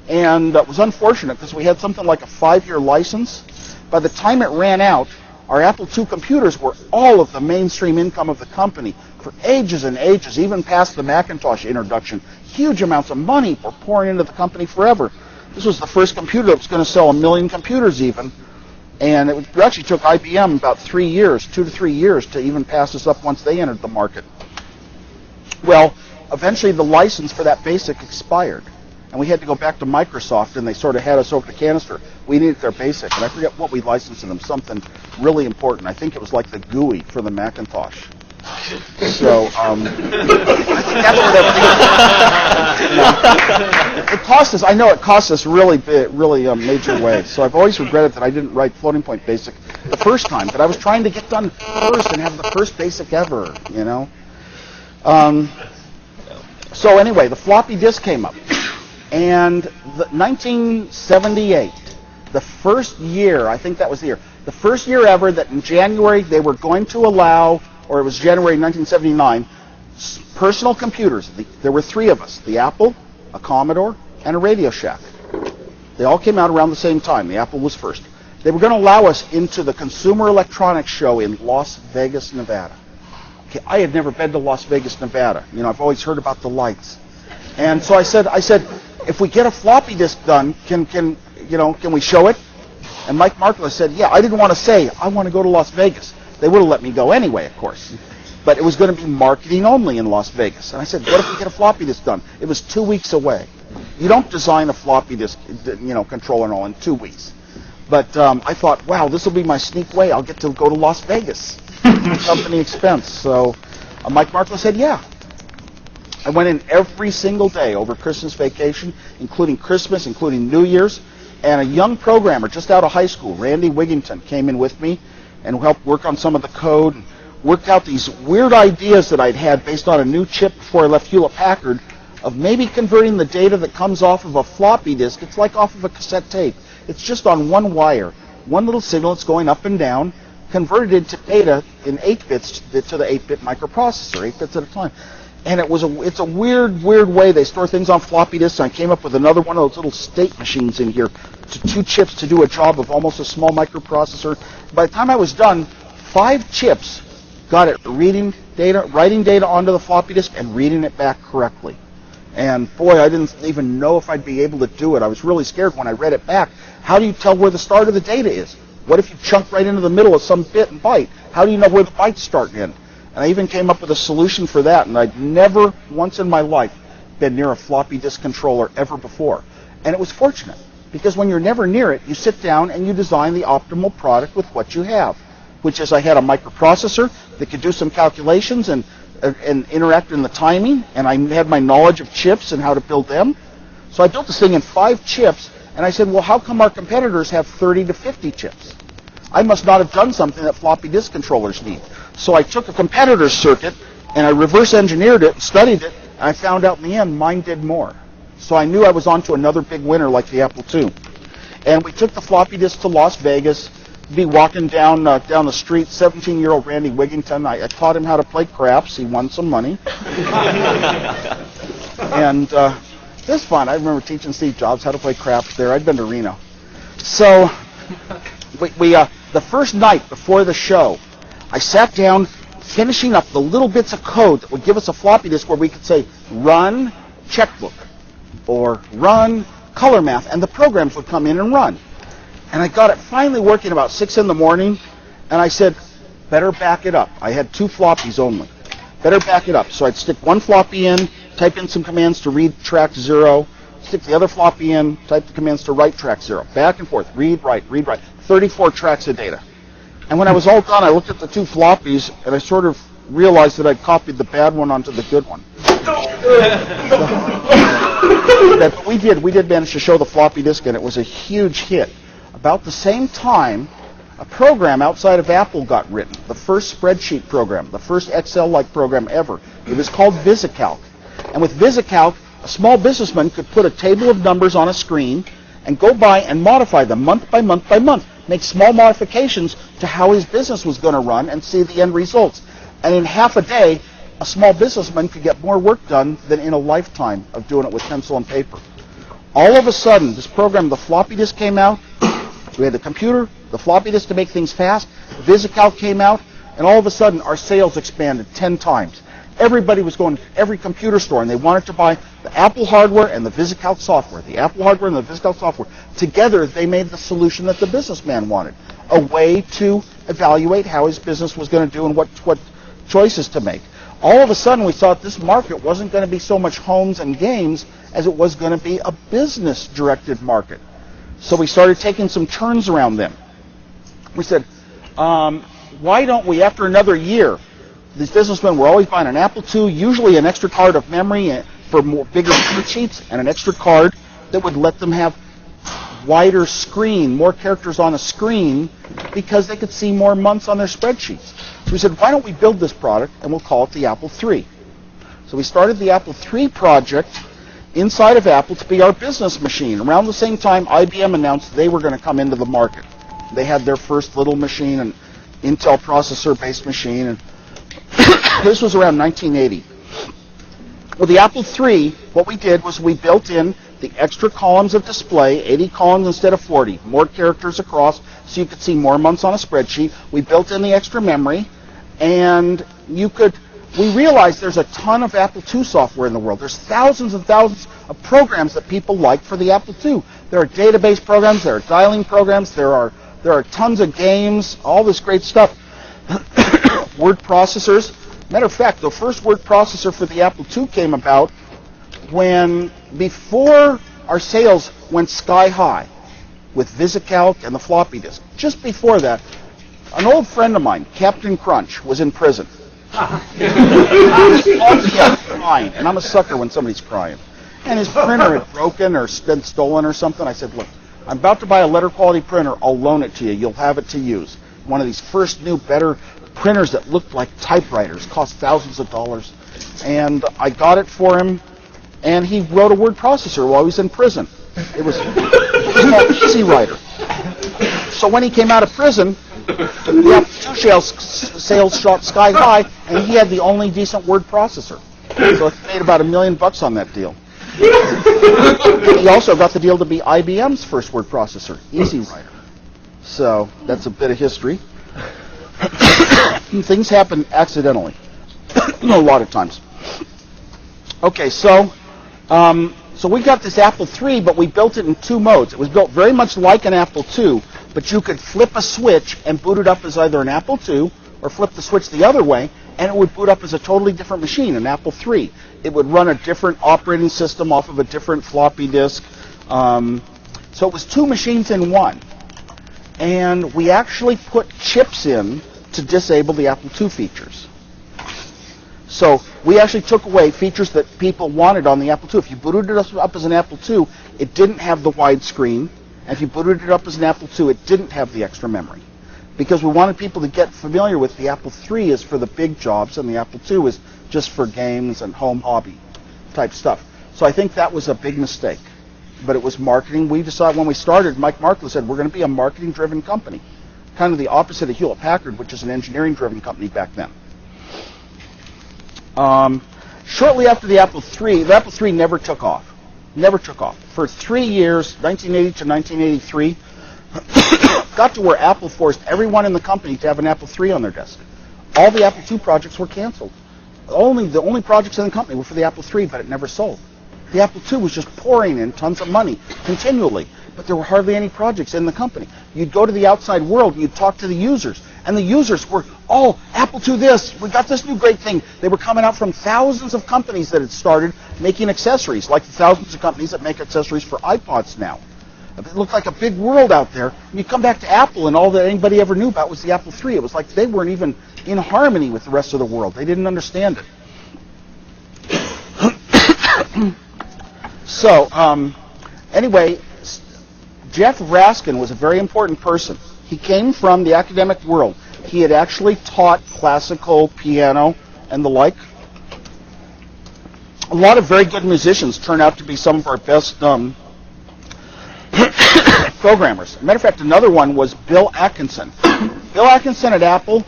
Speaker 2: And it was unfortunate because we had something like a 5-year license. By the time it ran out, our Apple II computers were all of the mainstream income of the company for ages and ages, even past the Macintosh introduction. Huge amounts of money were pouring into the company forever. This was the first computer that was going to sell 1 million computers even. And it actually took IBM about 3 years, 2 to 3 years, to even pass this up once they entered the market. Well, eventually the license for that basic expired. And we had to go back to Microsoft, and they sort of had us over the canister. We needed their basic, and I forget what we licensed to them, something really important. I think it was like the GUI for the Macintosh. So, I think that's what it cost us. I know it cost us really major way. So I've always regretted that I didn't write floating point basic the first time, but I was trying to get done first and have the first basic ever, So anyway, the floppy disk came up. And 1978, the first year, I think that was the year, the first year ever that in January they were going to allow, or it was January 1979, personal computers. There were 3 of us, the Apple, a Commodore, and a Radio Shack. They all came out around the same time. The Apple was first. They were going to allow us into the Consumer Electronics Show in Las Vegas, Nevada. Okay, I had never been to Las Vegas, Nevada. I've always heard about the lights. And so I said, if we get a floppy disk done, can we show it? And Mike Markula said, yeah. I didn't want to say, I want to go to Las Vegas. They would have let me go anyway, of course. But it was going to be marketing only in Las Vegas. And I said, what if we get a floppy disk done? It was 2 weeks away. You don't design a floppy disk, controller and all in 2 weeks. But I thought, wow, this will be my sneak way. I'll get to go to Las Vegas. Company expense. So Mike Markula said, yeah. I went in every single day over Christmas vacation, including Christmas, including New Year's, and a young programmer just out of high school, Randy Wigington, came in with me and helped work on some of the code, and worked out these weird ideas that I'd had based on a new chip before I left Hewlett-Packard of maybe converting the data that comes off of a floppy disk. It's like off of a cassette tape. It's just on one wire, one little signal that's going up and down, converted into data in 8 bits to the 8-bit microprocessor, 8 bits at a time. And it's a weird way they store things on floppy disks. I came up with another one of those little state machines in here, 2 chips to do a job of almost a small microprocessor. By the time I was done, 5 chips got it writing data onto the floppy disk and reading it back correctly. And boy, I didn't even know if I'd be able to do it. I was really scared when I read it back. How do you tell where the start of the data is? What if you chunk right into the middle of some bit and byte? How do you know where the bytes start and end? And I even came up with a solution for that, and I'd never once in my life been near a floppy disk controller ever before. And it was fortunate, because when you're never near it, you sit down and you design the optimal product with what you have, which is I had a microprocessor that could do some calculations and interact in the timing, and I had my knowledge of chips and how to build them. So I built this thing in 5 chips, and I said, well, how come our competitors have 30 to 50 chips? I must not have done something that floppy disk controllers need. So I took a competitor's circuit, and I reverse engineered it and studied it, and I found out in the end mine did more. So I knew I was on to another big winner like the Apple II. And we took the floppy disk to Las Vegas, be walking down the street, 17-year-old Randy Wigington. I taught him how to play craps. He won some money. And it was fun. I remember teaching Steve Jobs how to play craps there. I'd been to Reno. So the first night before the show, I sat down finishing up the little bits of code that would give us a floppy disk where we could say, run checkbook. or run color math, and the programs would come in and run. And I got it finally working about 6 in the morning, and I said, better back it up. I had 2 floppies only. Better back it up. So I'd stick one floppy in, type in some commands to read track 0, stick the other floppy in, type the commands to write track 0. Back and forth, read, write, 34 tracks of data. And when I was all done, I looked at the 2 floppies, and I sort of realized that I'd copied the bad one onto the good one. But we did manage to show the floppy disk, and it was a huge hit. About the same time, a program outside of Apple got written, the first spreadsheet program, the first Excel-like program ever. It was called VisiCalc. And with VisiCalc, a small businessman could put a table of numbers on a screen and go by and modify them month by month by month, make small modifications to how his business was going to run and see the end results. And in half a day, a small businessman could get more work done than in a lifetime of doing it with pencil and paper. All of a sudden, this program, the floppy disk, came out. We had the computer, the floppy disk to make things fast. VisiCalc came out, and all of a sudden, our sales expanded 10 times. Everybody was going to every computer store, and they wanted to buy the Apple hardware and the VisiCalc software. The Apple hardware and the VisiCalc software. Together, they made the solution that the businessman wanted, a way to evaluate how his business was going to do and what choices to make. All of a sudden, we thought this market wasn't going to be so much homes and games as it was going to be a business-directed market. So we started taking some turns around them. We said, why don't we, after another year, these businessmen were always buying an Apple II, usually an extra card of memory for more bigger spreadsheets, and an extra card that would let them have wider screen, more characters on a screen, because they could see more months on their spreadsheets. So we said, why don't we build this product, and we'll call it the Apple III. So we started the Apple III project inside of Apple to be our business machine. Around the same time, IBM announced they were going to come into the market. They had their first little machine, an Intel processor-based machine, and this was around 1980. Well, the Apple III, what we did was we built in the extra columns of display, 80 columns instead of 40, more characters across so you could see more months on a spreadsheet. We built in the extra memory, and we realized there's a ton of Apple II software in the world. There's thousands and thousands of programs that people like for the Apple II. There are database programs, there are dialing programs, there are tons of games, all this great stuff. Word processors. Matter of fact, the first word processor for the Apple II came about before our sales went sky high with VisiCalc and the floppy disk. Just before that, an old friend of mine, Captain Crunch, was in prison. He was crying, and I'm a sucker when somebody's crying. And his printer had broken or been stolen or something. I said, look, I'm about to buy a letter quality printer. I'll loan it to you. You'll have it to use. One of these first new, better printers that looked like typewriters, cost thousands of dollars. And I got it for him, and he wrote a word processor while he was in prison. It was called Easy Writer. So when he came out of prison, the Apple II sales shot sky high, and he had the only decent word processor. So he made about $1 million on that deal. He also got the deal to be IBM's first word processor, Easy Writer. So that's a bit of history. Things happen accidentally, a lot of times. Okay, so we got this Apple III, but we built it in 2 modes. It was built very much like an Apple II, but you could flip a switch and boot it up as either an Apple II or flip the switch the other way, and it would boot up as a totally different machine, an Apple III. It would run a different operating system off of a different floppy disk. So it was 2 machines in one. And we actually put chips in to disable the Apple II features. So we actually took away features that people wanted on the Apple II. If you booted it up as an Apple II, it didn't have the wide screen. And if you booted it up as an Apple II, it didn't have the extra memory. Because we wanted people to get familiar with the Apple III is for the big jobs, and the Apple II is just for games and home hobby type stuff. So I think that was a big mistake. But it was marketing. We decided when we started, Mike Markler said, we're going to be a marketing-driven company. Kind of the opposite of Hewlett-Packard, which is an engineering-driven company back then. Shortly after the Apple III never took off. Never took off. For 3 years, 1980 to 1983, got to where Apple forced everyone in the company to have an Apple III on their desk. All the Apple II projects were canceled. The only projects in the company were for the Apple III, but it never sold. The Apple II was just pouring in tons of money continually, but there were hardly any projects in the company. You'd go to the outside world and you'd talk to the users, and the users were, oh, Apple II this, we got this new great thing. They were coming out from thousands of companies that had started making accessories, like the thousands of companies that make accessories for iPods now. It looked like a big world out there, and you come back to Apple, and all that anybody ever knew about was the Apple III. It was like they weren't even in harmony with the rest of the world. They didn't understand it. So, anyway, Jeff Raskin was a very important person. He came from the academic world. He had actually taught classical piano and the like. A lot of very good musicians turn out to be some of our best programmers. As a matter of fact, another one was Bill Atkinson. Bill Atkinson at Apple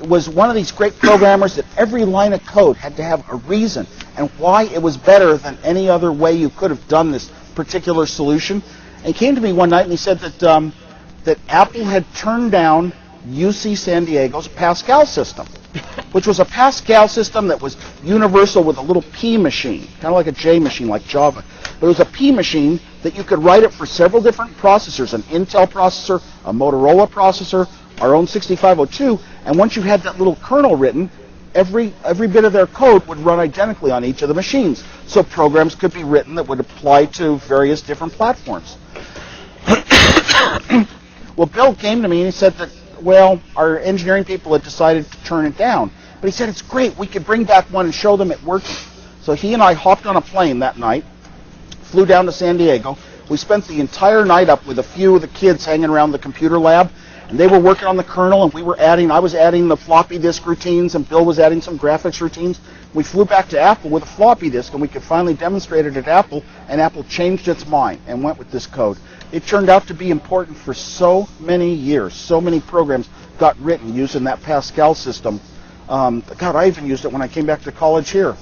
Speaker 2: was one of these great programmers that every line of code had to have a reason and why it was better than any other way you could have done this particular solution. And he came to me one night and he said that Apple had turned down UC San Diego's Pascal system, which was a Pascal system that was universal with a little P machine, kind of like a J machine like Java. But it was a P machine that you could write it for several different processors, an Intel processor, a Motorola processor, our own 6502, and once you had that little kernel written, every bit of their code would run identically on each of the machines. So programs could be written that would apply to various different platforms. Well, Bill came to me and he said that, well, our engineering people had decided to turn it down. But he said, it's great, we could bring back one and show them it working. So he and I hopped on a plane that night, flew down to San Diego. We spent the entire night up with a few of the kids hanging around the computer lab, and they were working on the kernel, and I was adding the floppy disk routines, and Bill was adding some graphics routines. We flew back to Apple with a floppy disk, and we could finally demonstrate it at Apple, and Apple changed its mind and went with this code. It turned out to be important for so many years. So many programs got written using that Pascal system. God, I even used it when I came back to college here.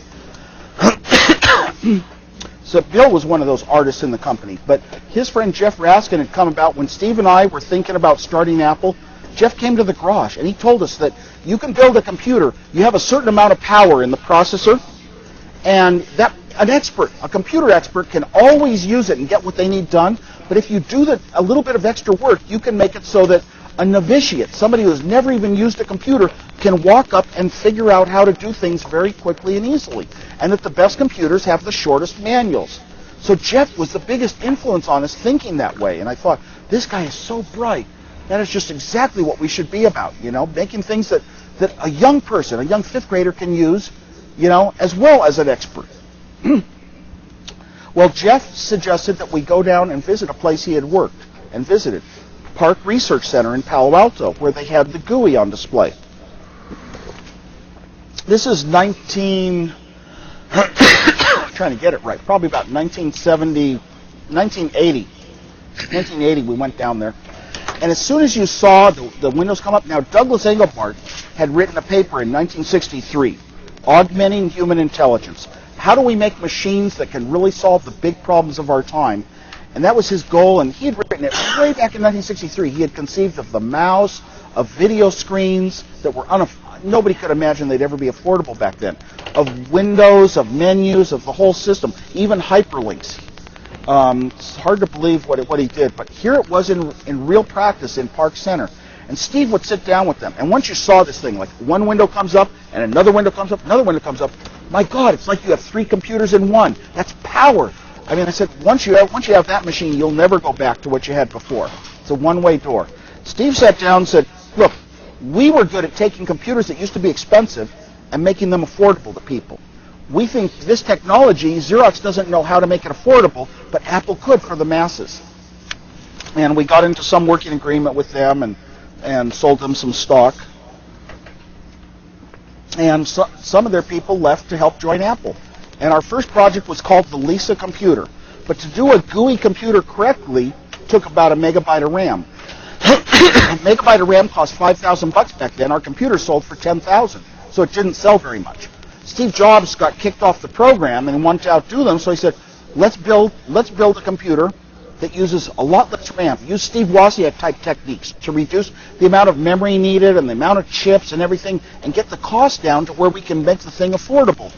Speaker 2: So Bill was one of those artists in the company, but his friend Jeff Raskin had come about when Steve and I were thinking about starting Apple. Jeff came to the garage, and he told us that you can build a computer. You have a certain amount of power in the processor, and that a computer expert can always use it and get what they need done, but if you do a little bit of extra work, you can make it so that a novitiate, somebody who has never even used a computer, can walk up and figure out how to do things very quickly and easily, and that the best computers have the shortest manuals. So Jeff was the biggest influence on us thinking that way, and I thought, this guy is so bright. That is just exactly what we should be about, making things that a young person, a young fifth grader can use, as well as an expert. Well, Jeff suggested that we go down and visit a place he had worked and visited, Park Research Center in Palo Alto, where they had the GUI on display. This is I'm trying to get it right, probably about 1980. 1980, we went down there. And as soon as you saw the windows come up, now Douglas Engelbart had written a paper in 1963, Augmenting Human Intelligence. How do we make machines that can really solve the big problems of our time? And that was his goal, and he had written it way back in 1963. He had conceived of the mouse, of video screens that were nobody could imagine they'd ever be affordable back then, of windows, of menus, of the whole system, even hyperlinks. It's hard to believe what he did, but here it was in real practice in Park Center. And Steve would sit down with them, and once you saw this thing, like one window comes up, and another window comes up, another window comes up, my God, it's like you have 3 computers in one. That's power. I mean, I said, once you have that machine, you'll never go back to what you had before. It's a one-way door. Steve sat down and said, look, we were good at taking computers that used to be expensive and making them affordable to people. We think this technology, Xerox doesn't know how to make it affordable, but Apple could for the masses. And we got into some working agreement with them and sold them some stock. And some of their people left to help join Apple. And our first project was called the Lisa computer. But to do a GUI computer correctly took about a megabyte of RAM. A megabyte of RAM cost $5,000 back then. Our computer sold for $10,000, so it didn't sell very much. Steve Jobs got kicked off the program and wanted to outdo them, so he said, let's build a computer that uses a lot less RAM. Use Steve Wozniak type techniques to reduce the amount of memory needed and the amount of chips and everything, and get the cost down to where we can make the thing affordable.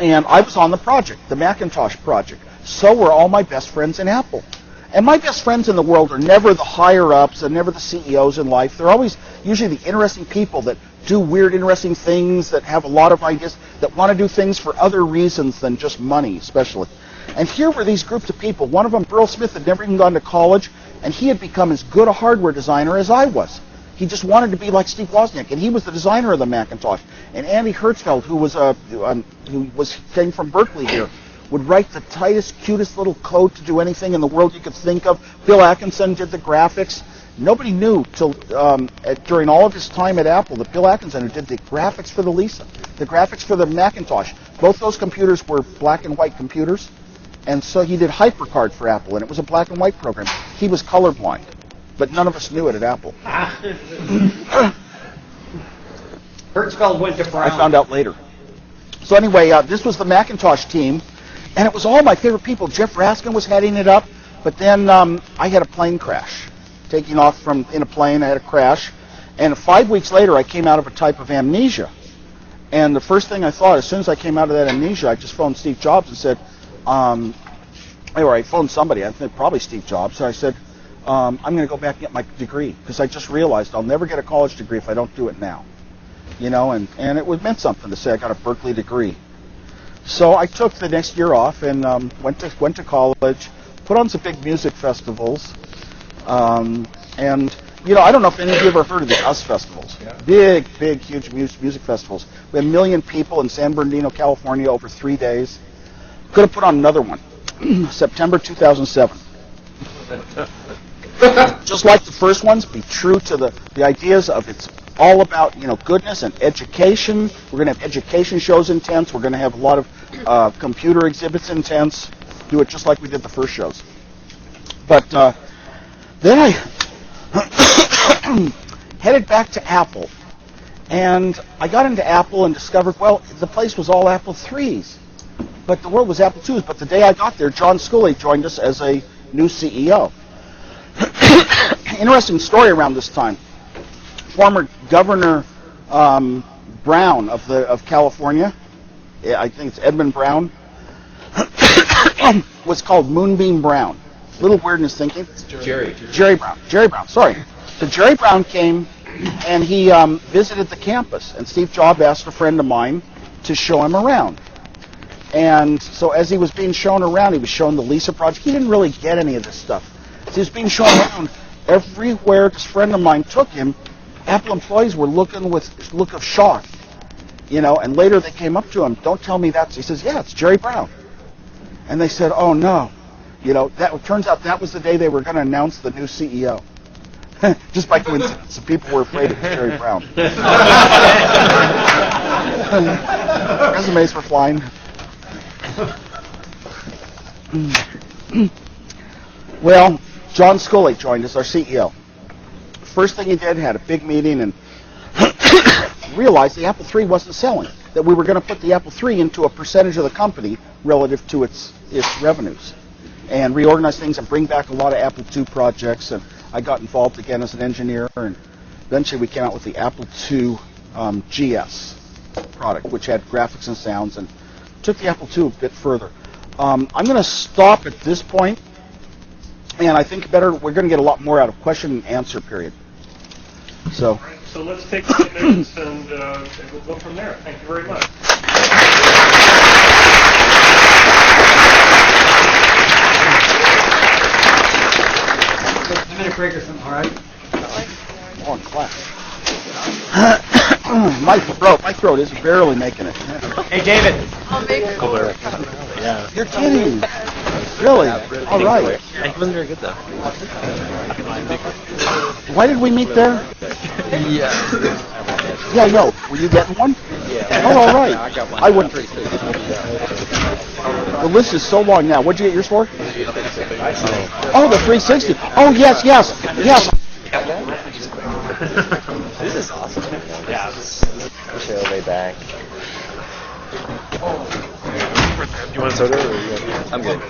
Speaker 2: And I was on the project, the Macintosh project. So were all my best friends in Apple. And my best friends in the world are never the higher-ups and never the CEOs in life. They're always usually the interesting people that do weird, interesting things, that have a lot of ideas, that want to do things for other reasons than just money, especially. And here were these groups of people. One of them, Burl Smith, had never even gone to college, and he had become as good a hardware designer as I was. He just wanted to be like Steve Wozniak, and he was the designer of the Macintosh. And Andy Hertzfeld, who came from Berkeley here, would write the tightest, cutest little code to do anything in the world you could think of. Bill Atkinson did the graphics. Nobody knew till during all of his time at Apple that Bill Atkinson, who did the graphics for the Lisa, the graphics for the Macintosh, both those computers were black and white computers, and so he did HyperCard for Apple, and it was a black and white program. He was colorblind, but none of us knew it at Apple.
Speaker 4: Hertzfeld went to Brown.
Speaker 2: I found out later. So anyway, this was the Macintosh team, and it was all my favorite people. Jeff Raskin was heading it up, but then I had a plane crash. Taking off in a plane, I had a crash, and 5 weeks later, I came out of a type of amnesia. And the first thing I thought, as soon as I came out of that amnesia, I just phoned Steve Jobs and said, or I phoned somebody, I think probably Steve Jobs, so I said, I'm going to go back and get my degree, because I just realized I'll never get a college degree if I don't do it now. You know, and it meant something to say I got a Berkeley degree. So I took the next year off and went to college, put on some big music festivals, and you know, I don't know if any of you have ever heard of the US festivals. Yeah. Big, huge music festivals. We had 1 million people in San Bernardino, California over 3 days. Could have put on another one. September 2007. Just like the first ones, be true to the ideas of it's all about, you know, goodness and education. We're going to have education shows in tents. We're going to have a lot of computer exhibits in tents. Do it just like we did the first shows. But then I headed back to Apple, and I got into Apple and discovered, well, the place was all Apple IIIs, but the world was Apple IIs. But the day I got there, John Sculley joined us as a new CEO. Interesting story around this time. Former Governor Brown of California, I think it's Edmund Brown, was called Moonbeam Brown. A little weird in his thinking. Jerry Brown, sorry. So Jerry Brown came and he visited the campus, and Steve Jobs asked a friend of mine to show him around. And so as he was being shown around, he was shown the Lisa project. He didn't really get any of this stuff. So he was being shown around. Everywhere this friend of mine took him, Apple employees were looking with a look of shock, you know, and later they came up to him, don't tell me that. He says, yeah, it's Jerry Brown. And they said, oh no. You know, that turns out that was the day they were going to announce the new CEO. Just by coincidence, the people were afraid of Jerry Brown. Resumes were flying. Well, John Sculley joined us, our CEO. First thing he did, had a big meeting and realized the Apple III wasn't selling, that we were going to put the Apple III into a percentage of the company relative to its revenues, and reorganize things and bring back a lot of Apple II projects. And I got involved again as an engineer, and eventually we came out with the Apple II GS product, which had graphics and sounds, and took the Apple II a bit further. I'm going to stop at this point, and I think we're going to get a lot more out of question and answer period. So.
Speaker 1: All right, so let's take 5 minutes and we'll go from there. Thank you very much.
Speaker 4: A minute break or something, all right?
Speaker 2: Long class. My throat is barely making it.
Speaker 4: Hey, David.
Speaker 5: I'll make it.
Speaker 3: Yeah.
Speaker 2: You're kidding. Really? All right.
Speaker 3: It wasn't very good though.
Speaker 2: Why did we meet there? Yeah, no. Were you getting one?
Speaker 3: Yeah.
Speaker 2: Oh, all right.
Speaker 3: I got one.
Speaker 2: I wouldn't. The list is so long now. What'd you get yours for? Oh, the 360. Oh, yes.
Speaker 3: This is awesome. Yeah. Push it all the way back. You want a soda? I'm good.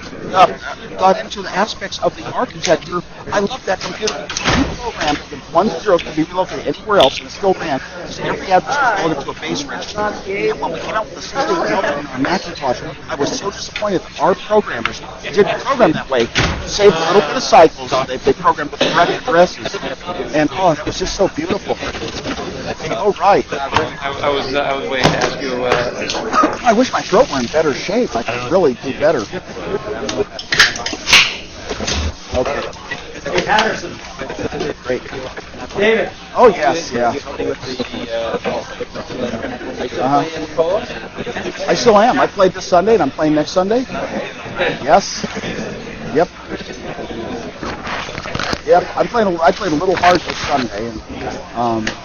Speaker 2: Got into the aspects of the architecture. I love that computer. You programmed the 1 0 can be relocated anywhere else and it still ran. So every address was loaded to a base register. And when we came out with the 16 in our Macintosh, I was so disappointed that our programmers didn't program that way. Saved a little bit of cycles. They programmed the correct addresses. And oh, it was just so beautiful. Oh, right.
Speaker 3: I was waiting to ask you.
Speaker 2: I wish my throat were in better shape. I could really do better. Okay.
Speaker 4: Hey, Patterson.
Speaker 2: Great.
Speaker 4: David.
Speaker 2: Oh, yes, yeah. I still am. I played this Sunday, and I'm playing next Sunday. Yes. Yep. Yep. I played a little hard this Sunday, and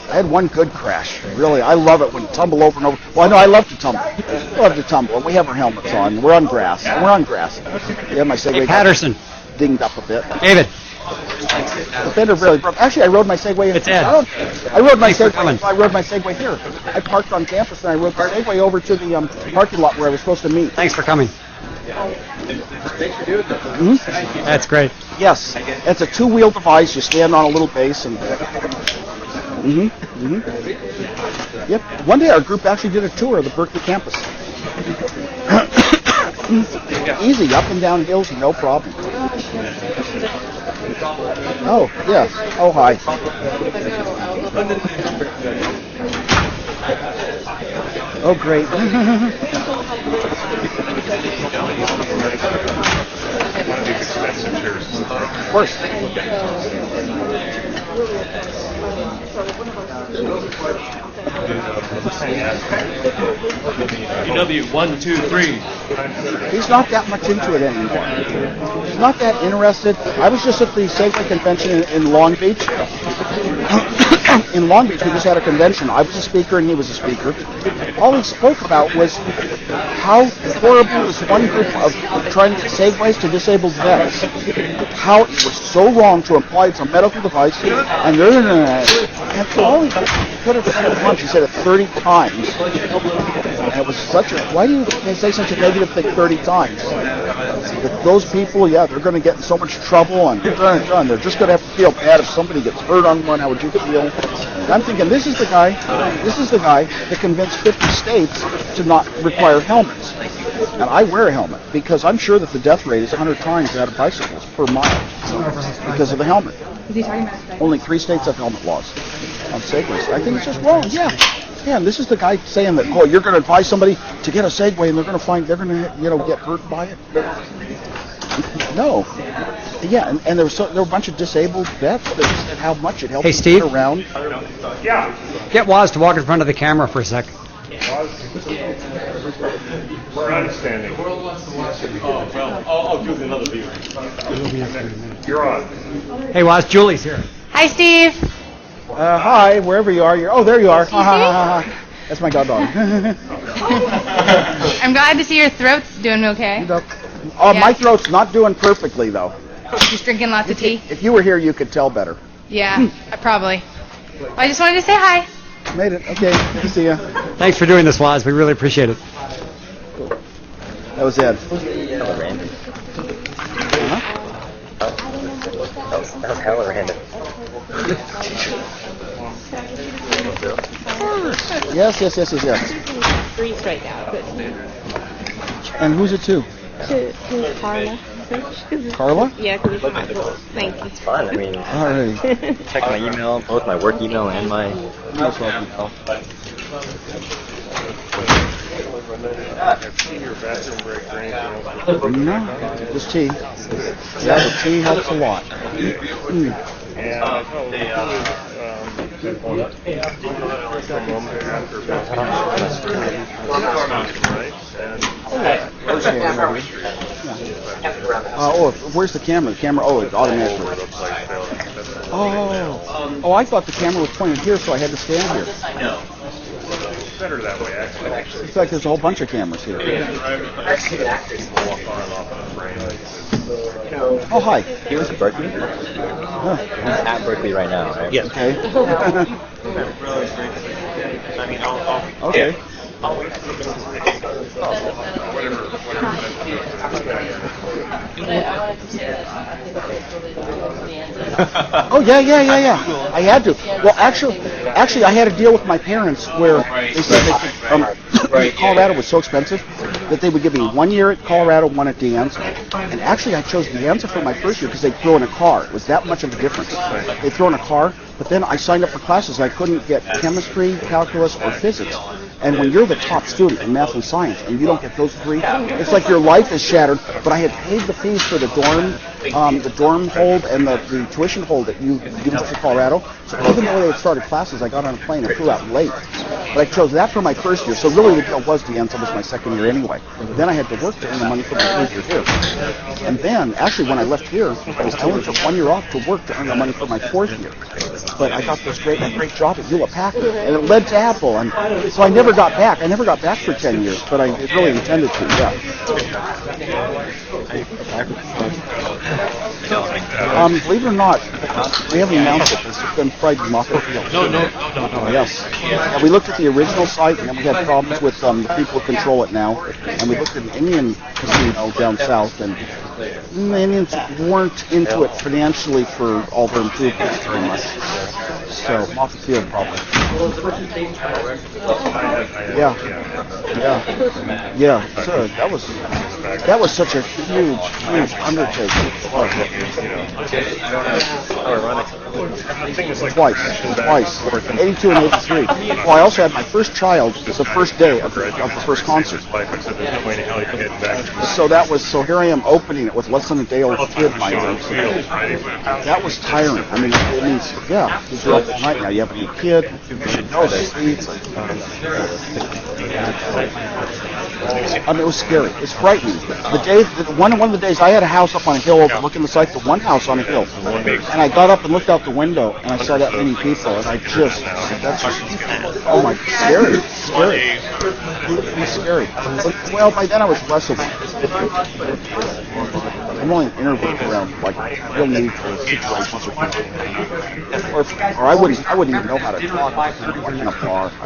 Speaker 2: I had one good crash. Really, I love it when you tumble over and over. Well, I know I love to tumble. I love to tumble, and we have our helmets on. We're on grass. Yeah, my Segway.
Speaker 4: Hey, Patterson.
Speaker 2: Dinged up a bit.
Speaker 4: David.
Speaker 2: The fender really broke. Actually, I rode my Segway.
Speaker 4: It's Ed.
Speaker 2: I rode my
Speaker 4: Thanks for
Speaker 2: Segway.
Speaker 4: coming.
Speaker 2: I rode my Segway here. I parked on campus and I rode the Segway over to the parking lot where I was supposed to meet.
Speaker 4: Thanks for coming. That's great.
Speaker 2: Yes, it's a two-wheel device. You stand on a little base and. Yep. One day our group actually did a tour of the Berkeley campus. Easy, up and down hills, no problem. Oh, yes. Oh, hi. Oh, great.
Speaker 1: One of these expensive chairs.
Speaker 2: Of course.
Speaker 3: UW 1, 2, 3.
Speaker 2: He's not that much into it anymore. He's not that interested. I was just at the Segway convention in Long Beach. In Long Beach, we just had a convention. I was a speaker and he was a speaker. All he spoke about was how horrible this one group of trying to get Segways to disabled vets. How it was so wrong to imply it's a medical device, and all he could have said it once. He said it 30 times. And it was such a, why do you say such a negative thing 30 times? But those people, yeah, they're going to get in so much trouble, and they're just going to have to feel bad if somebody gets hurt on one. How would you feel? And I'm thinking, this is the guy that convinced 50 states to not require helmets. And I wear a helmet because I'm sure that the death rate is 100 times that of bicycles per mile because of the helmet.
Speaker 5: Is he talking about
Speaker 2: Only 3 states have helmet laws on Segways. I think it's just wrong. Yeah, and this is the guy saying that, oh, you're going to advise somebody to get a Segway and they're going to get hurt by it. No. Yeah, and there were a bunch of disabled vets that said how much it helped
Speaker 4: Hey,
Speaker 2: them
Speaker 4: Steve?
Speaker 2: get around.
Speaker 1: Yeah.
Speaker 4: Get Woz to walk in front of the camera for a sec.
Speaker 1: We're understanding.
Speaker 3: I'll do another view.
Speaker 1: You're on.
Speaker 4: Hey, Woz, Julie's here.
Speaker 5: Hi, Steve.
Speaker 2: Hi, wherever you are. Oh, there you are.
Speaker 5: Excuse me?
Speaker 2: That's my goddaughter.
Speaker 5: I'm glad to see your throat's doing okay.
Speaker 2: Oh,
Speaker 5: Yeah.
Speaker 2: my throat's not doing perfectly, though.
Speaker 5: Just drinking lots of tea.
Speaker 2: If you were here, you could tell better.
Speaker 5: Yeah, probably. Well, I just wanted to say hi.
Speaker 2: Made it. Okay, good to see you.
Speaker 4: Thanks for doing this, Woz. We really appreciate it.
Speaker 2: That was Ed.
Speaker 3: Hella random.
Speaker 2: Huh?
Speaker 3: That was hella random.
Speaker 2: Yes.
Speaker 6: Three straight out.
Speaker 2: And who's it to?
Speaker 6: To Carla.
Speaker 2: Carla?
Speaker 6: Yeah, because it's my fault. Thank you.
Speaker 3: It's fun. I mean,
Speaker 2: All right.
Speaker 3: check my email, both my work email and my personal email.
Speaker 1: Your bathroom break or anything else?
Speaker 2: No, just tea. Yeah, the tea helps a lot.
Speaker 1: And I told
Speaker 2: Where's the camera? The camera, it's automatically. Oh, I thought the camera was pointed here, so I had to stand here.
Speaker 1: It's better that way, actually.
Speaker 2: It's like there's a whole bunch of cameras here. Oh, hi.
Speaker 3: He was at Berkeley? He's at Berkeley right now, right?
Speaker 2: Okay. Okay. Oh yeah. I had to. Well, actually, I had a deal with my parents where they said Colorado was so expensive that they would give me 1 year at Colorado, 1 at De Anza. And actually, I chose De Anza for my first year because they'd throw in a car. It was that much of a difference. They'd throw in a car, but then I signed up for classes. I couldn't get chemistry, calculus, or physics. And when you're the top student in math and science and you don't get those three, it's like your life is shattered. But I had paid the fees for the dorm hold and the tuition hold at University of Colorado. So even though they had started classes, I got on a plane and flew out late. But I chose that for my first year. So really the deal was De Anza was my second year anyway. Then I had to work to earn the money for my third year here. And then, actually, when I left here, I only took 1 year off to work to earn the money for my fourth year. But I got this great job at Hewlett Packard, and it led to Apple. And so I never got back. I never got back for 10 years, but I really intended to, yeah. Believe it or not, we haven't announced it. It's been Friday Moffett Field. No. Yes. Yeah, we looked at the original site, and then we had problems with the people who control it now. And we looked at an Indian casino down south, and the Indians weren't into it financially for all their improvements very much. So, Moffett Field probably. Yeah. So that was such a huge undertaking. Twice. 82 and 83. Well, I also had my first child. It was the first day of the first concert. So here I am opening it with less than a day old kid in my arms. That was tiring. I mean, it means, because you're up all night now. You have a new kid. You should know this. I mean, it was scary. It's frightening. One of the days, I had a house up on a hill overlooking the site, the one house on a hill. And I got up and looked out the window, and I saw that many people, and oh my, scary. Scary. But, well, by then I was wrestled. I'm only interviewed around real need for situations or I wouldn't even know how to talk in a bar.
Speaker 3: I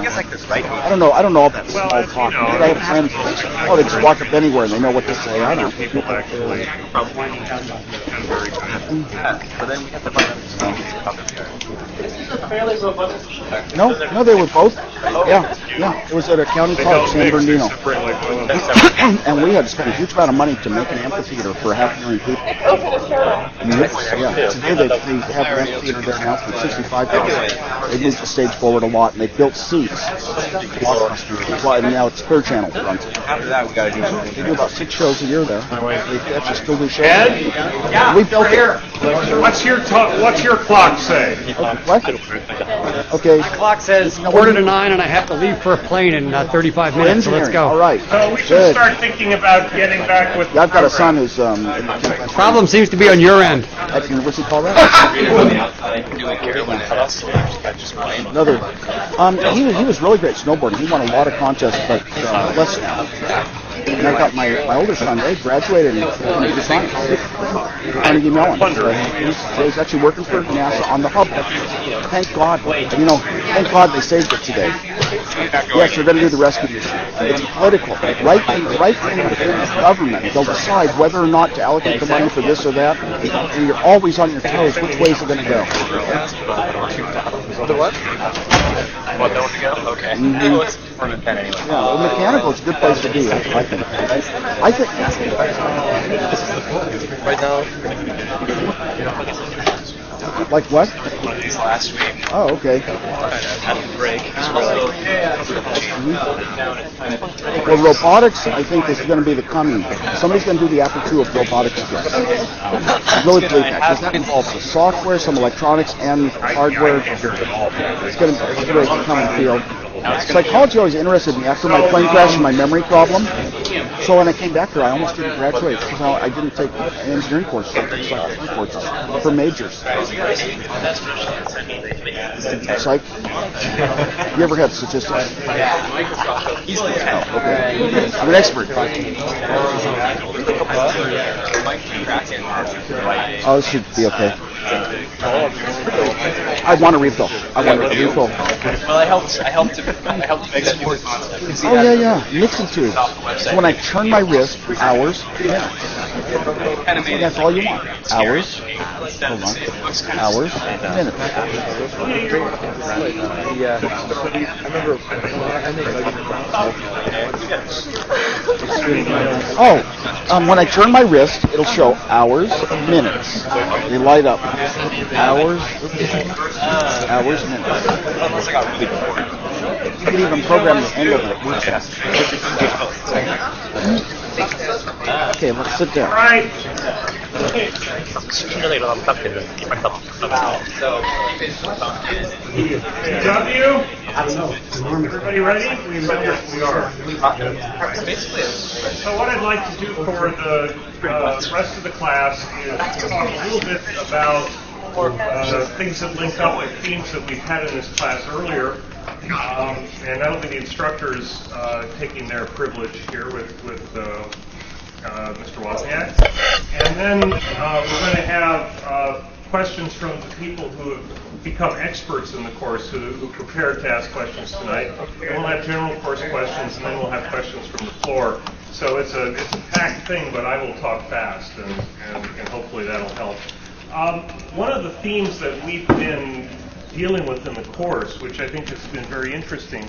Speaker 3: guess like this, right?
Speaker 2: I don't know all that small talk. I have friends they just walk up anywhere and they know what to say. I don't know.
Speaker 3: People actually but then we have to find
Speaker 2: No, they were both. Yeah. It was at a county park, San Bernardino. And we had to spend a huge amount of money to make an amphitheater for 500,000 people. Today they have an amphitheater there now for 65,000. They moved the stage forward a lot, and they built seats. And now it's Clear Channel that runs it.
Speaker 3: after that we gotta do something.
Speaker 2: They do about 6 shows a year there. They actually still do shows.
Speaker 1: Ed?
Speaker 2: We built it.
Speaker 1: What's your clock say?
Speaker 2: What? Okay.
Speaker 4: My clock says 8:45, and I have to leave for a plane in 35 minutes, so let's go.
Speaker 2: All right.
Speaker 1: So we should
Speaker 2: Good.
Speaker 1: start thinking about getting back with.
Speaker 2: I've got a son who's
Speaker 4: Problem seems to be on your end.
Speaker 2: at University of Colorado. Another. He was really great snowboarding. He won a lot of contests, but less now. And I got my older son. They graduated in computer science. Carnegie Mellon. He's actually working for NASA on the hub. Thank God. Thank God they saved it today. Yes, they're going to do the rescue mission. It's political. Right in the government, they'll decide whether or not to allocate the money for this or that. And you're always on your toes. Which way is it going to go?
Speaker 3: The what? Want that one to go? Okay. Well, it's for the pen anyway.
Speaker 2: Yeah, well, mechanical is a good place to be. I think.
Speaker 3: Right now.
Speaker 2: Like what?
Speaker 3: One of these last week.
Speaker 2: Oh, okay.
Speaker 3: Having a break.
Speaker 2: Well, robotics, I think, is going to be the coming. Somebody's going to do the Apple II of robotics again. I really believe that, because that involves the software, some electronics, and hardware. It's going to be a coming field. Psychology always interested me. After my plane crash and my memory problem, so when I came back here, I almost didn't graduate because I didn't take engineering courses. I took psychology courses for majors. Psych? You ever had statistics? Oh, okay. I'm an expert. Oh, this should be okay. I want a refill. I want a refill.
Speaker 3: Well, I helped you make that more concept.
Speaker 2: Oh yeah. Listen to it. So when I turn my wrist, hours, minutes. So that's all you want. Hours. Hold on. Hours, minutes. When I turn my wrist, it'll show hours, minutes. They light up. Hours, minutes.
Speaker 3: Unless I got really bored.
Speaker 2: You can even program the end of it. Okay, let's sit down.
Speaker 1: All right. W? Everybody ready? We are. So what I'd like to do for the rest of the class is talk a little bit about things that link up with themes that we've had in this class earlier. And that'll be the instructors taking their privilege here with Mr. Wozniak. And then we're going to have questions from the people who have become experts in the course, who prepared to ask questions tonight. And we'll have general course questions, and then we'll have questions from the floor. So it's a packed thing, but I will talk fast, and hopefully that'll help. One of the themes that we've been dealing with in the course, which I think has been very interesting,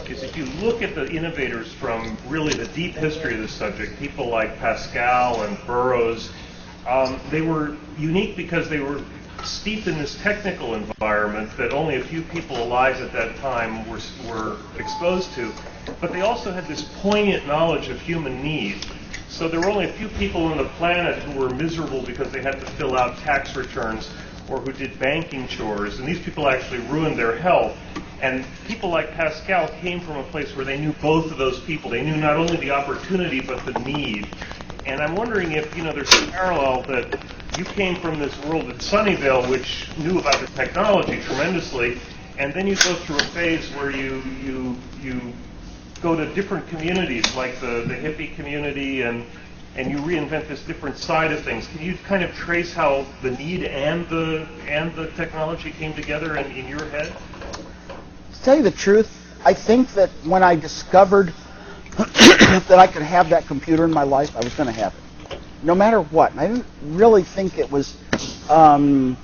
Speaker 1: is if you look at the innovators from really the deep history of this subject, people like Pascal and Burroughs, they were unique because they were steeped in this technical environment that only a few people alive at that time were exposed to, but they also had this poignant knowledge of human need. So there were only a few people on the planet who were miserable because they had to fill out tax returns or who did banking chores, and these people actually ruined their health. And people like Pascal came from a place where they knew both of those people. They knew not only the opportunity, but the need. And I'm wondering if, there's a parallel that you came from this world at Sunnyvale, which knew about the technology tremendously, and then you go through a phase where you go to different communities, like the hippie community, and you reinvent this different side of things. Can you kind of trace how the need and the technology came together in your head?
Speaker 2: To tell you the truth, I think that when I discovered that I could have that computer in my life, I was going to have it, no matter what. And I didn't really think it was. The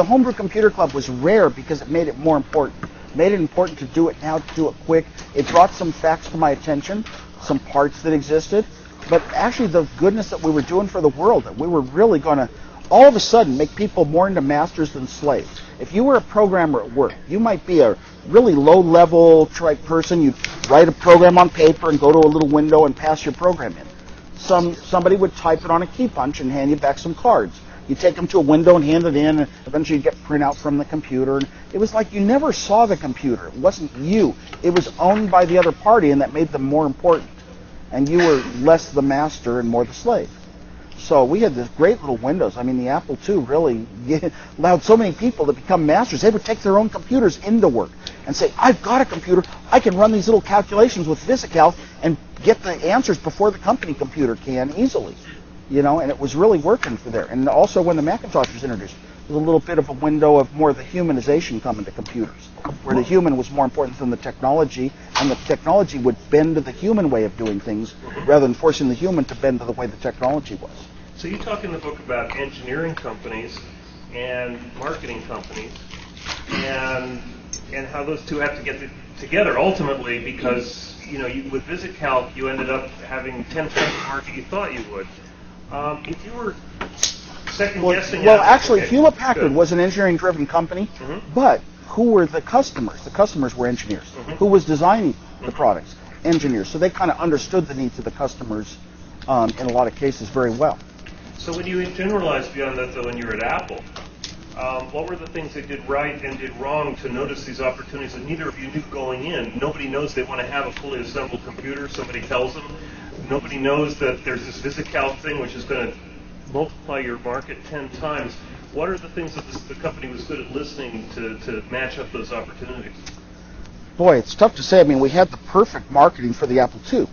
Speaker 2: Homebrew Computer Club was rare because it made it more important. Made it important to do it now, to do it quick. It brought some facts to my attention, some parts that existed, but actually the goodness that we were doing for the world, that we were really going to, all of a sudden, make people more into masters than slaves. If you were a programmer at work, you might be a really low-level type person. You'd write a program on paper and go to a little window and pass your program in. Somebody would type it on a key punch and hand you back some cards. You take them to a window and hand it in, and eventually you get printout from the computer. And it was like you never saw the computer. It wasn't you. It was owned by the other party, and that made them more important. And you were less the master and more the slave. So we had this great little windows. I mean, the Apple II really allowed so many people to become masters. They would take their own computers into work and say, I've got a computer. I can run these little calculations with VisiCalc and get the answers before the company computer can easily. And it was really working for there. And also when the Macintosh was introduced, there was a little bit of a window of more of the humanization coming to computers, where the human was more important than the technology, and the technology would bend to the human way of doing things rather than forcing the human to bend to the way the technology was.
Speaker 1: So you talk in the book about engineering companies and marketing companies, and how those two have to get together ultimately, because with VisiCalc you ended up having 10 times the market you thought you would. If you were second guessing,
Speaker 2: actually, Hewlett-Packard was an engineering-driven company, but who were the customers? The customers were engineers. Who was designing the products? Engineers. So they kind of understood the needs of the customers in a lot of cases very well.
Speaker 1: So when you generalize beyond that, though, when you're at Apple, what were the things they did right and did wrong to notice these opportunities that neither of you knew going in? Nobody knows they want to have a fully assembled computer. Somebody tells them. Nobody knows that there's this VisiCalc thing which is going to multiply your market 10 times. What are the things that the company was good at listening to match up those opportunities?
Speaker 2: Boy, it's tough to say. I mean, we had the perfect marketing for the Apple II.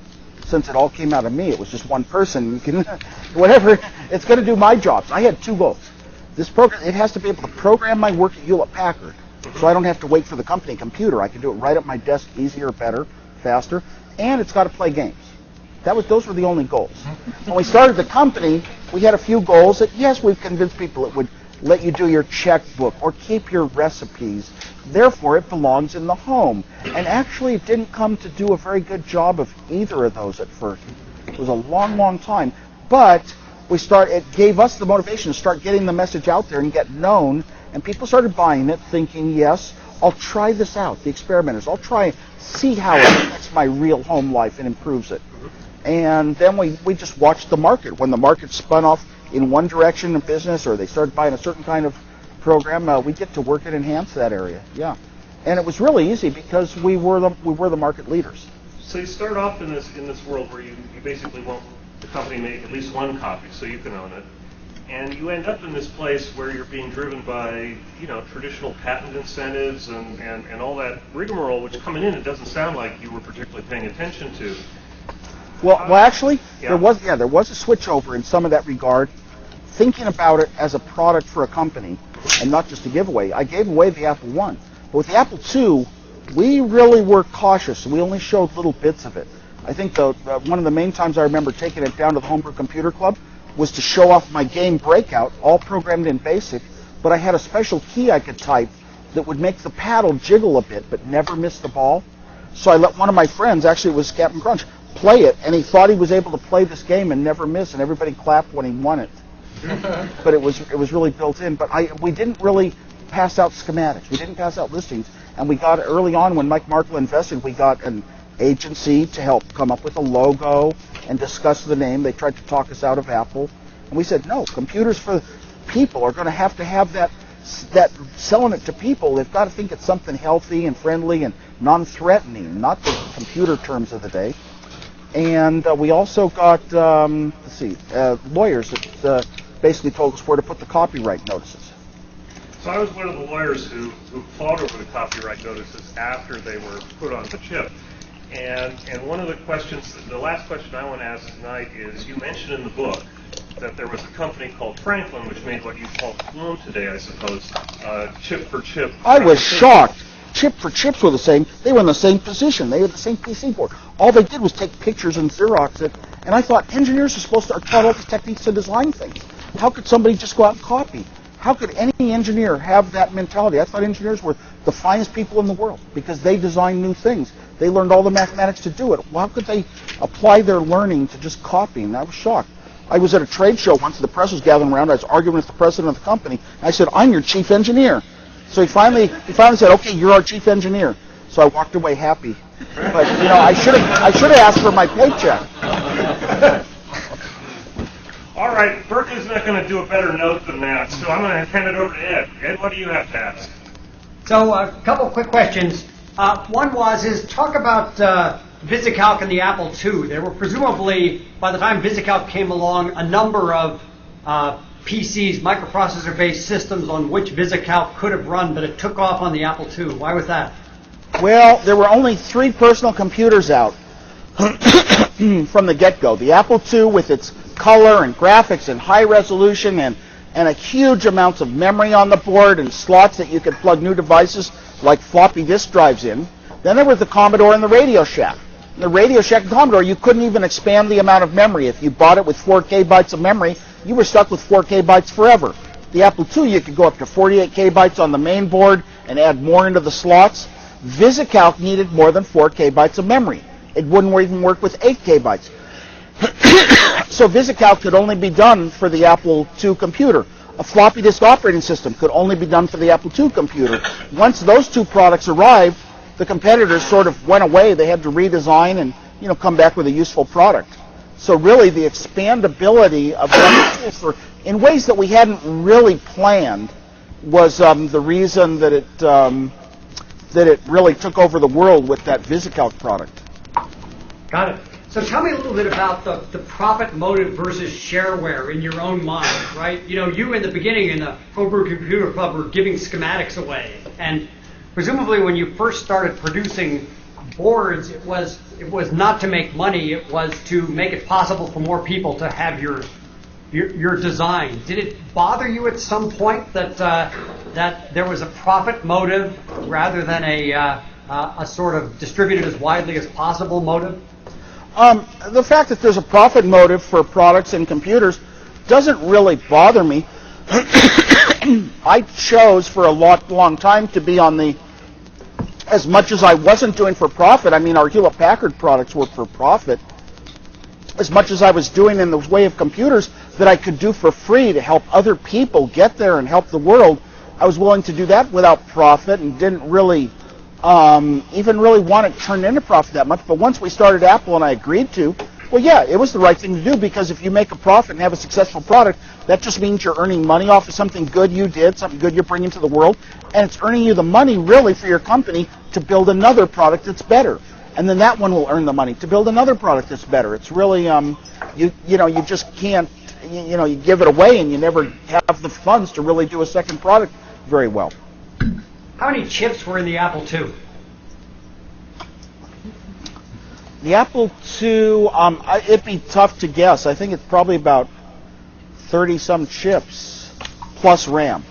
Speaker 2: Since it all came out of me, it was just one person. You can, whatever, it's going to do my jobs. I had two goals. this program, it has to be able to program my work at Hewlett-Packard, so I don't have to wait for the company computer. I can do it right at my desk, easier, better, faster, and it's got to play games. Those were the only goals. When we started the company, we had a few goals that, yes, we've convinced people it would let you do your checkbook or keep your recipes. Therefore, it belongs in the home. And actually, it didn't come to do a very good job of either of those at first. It was a long, long time. But it gave us the motivation to start getting the message out there and get known. And people started buying it, thinking, yes, I'll try this out, the experimenters. I'll try and see how it affects my real home life and improves it. And then we just watched the market. When the market spun off in one direction in business, or they started buying a certain kind of program, we get to work and enhance that area. Yeah, and it was really easy because we were the market leaders.
Speaker 1: So you start off in this world where you basically want the company to make at least one copy so you can own it, and you end up in this place where you're being driven by traditional patent incentives and all that rigmarole, which coming in it doesn't sound like you were particularly paying attention to.
Speaker 2: Well, actually,
Speaker 1: yeah.
Speaker 2: there was a switch over in some of that regard, thinking about it as a product for a company and not just a giveaway. I gave away the Apple I, but with the Apple II, we really were cautious. We only showed little bits of it. I think one of the main times I remember taking it down to the Homebrew Computer Club was to show off my game Breakout, all programmed in BASIC, but I had a special key I could type that would make the paddle jiggle a bit but never miss the ball. So I let one of my friends, actually it was Captain Crunch, play it, and he thought he was able to play this game and never miss, and everybody clapped when he won it. But it was really built in. But we didn't really pass out schematics. We didn't pass out listings. And we got early on when Mike Markle invested, we got an agency to help come up with a logo and discuss the name. They tried to talk us out of Apple, and we said no. Computers for people are going to have that selling it to people. They've got to think it's something healthy and friendly and non-threatening, not the computer terms of the day. And we also got, lawyers that basically told us where to put the copyright notices.
Speaker 1: So I was one of the lawyers who fought over the copyright notices after they were put on the chip. And one of the questions, the last question I want to ask tonight is, you mentioned in the book that there was a company called Franklin, which made what you call clone today, I suppose, chip for chip.
Speaker 2: I was shocked. Chip for chips were the same. They were in the same position. They had the same PC board. All they did was take pictures and Xerox it. And I thought engineers are taught all the techniques to design things. How could somebody just go out and copy? How could any engineer have that mentality? I thought engineers were the finest people in the world because they designed new things. They learned all the mathematics to do it. Well, how could they apply their learning to just copying? I was shocked. I was at a trade show once, the press was gathering around. I was arguing with the president of the company. I said, "I'm your chief engineer." So he finally said, "Okay, you're our chief engineer." So I walked away happy. But I should have asked for my paycheck.
Speaker 1: All right, Berkeley's not going to do a better note than that, so I'm going to hand it over to Ed. Ed, what do you have to ask?
Speaker 4: So a couple quick questions. One is talk about VisiCalc and the Apple II. There were presumably, by the time VisiCalc came along, a number of PCs, microprocessor-based systems on which VisiCalc could have run, but it took off on the Apple II. Why was that?
Speaker 2: Well, there were only 3 personal computers out from the get-go. The Apple II with its color and graphics and high resolution and a huge amounts of memory on the board and slots that you could plug new devices like floppy disk drives in. Then there was the Commodore and the Radio Shack. The Radio Shack and Commodore, you couldn't even expand the amount of memory. If you bought it with 4K bytes of memory, you were stuck with 4K bytes forever. The Apple II, you could go up to 48K bytes on the main board and add more into the slots. VisiCalc needed more than 4K bytes of memory. It wouldn't even work with 8K bytes. So VisiCalc could only be done for the Apple II computer. A floppy disk operating system could only be done for the Apple II computer. Once those 2 products arrived, the competitors sort of went away. They had to redesign and come back with a useful product. So really, the expandability of the tools in ways that we hadn't really planned was the reason that it really took over the world with that VisiCalc product.
Speaker 4: Got it. So tell me a little bit about the profit motive versus shareware in your own mind, right? You in the beginning in the Homebrew Computer Club were giving schematics away, and presumably when you first started producing boards, it was not to make money, it was to make it possible for more people to have your your design. Did it bother you at some point that that there was a profit motive rather than a sort of distributed as widely as possible motive?
Speaker 2: The fact that there's a profit motive for products and computers doesn't really bother me. I chose for a long time to be on the, as much as I wasn't doing for profit, I mean, our Hewlett-Packard products were for profit, as much as I was doing in the way of computers that I could do for free to help other people get there and help the world, I was willing to do that without profit and didn't really even really want it turned into profit that much. But once we started Apple and I agreed to, well, yeah, it was the right thing to do, because if you make a profit and have a successful product, that just means you're earning money off of something good you did, something good you're bringing to the world, and it's earning you the money really for your company to build another product that's better. And then that one will earn the money to build another product that's better. It's really, you just can't, you give it away and you never have the funds to really do a second product very well.
Speaker 4: How many chips were in the Apple II?
Speaker 2: The Apple II, it'd be tough to guess. I think it's probably about 30-some chips plus RAM.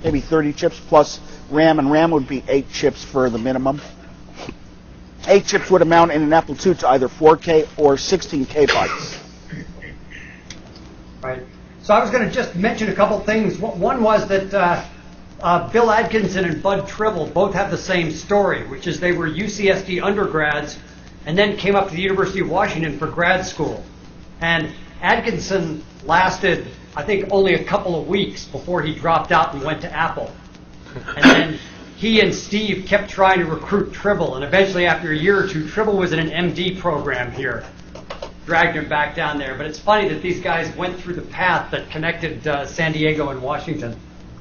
Speaker 2: Maybe 30 chips plus RAM, and RAM would be 8 chips for the minimum. 8 chips would amount in an Apple II to either 4K or 16K bytes.
Speaker 4: Right. So I was going to just mention a couple things. One was that Bill Atkinson and Bud Tribble both have the same story, which is they were UCSD undergrads and then came up to the University of Washington for grad school. And Atkinson lasted, I think, only a couple of weeks before he dropped out and went to Apple. And then he and Steve kept trying to recruit Tribble, and eventually after a year or two, Tribble was in an MD program here, dragged him back down there. But it's funny that these guys went through the path that connected San Diego and Washington.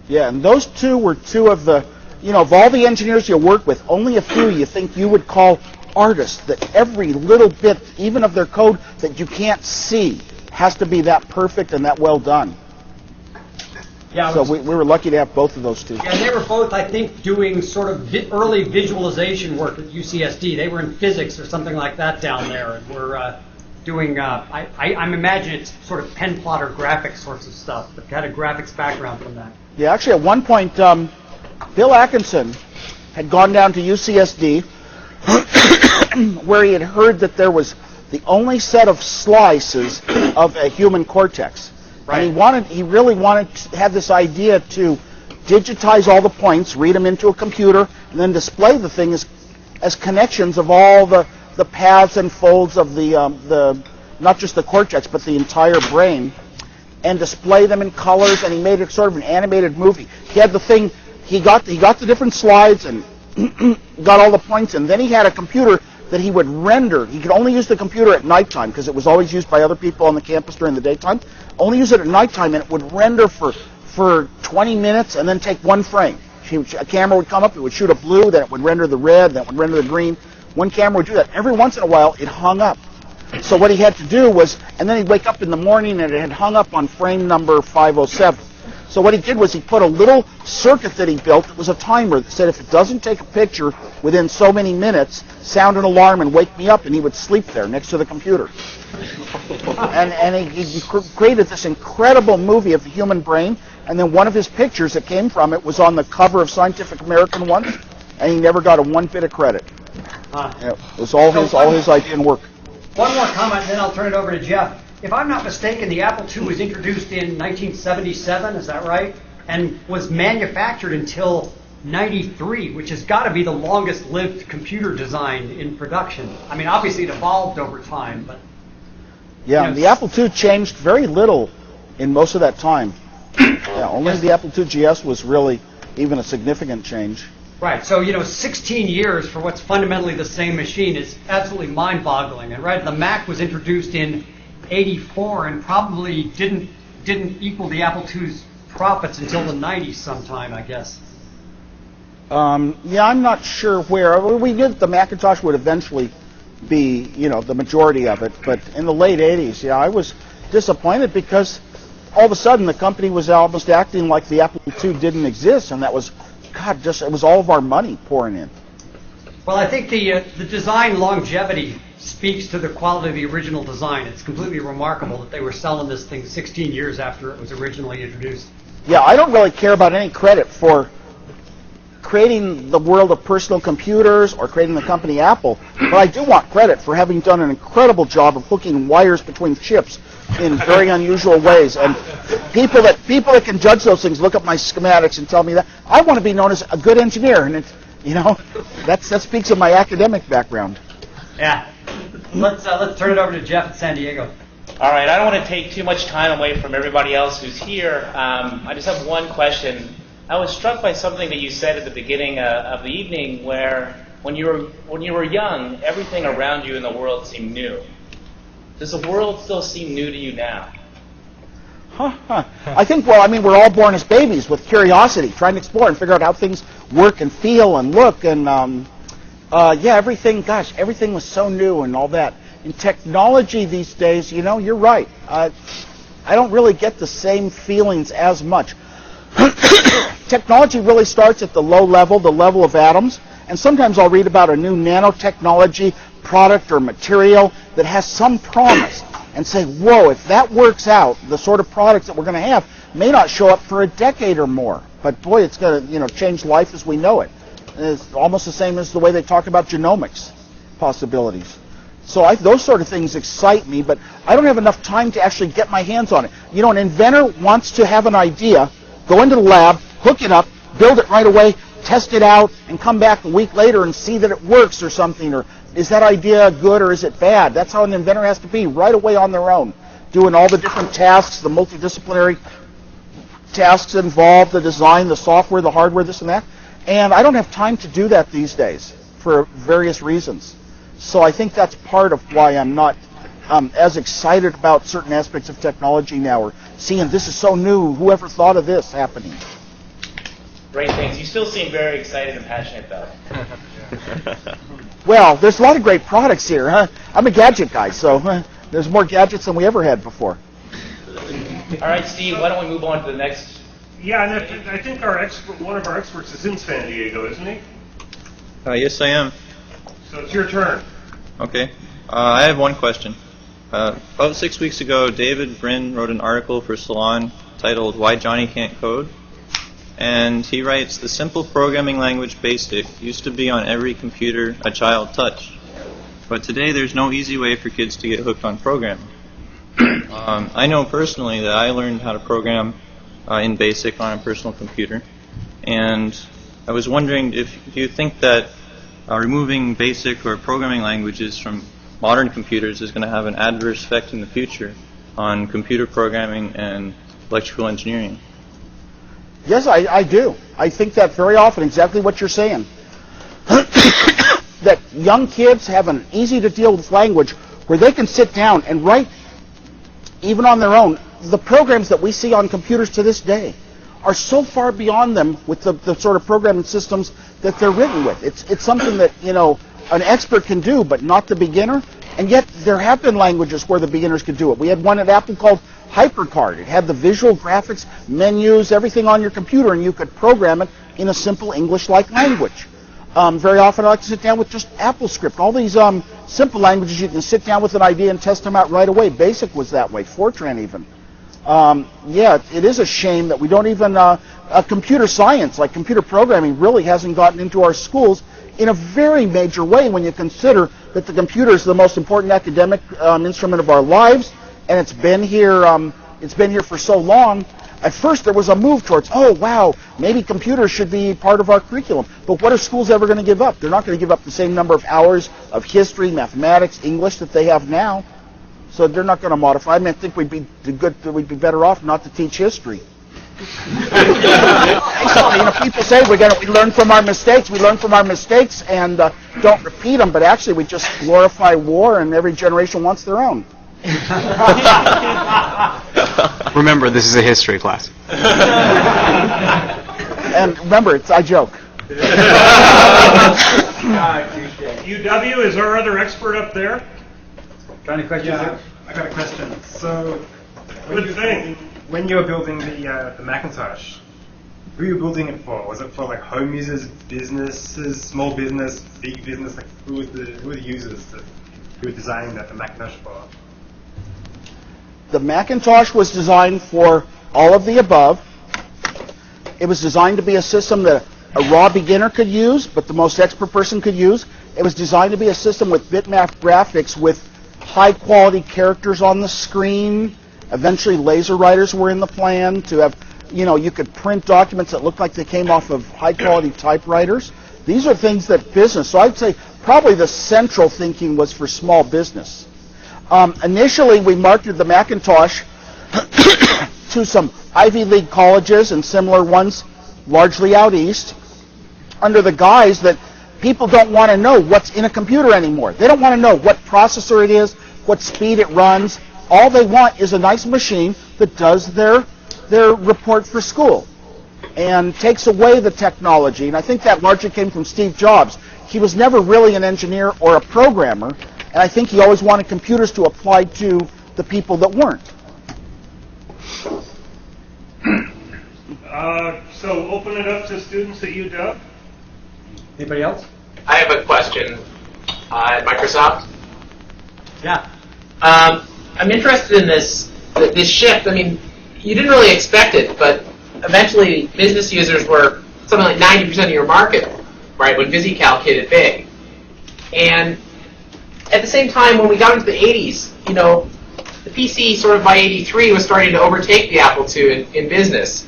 Speaker 2: Yeah, and those two were two of the, of all the engineers you work with, only a few you think you would call artists, that every little bit, even of their code that you can't see, has to be that perfect and that well done.
Speaker 4: Yeah,
Speaker 2: so we were lucky to have both of those two.
Speaker 4: Yeah, and they were both, I think, doing sort of early visualization work at UCSD. They were in physics or something like that down there, and were doing, I'm imagining it's sort of pen plotter graphics sorts of stuff, but had a graphics background from that.
Speaker 2: Yeah, actually at one point, Bill Atkinson had gone down to UCSD where he had heard that there was the only set of slices of a human cortex. Right. And he really wanted to have this idea to digitize all the points, read them into a computer, and then display the thing as connections of all the paths and folds of the not just the cortex, but the entire brain, and display them in colors, and he made it sort of an animated movie. He had the thing, he got the different slides and got all the points, and then he had a computer that he would render. He could only use the computer at nighttime because it was always used by other people on the campus during the daytime. Only use it at nighttime, and it would render for 20 minutes and then take one frame. A camera would come up, it would shoot a blue, then it would render the red, then it would render the green. One camera would do that. Every once in a while, it hung up. So what he had to do was, and then he'd wake up in the morning and it had hung up on frame number 507. So what he did was he put a little circuit that he built that was a timer that said if it doesn't take a picture within so many minutes, sound an alarm and wake me up, and he would sleep there next to the computer. And he created this incredible movie of the human brain, and then one of his pictures that came from it was on the cover of Scientific American once, and he never got one bit of credit. It was all his idea and work.
Speaker 4: One more comment, and then I'll turn it over to Jeff. If I'm not mistaken, the Apple II was introduced in 1977, is that right? And was manufactured until 93, which has got to be the longest-lived computer design in production. I mean, obviously it evolved over time, but...
Speaker 2: Yeah, the Apple II changed very little in most of that time. Yeah, only the Apple II GS was really even a significant change.
Speaker 4: Right, so 16 years for what's fundamentally the same machine is absolutely mind-boggling. And right, the Mac was introduced in 84 and probably didn't equal the Apple II's profits until the 90s sometime, I guess.
Speaker 2: Yeah, I'm not sure where. We knew that the Macintosh would eventually be, the majority of it, but in the late 80s, yeah, I was disappointed because all of a sudden the company was almost acting like the Apple II didn't exist, and that was, it was all of our money pouring in.
Speaker 4: Well, I think the design longevity speaks to the quality of the original design. It's completely remarkable that they were selling this thing 16 years after it was originally introduced.
Speaker 2: Yeah, I don't really care about any credit for creating the world of personal computers or creating the company Apple, but I do want credit for having done an incredible job of hooking wires between chips in very unusual ways. And people that can judge those things look at my schematics and tell me that. I want to be known as a good engineer, and it's, that speaks of my academic background.
Speaker 4: Yeah. Let's turn it over to Jeff at San Diego.
Speaker 7: All right, I don't want to take too much time away from everybody else who's here. I just have one question. I was struck by something that you said at the beginning of the evening, where when you were young, everything around you in the world seemed new. Does the world still seem new to you now?
Speaker 2: I think, we're all born as babies with curiosity, trying to explore and figure out how things work and feel and look. And, everything was so new and all that. In technology these days, you're right. I don't really get the same feelings as much. Technology really starts at the low level, the level of atoms, and sometimes I'll read about a new nanotechnology product or material that has some promise and say, whoa, if that works out, the sort of products that we're going to have may not show up for a decade or more. But boy, it's going to change life as we know it. It's almost the same as the way they talk about genomics possibilities. So those sort of things excite me, but I don't have enough time to actually get my hands on it. An inventor wants to have an idea, go into the lab, hook it up, build it right away, test it out, and come back a week later and see that it works or something, or is that idea good or is it bad? That's how an inventor has to be, right away on their own, doing all the different tasks, the multidisciplinary tasks involved, the design, the software, the hardware, this and that. And I don't have time to do that these days for various reasons. So I think that's part of why I'm not as excited about certain aspects of technology now, or seeing this is so new, whoever thought of this happening.
Speaker 7: Great, thanks. You still seem very excited and passionate, though.
Speaker 2: Well, there's a lot of great products here. Huh? I'm a gadget guy, so there's more gadgets than we ever had before.
Speaker 7: All right, Steve, why don't we move on to the next?
Speaker 1: Yeah, and I think one of our experts is in San Diego, isn't he?
Speaker 8: Yes, I am.
Speaker 1: So it's your turn.
Speaker 8: Okay. I have one question. About 6 weeks ago, David Brin wrote an article for Salon titled Why Johnny Can't Code. And he writes, the simple programming language BASIC used to be on every computer a child touched. But today there's no easy way for kids to get hooked on programming. I know personally that I learned how to program in BASIC on a personal computer. And I was wondering if you think that removing BASIC or programming languages from modern computers is going to have an adverse effect in the future on computer programming and electrical engineering.
Speaker 2: Yes, I do. I think that very often, exactly what you're saying. That young kids have an easy-to-deal-with language where they can sit down and write, even on their own, the programs that we see on computers to this day are so far beyond them with the sort of programming systems that they're written with. It's something that, an expert can do, but not the beginner. And yet, there have been languages where the beginners could do it. We had one at Apple called HyperCard. It had the visual graphics, menus, everything on your computer, and you could program it in a simple English-like language. Very often I like to sit down with just AppleScript. All these simple languages, you can sit down with an idea and test them out right away. BASIC was that way, Fortran even. It is a shame that we don't even, computer science, like computer programming, really hasn't gotten into our schools in a very major way when you consider that the computer is the most important academic instrument of our lives, and it's been here for so long. At first there was a move towards, maybe computers should be part of our curriculum. But what are schools ever going to give up? They're not going to give up the same number of hours of history, mathematics, English that they have now. So they're not going to modify. I think we'd be better off not to teach history. People say we learn from our mistakes. We learn from our mistakes and don't repeat them. But actually, we just glorify war, and every generation wants their own.
Speaker 3: Remember, this is a history class.
Speaker 2: And remember, I joke.
Speaker 1: UW is our other expert up there.
Speaker 4: Got any questions?
Speaker 9: Yeah, I got a question. So,
Speaker 1: when
Speaker 9: you were building the Macintosh, who were you building it for? Was it for like home users, businesses, small business, big business? Like who were the users? you were designing the Macintosh for?
Speaker 2: The Macintosh was designed for all of the above. It was designed to be a system that a raw beginner could use, but the most expert person could use. It was designed to be a system with bitmap graphics with high-quality characters on the screen. Eventually, laser writers were in the plan to have, you could print documents that looked like they came off of high-quality typewriters. These are things that business, so I'd say probably the central thinking was for small business. Initially, we marketed the Macintosh to some Ivy League colleges and similar ones, largely out east, under the guise that people don't want to know what's in a computer anymore. They don't want to know what processor it is, what speed it runs. All they want is a nice machine that does their report for school and takes away the technology. And I think that largely came from Steve Jobs. He was never really an engineer or a programmer, and I think he always wanted computers to apply to the people that weren't.
Speaker 1: So open it up to students at UW.
Speaker 4: Anybody else?
Speaker 3: I have a question. At Microsoft,
Speaker 4: Yeah.
Speaker 3: I'm interested in this shift. I mean, you didn't really expect it, but eventually business users were something like 90% of your market, right, when VisiCalc hit it big. And at the same time, when we got into the 80s, the PC sort of by 83 was starting to overtake the Apple II in business.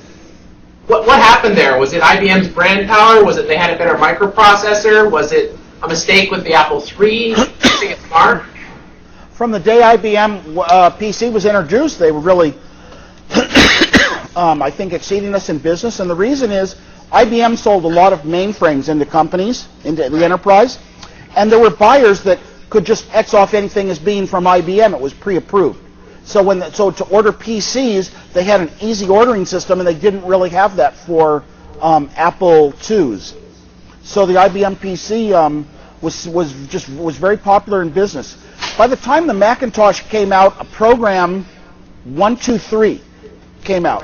Speaker 3: What happened there? Was it IBM's brand power? Was it they had a better microprocessor? Was it a mistake with the Apple III missing its mark?
Speaker 2: From the day IBM PC was introduced, they were really, I think, exceeding us in business. And the reason is IBM sold a lot of mainframes into companies, into the enterprise, and there were buyers that could just X off anything as being from IBM. It was pre-approved. So to order PCs, they had an easy ordering system, and they didn't really have that for Apple IIs. So the IBM PC was very popular in business. By the time the Macintosh came out, a program 123 came out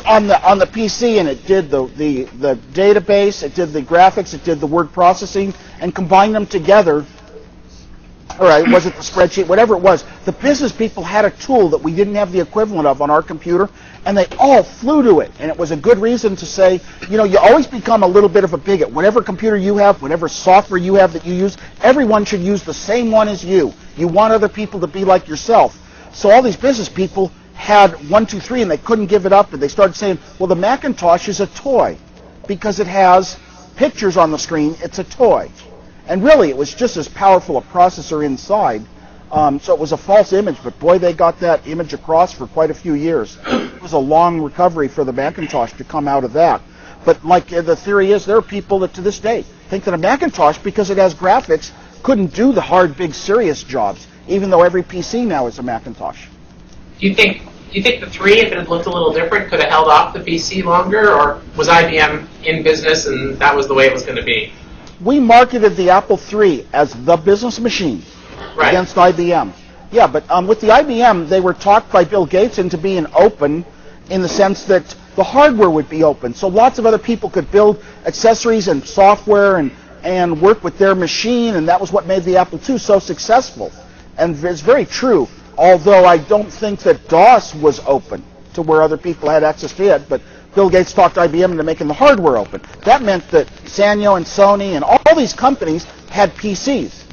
Speaker 2: on the PC, and it did the database, it did the graphics, it did the word processing, and combined them together. All right, was it the spreadsheet? Whatever it was, the business people had a tool that we didn't have the equivalent of on our computer, and they all flew to it. And it was a good reason to say, you always become a little bit of a bigot. Whatever computer you have, whatever software you have that you use, everyone should use the same one as you. You want other people to be like yourself. So all these business people had 123, and they couldn't give it up, and they started saying, well, the Macintosh is a toy because it has pictures on the screen. It's a toy. And really, it was just as powerful a processor inside. So it was a false image, but boy, they got that image across for quite a few years. It was a long recovery for the Macintosh to come out of that. But like the theory is, there are people that to this day think that a Macintosh, because it has graphics, couldn't do the hard, big, serious jobs, even though every PC now is a Macintosh.
Speaker 3: Do you think the 3, if it had looked a little different, could have held off the PC longer, or was IBM in business and that was the way it was going to be?
Speaker 2: We marketed the Apple III as the business machine against IBM. Yeah, but with the IBM, they were talked by Bill Gates into being open in the sense that the hardware would be open. So lots of other people could build accessories and software and work with their machine, and that was what made the Apple II so successful. And it's very true, although I don't think that DOS was open to where other people had access to it, but Bill Gates talked IBM into making the hardware open. That meant that Sanyo and Sony and all these companies had PCs,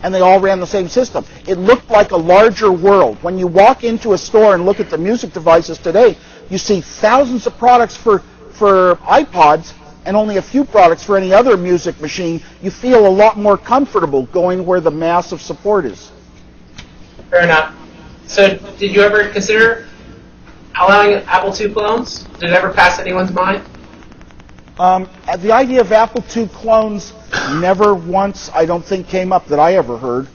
Speaker 2: and they all ran the same system. It looked like a larger world. When you walk into a store and look at the music devices today, you see thousands of products for iPods and only a few products for any other music machine. You feel a lot more comfortable going where the mass of support is.
Speaker 3: Fair enough. So did you ever consider allowing Apple II clones? Did it ever pass anyone's mind?
Speaker 2: The idea of Apple II clones never once, I don't think, came up that I ever heard.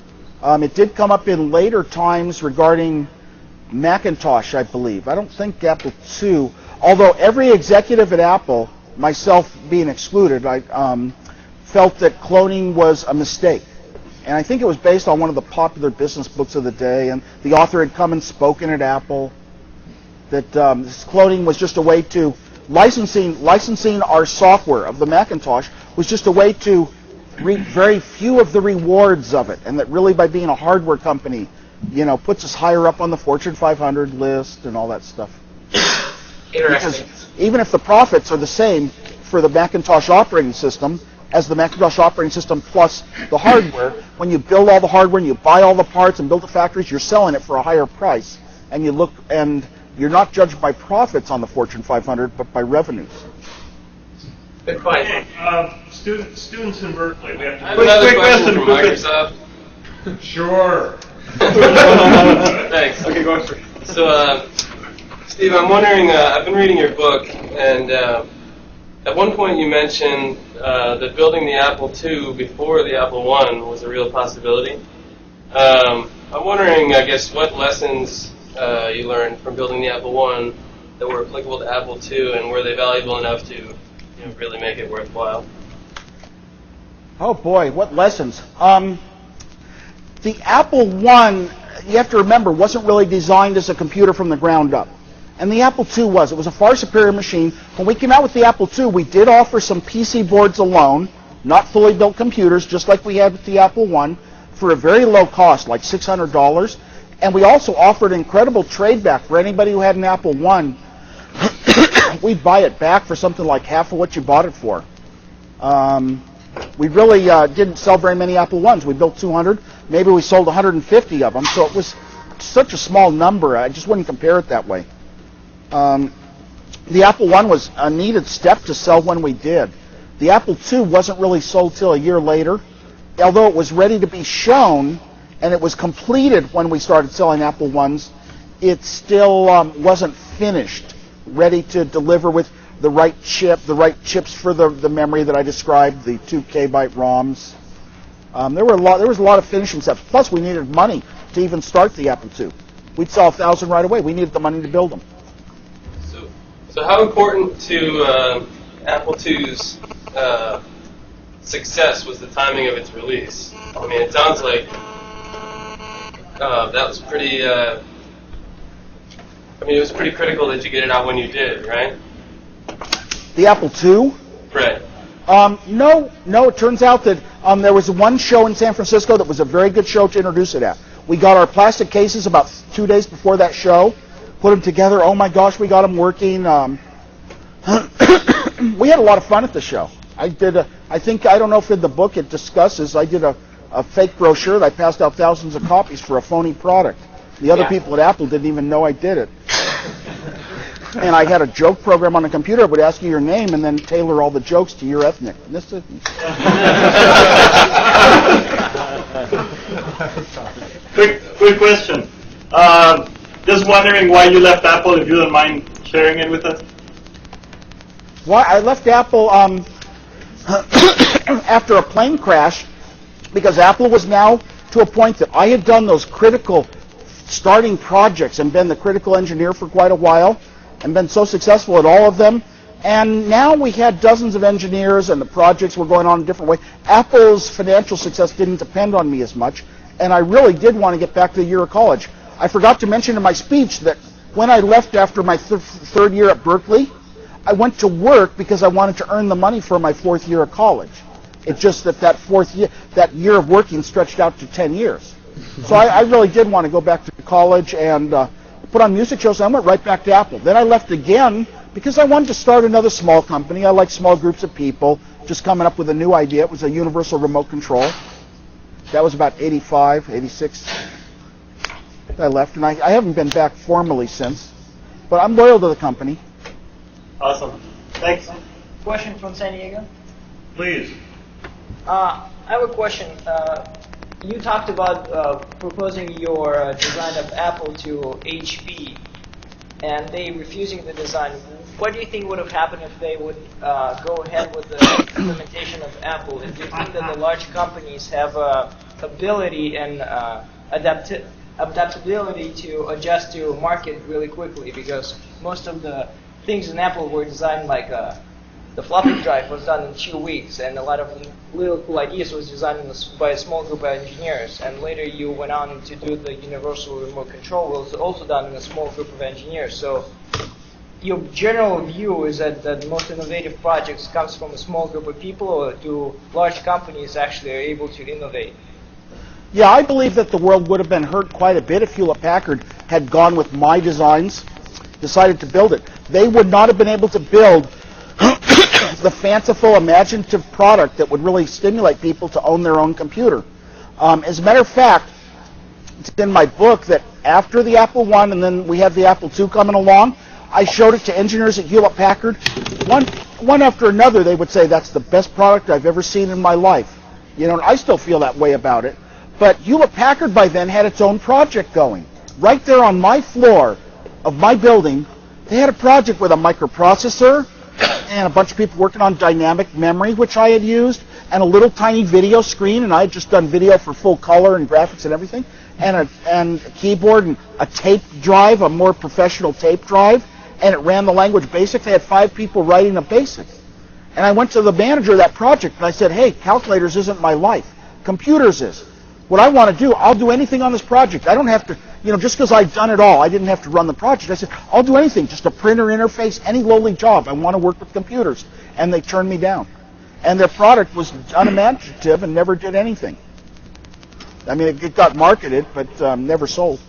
Speaker 2: It did come up in later times regarding Macintosh, I believe. I don't think Apple II, although every executive at Apple, myself being excluded, I felt that cloning was a mistake. And I think it was based on one of the popular business books of the day, and the author had come and spoken at Apple, that this cloning was just a way to, licensing our software of the Macintosh was just a way to reap very few of the rewards of it, and that really by being a hardware company, puts us higher up on the Fortune 500 list and all that stuff.
Speaker 3: Interesting.
Speaker 2: Because even if the profits are the same for the Macintosh operating system as the Macintosh operating system plus the hardware, when you build all the hardware and you buy all the parts and build the factories, you're selling it for a higher price. And you're not judged by profits on the Fortune 500, but by revenues.
Speaker 3: Good point.
Speaker 1: Students in Berkeley, we have to.
Speaker 10: I have another question from Microsoft.
Speaker 1: Sure.
Speaker 10: Thanks.
Speaker 1: Okay, go ahead.
Speaker 10: So, Steve, I'm wondering, I've been reading your book, and at one point you mentioned that building the Apple II before the Apple I was a real possibility. I'm wondering, I guess, what lessons you learned from building the Apple I that were applicable to Apple II, and were they valuable enough to really make it worthwhile?
Speaker 2: Oh boy, what lessons. The Apple I, you have to remember, wasn't really designed as a computer from the ground up. And the Apple II was. It was a far superior machine. When we came out with the Apple II, we did offer some PC boards alone, not fully built computers, just like we had with the Apple I, for a very low cost, like $600. And we also offered incredible trade back for anybody who had an Apple I. We'd buy it back for something like half of what you bought it for. We really didn't sell very many Apple I's. We built 200. Maybe we sold 150 of them. So it was such a small number. I just wouldn't compare it that way. The Apple I was a needed step to sell when we did. The Apple II wasn't really sold till a year later. Although it was ready to be shown and it was completed when we started selling Apple I's, it still wasn't finished, ready to deliver with the right chips for the memory that I described, the 2 KB ROMs. There was a lot of finishing steps. Plus, we needed money to even start the Apple II. We'd sell 1,000 right away. We needed the money to build them.
Speaker 10: So how important to Apple II's success was the timing of its release? I mean, it sounds like that was pretty. It was pretty critical that you get it out when you did, right?
Speaker 2: The Apple II?
Speaker 10: Right.
Speaker 2: No. It turns out that there was one show in San Francisco that was a very good show to introduce it at. We got our plastic cases about 2 days before that show, put them together. Oh my gosh, we got them working. We had a lot of fun at the show. I don't know if in the book it discusses, I did a fake brochure that I passed out thousands of copies for a phony product. The other people at Apple didn't even know I did it. And I had a joke program on the computer. It would ask you your name and then tailor all the jokes to your ethnic.
Speaker 11: Quick question. Just wondering why you left Apple, if you don't mind sharing it with us.
Speaker 2: Why I left Apple after a plane crash, because Apple was now to a point that I had done those critical starting projects and been the critical engineer for quite a while and been so successful at all of them. And now we had dozens of engineers and the projects were going on a different way. Apple's financial success didn't depend on me as much, and I really did want to get back to the year of college. I forgot to mention in my speech that when I left after my third year at Berkeley, I went to work because I wanted to earn the money for my fourth year of college. It's just that year of working stretched out to 10 years. So I really did want to go back to college and put on music shows, and I went right back to Apple. Then I left again because I wanted to start another small company. I like small groups of people, just coming up with a new idea. It was a universal remote control. That was about 85, 86. I left, and I haven't been back formally since. But I'm loyal to the company.
Speaker 11: Awesome. Thanks.
Speaker 12: Question from San Diego.
Speaker 1: Please.
Speaker 12: I have a question. You talked about proposing your design of Apple to HP, and they refusing the design. What do you think would have happened if they would go ahead with the implementation of Apple? And do you think that the large companies have ability and adaptability to adjust to market really quickly? Because most of the things in Apple were designed like the floppy drive was done in 2 weeks, and a lot of little cool ideas was designed by a small group of engineers. And later you went on to do the universal remote control was also done in a small group of engineers. So your general view is that the most innovative projects comes from a small group of people, or do large companies actually are able to innovate?
Speaker 2: Yeah, I believe that the world would have been hurt quite a bit if Hewlett-Packard had gone with my designs, decided to build it. They would not have been able to build the fanciful, imaginative product that would really stimulate people to own their own computer. As a matter of fact, it's in my book that after the Apple I and then we had the Apple II coming along, I showed it to engineers at Hewlett-Packard. One after another, they would say, that's the best product I've ever seen in my life. You know, and I still feel that way about it. But Hewlett-Packard by then had its own project going. Right there on my floor of my building, they had a project with a microprocessor and a bunch of people working on dynamic memory, which I had used, and a little tiny video screen, and I had just done video for full color and graphics and everything, and a keyboard and a tape drive, a more professional tape drive, and it ran the language BASIC. They had 5 people writing a BASIC. And I went to the manager of that project, and I said, hey, calculators isn't my life. Computers is. What I want to do, I'll do anything on this project. I don't have to, just because I've done it all, I didn't have to run the project. I said, I'll do anything, just a printer interface, any lowly job. I want to work with computers. And they turned me down. And their product was unimaginative and never did anything. I mean, it got marketed, but never sold.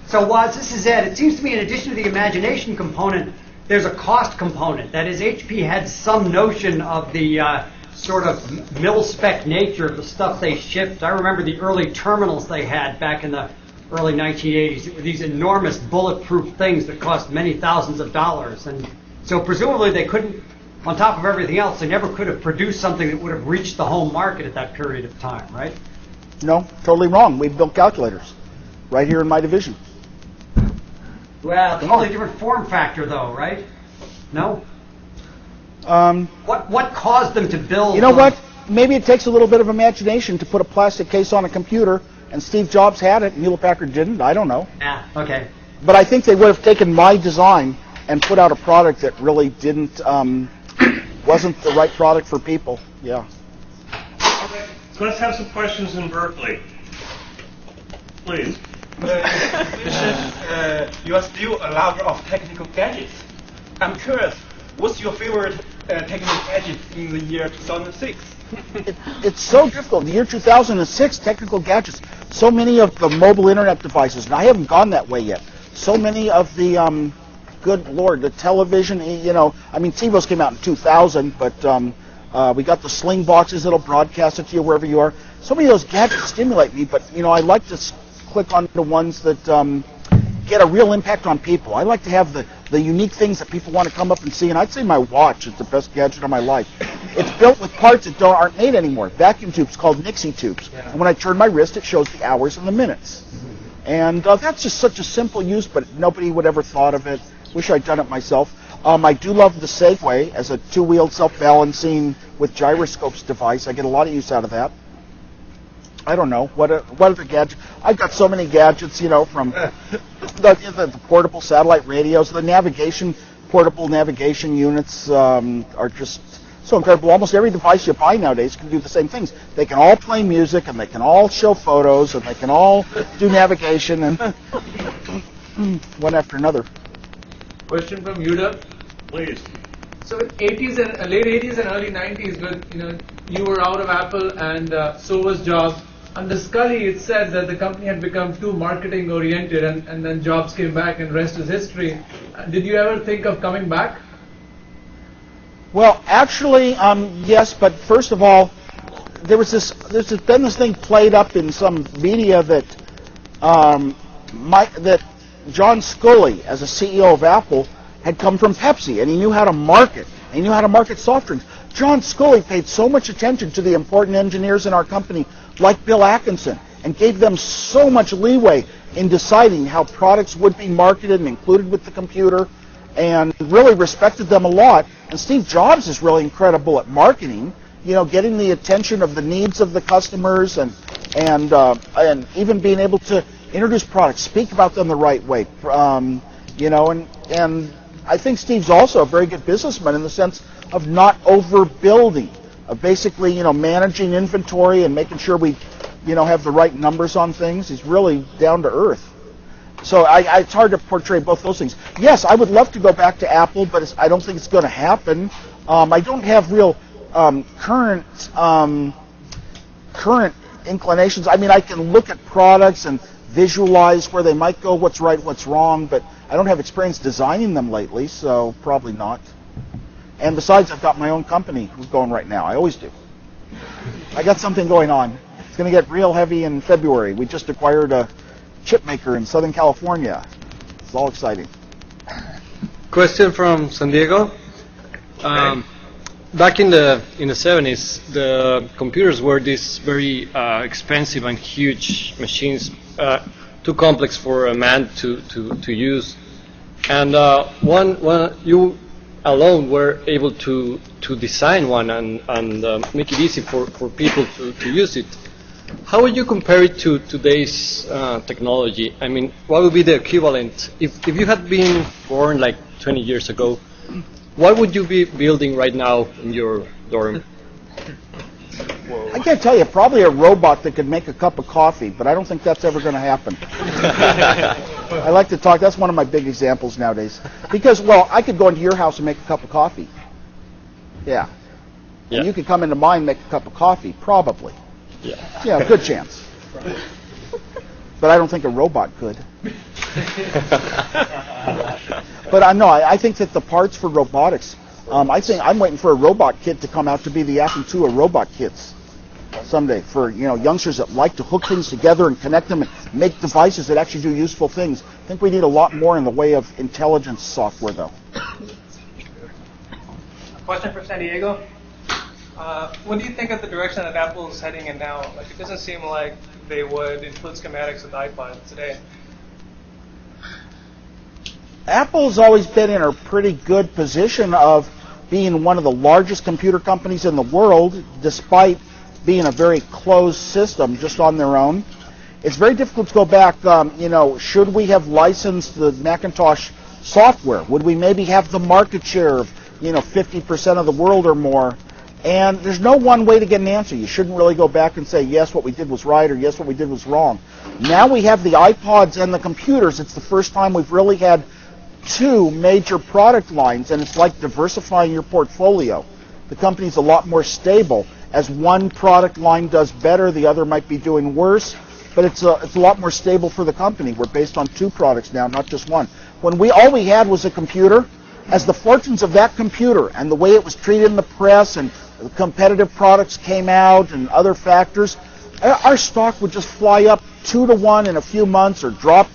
Speaker 4: So, Woz, this is Ed. It seems to me in addition to the imagination component, there's a cost component. That is, HP had some notion of the sort of mil-spec nature of the stuff they shipped. I remember the early terminals they had back in the early 1980s. It were these enormous bulletproof things that cost many thousands of dollars. And so presumably they couldn't, on top of everything else, they never could have produced something that would have reached the home market at that period of time, right?
Speaker 2: No, totally wrong. We built calculators right here in my division.
Speaker 4: Well, totally different form factor, though, right? No? What caused them to build?
Speaker 2: You know what? Maybe it takes a little bit of imagination to put a plastic case on a computer, and Steve Jobs had it, and Hewlett-Packard didn't. I don't know.
Speaker 4: Yeah, okay.
Speaker 2: But I think they would have taken my design and put out a product that really didn't, wasn't the right product for people. Yeah.
Speaker 1: So let's have some questions in Berkeley. Please.
Speaker 13: You are still a lover of technical gadgets. I'm curious, what's your favorite technical gadget in the year 2006?
Speaker 2: It's so difficult. The year 2006, technical gadgets. So many of the mobile internet devices, and I haven't gone that way yet. So many of the, good Lord, the television, I mean, TiVos came out in 2000, but we got the sling boxes that'll broadcast it to you wherever you are. So many of those gadgets stimulate me, but, I like to click on the ones that get a real impact on people. I like to have the unique things that people want to come up and see, and I'd say my watch is the best gadget of my life. It's built with parts that aren't made anymore. Vacuum tubes called Nixie tubes. Yeah. And when I turn my wrist, it shows the hours and the minutes. Mm-hmm. And that's just such a simple use, but nobody would ever thought of it. Wish I'd done it myself. I do love the Segway as a two-wheeled self-balancing with gyroscopes device. I get a lot of use out of that. I don't know. What other gadget? I've got so many gadgets, from the portable satellite radios. The portable navigation units are just so incredible. Almost every device you buy nowadays can do the same things. They can all play music, and they can all show photos, and they can all do navigation, and one after another.
Speaker 14: Question from Yuda.
Speaker 1: Please.
Speaker 14: So late 80s and early 90s, when you were out of Apple and so was Jobs. Under Scully, it said that the company had become too marketing oriented, and then Jobs came back, and rest is history. Did you ever think of coming back?
Speaker 2: Well, actually, yes. But first of all, there's been this thing played up in some media that that John Scully, as a CEO of Apple, had come from Pepsi, and he knew how to market. And he knew how to market soft drinks. John Scully paid so much attention to the important engineers in our company, like Bill Atkinson, and gave them so much leeway in deciding how products would be marketed and included with the computer, and really respected them a lot. And Steve Jobs is really incredible at marketing, getting the attention of the needs of the customers, and even being able to introduce products, speak about them the right way, and I think Steve's also a very good businessman in the sense of not overbuilding, of basically, managing inventory and making sure we, have the right numbers on things. He's really down to earth. So it's hard to portray both those things. Yes, I would love to go back to Apple, but I don't think it's going to happen. I don't have real current inclinations. I mean, I can look at products and visualize where they might go, what's right, what's wrong, but I don't have experience designing them lately, so probably not. And besides, I've got my own company going right now. I always do. I got something going on. It's going to get real heavy in February. We just acquired a chip maker in Southern California. It's all exciting.
Speaker 15: Question from San Diego. Back in the 70s, the computers were these very expensive and huge machines, too complex for a man to use. And you alone were able to design one and make it easy for people to use it. How would you compare it to today's technology? I mean, what would be the equivalent? If you had been born like 20 years ago, what would you be building right now in your dorm?
Speaker 2: I can't tell you, probably a robot that could make a cup of coffee, but I don't think that's ever going to happen. I like to talk, that's one of my big examples nowadays. Because, well, I could go into your house and make a cup of coffee. Yeah. And you could come into mine and make a cup of coffee, probably. Yeah, good chance. But I don't think a robot could. But I think that the parts for robotics, I think I'm waiting for a robot kit to come out to be the Apple II of robot kits someday for youngsters that like to hook things together and connect them and make devices that actually do useful things. I think we need a lot more in the way of intelligence software, though.
Speaker 16: Question for San Diego. What do you think of the direction that Apple is heading in now? Like, it doesn't seem like they would include schematics with the iPod today.
Speaker 2: Apple's always been in a pretty good position of being one of the largest computer companies in the world, despite being a very closed system just on their own. It's very difficult to go back, should we have licensed the Macintosh software? Would we maybe have the market share of, 50% of the world or more? And there's no one way to get an answer. You shouldn't really go back and say, yes, what we did was right, or yes, what we did was wrong. Now we have the iPods and the computers. It's the first time we've really had two major product lines, and it's like diversifying your portfolio. The company's a lot more stable. As one product line does better, the other might be doing worse, but it's a lot more stable for the company. We're based on two products now, not just one. When all we had was a computer, as the fortunes of that computer and the way it was treated in the press and competitive products came out and other factors, our stock would just fly up 2 to 1 in a few months, or drop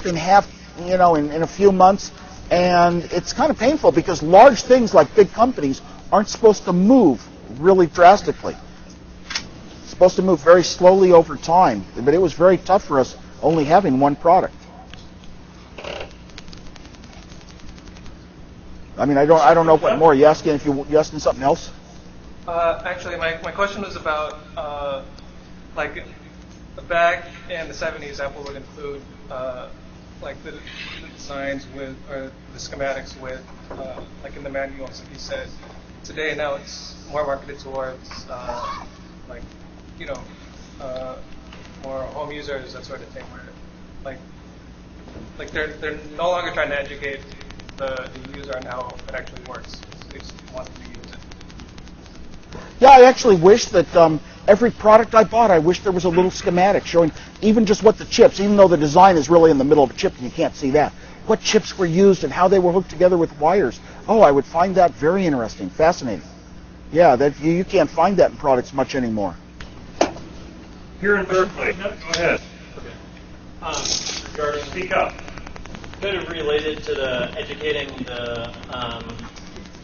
Speaker 2: in half, in a few months. And it's kind of painful because large things like big companies aren't supposed to move really drastically. It's supposed to move very slowly over time. But it was very tough for us only having one product. I mean, I don't know what more. You asking something else?
Speaker 16: Actually, my question was about back in the 70s, Apple would include the designs with, or the schematics with, in the manuals, like you said. Today, now it's more marketed towards more home users, that sort of thing, where they're no longer trying to educate the user on how it actually works. They just want them to use it.
Speaker 2: Yeah, I actually wish that every product I bought, I wish there was a little schematic showing even just what the chips, even though the design is really in the middle of a chip and you can't see that, what chips were used and how they were hooked together with wires. Oh, I would find that very interesting, fascinating. Yeah, that you can't find that in products much anymore.
Speaker 1: Here in Berkeley, go ahead.
Speaker 17: Regarding,
Speaker 1: speak up.
Speaker 17: Kind of related to the educating the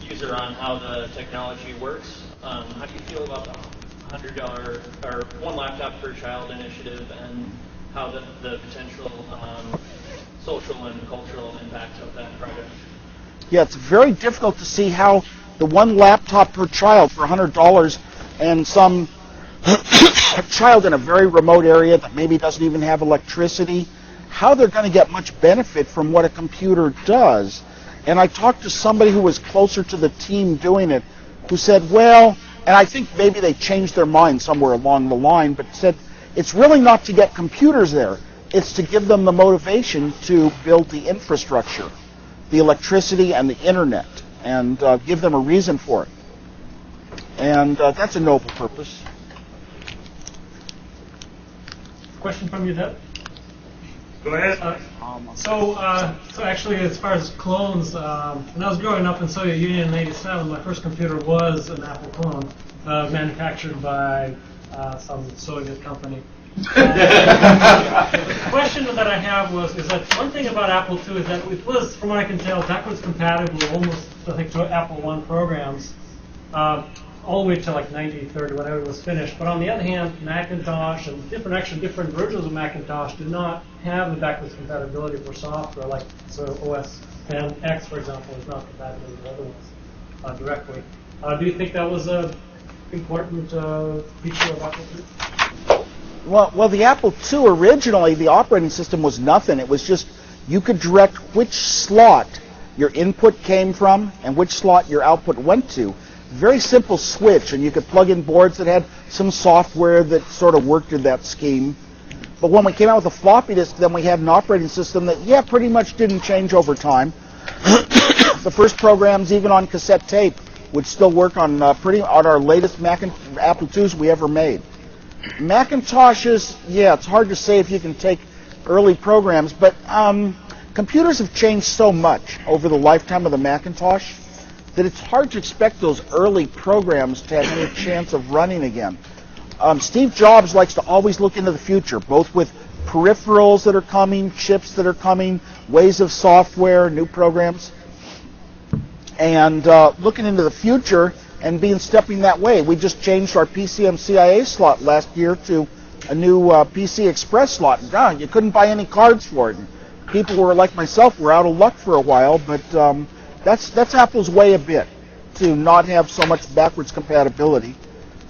Speaker 17: user on how the technology works. How do you feel about the $100 or one laptop per child initiative, and how the potential social and cultural impacts of that project?
Speaker 2: Yeah, it's very difficult to see how the one laptop per child for $100 and some child in a very remote area that maybe doesn't even have electricity, how they're going to get much benefit from what a computer does. And I talked to somebody who was closer to the team doing it, who said, well, and I think maybe they changed their mind somewhere along the line, but said, it's really not to get computers there. It's to give them the motivation to build the infrastructure, the electricity and the internet, and give them a reason for it. And that's a noble purpose.
Speaker 18: Question from you, Deb?
Speaker 1: Go ahead.
Speaker 18: So actually, as far as clones, when I was growing up in Soviet Union in '87, my first computer was an Apple clone, manufactured by some Soviet company. The question that I have is that one thing about Apple II is that it was, from what I can tell, backwards compatible almost, I think, to Apple I programs, all the way to like 1930, whenever it was finished. But on the other hand, Macintosh and different versions of Macintosh did not have the backwards compatibility for software, like so OS X, for example, is not compatible with other ones directly. Do you think that was an important feature of Apple II?
Speaker 2: Well, the Apple II originally, the operating system was nothing. It was just you could direct which slot your input came from and which slot your output went to. Very simple switch, and you could plug in boards that had some software that sort of worked in that scheme. But when we came out with a floppy disk, then we had an operating system that, pretty much didn't change over time. The first programs, even on cassette tape, would still work on on our latest Apple IIs we ever made. Macintoshes, it's hard to say if you can take early programs, but computers have changed so much over the lifetime of the Macintosh that it's hard to expect those early programs to have any chance of running again. Steve Jobs likes to always look into the future, both with peripherals that are coming, chips that are coming, ways of software, new programs, and looking into the future and stepping that way. We just changed our PCMCIA slot last year to a new PC Express slot. You couldn't buy any cards for it. People were like myself, were out of luck for a while, but that's Apple's way a bit, to not have so much backwards compatibility.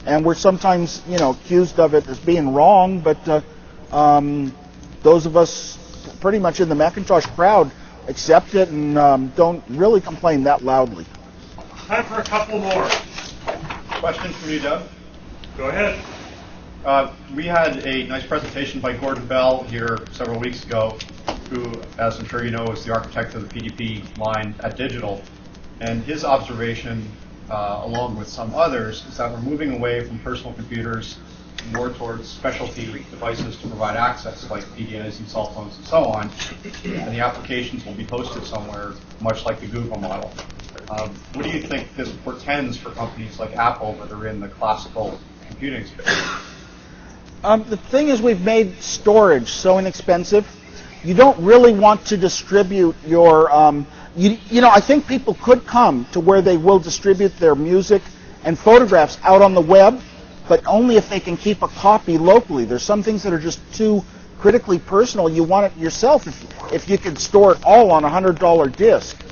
Speaker 2: And we're sometimes, accused of it as being wrong, but those of us pretty much in the Macintosh crowd accept it and don't really complain that loudly.
Speaker 1: Time for a couple more.
Speaker 19: Question for you, Doug.
Speaker 1: Go ahead.
Speaker 19: We had a nice presentation by Gordon Bell here several weeks ago, who, as I'm sure you know, is the architect of the PDP line at Digital. And his observation, along with some others, is that we're moving away from personal computers more towards specialty devices to provide access, like PDAs and cell phones and so on. And the applications will be hosted somewhere, much like the Google model. What do you think this portends for companies like Apple that are in the classical computing space?
Speaker 2: The thing is, we've made storage so inexpensive. You don't really want to distribute your, I think people could come to where they will distribute their music and photographs out on the web, but only if they can keep a copy locally. There's some things that are just too critically personal. You want it yourself if you could store it all on a $100 disk.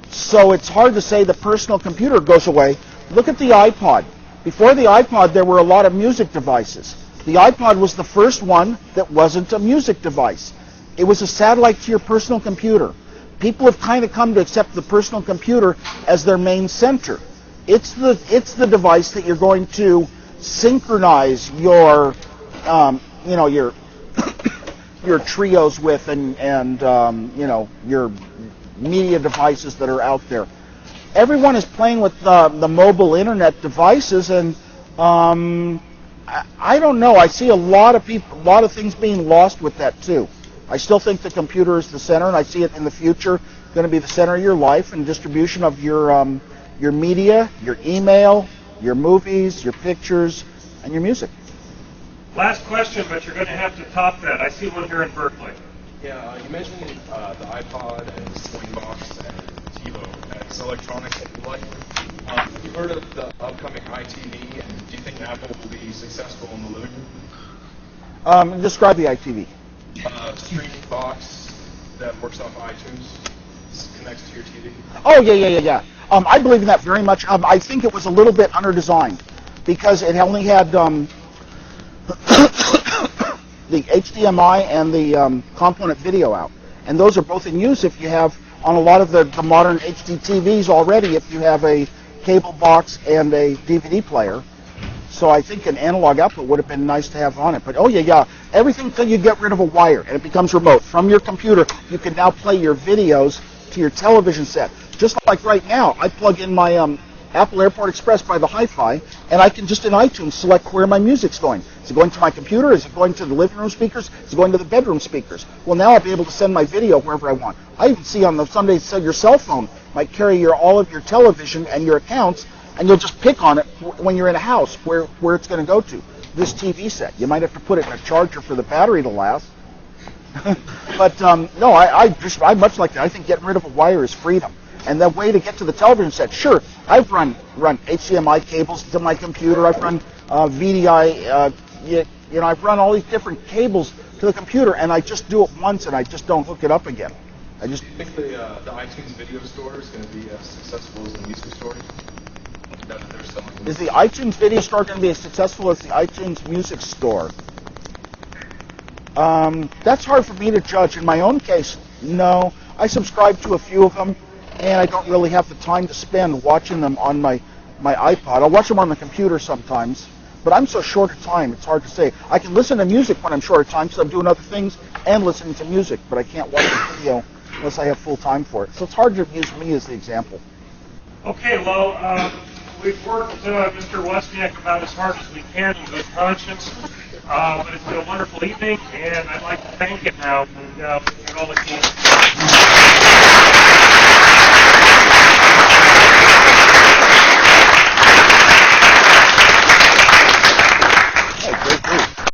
Speaker 2: So it's hard to say the personal computer goes away. Look at the iPod. Before the iPod, there were a lot of music devices. The iPod was the first one that wasn't a music device. It was a satellite to your personal computer. People have kind of come to accept the personal computer as their main center. It's the device that you're going to synchronize your your trios with and your media devices that are out there. Everyone is playing with the mobile internet devices, and I don't know. I see a lot of things being lost with that too. I still think the computer is the center, and I see it in the future going to be the center of your life and distribution of your media, your email, your movies, your pictures, and your music.
Speaker 1: Last question, but you're going to have to top that. I see one here in Berkeley.
Speaker 20: Yeah, you mentioned the iPod and Slingbox and TiVo as electronics that you like. Have you heard of the upcoming iTV, and do you think Apple will be successful in the living room?
Speaker 2: Describe the iTV.
Speaker 20: Streaming box that works off iTunes, connects to your TV.
Speaker 2: Oh, yeah. I believe in that very much. I think it was a little bit underdesigned because it only had the HDMI and the component video out. And those are both in use if you have, on a lot of the modern HD TVs already, if you have a cable box and a DVD player. So I think an analog output would have been nice to have on it. But oh yeah, everything till you get rid of a wire and it becomes remote. From your computer, you can now play your videos to your television set. Just like right now, I plug in my Apple Airport Express by the Hi-Fi, and I can just in iTunes select where my music's going. Is it going to my computer? Is it going to the living room speakers? Is it going to the bedroom speakers? Well, now I'll be able to send my video wherever I want. I even see on the someday your cell phone might carry all of your television and your accounts, and you'll just pick on it when you're in a house where it's going to go to. This TV set. You might have to put it in a charger for the battery to last. But no, I much like that. I think getting rid of a wire is freedom. And the way to get to the television set, sure, I've run HDMI cables to my computer. I've run VDI, I've run all these different cables to the computer, and I just do it once, and I just don't hook it up again.
Speaker 20: Do you think the iTunes video store is going to be as successful as the music store that they're selling?
Speaker 2: Is the iTunes video store going to be as successful as the iTunes music store? That's hard for me to judge. In my own case, no. I subscribe to a few of them, and I don't really have the time to spend watching them on my iPod. I'll watch them on the computer sometimes, but I'm so short of time, it's hard to say. I can listen to music when I'm short of time because I'm doing other things and listening to music, but I can't watch a video unless I have full time for it. So it's hard to use me as the example.
Speaker 1: Okay, Lo, we've worked Mr. Wozniak about as hard as we can in good conscience, but it's been a wonderful evening, and I'd like to thank him now and all the team.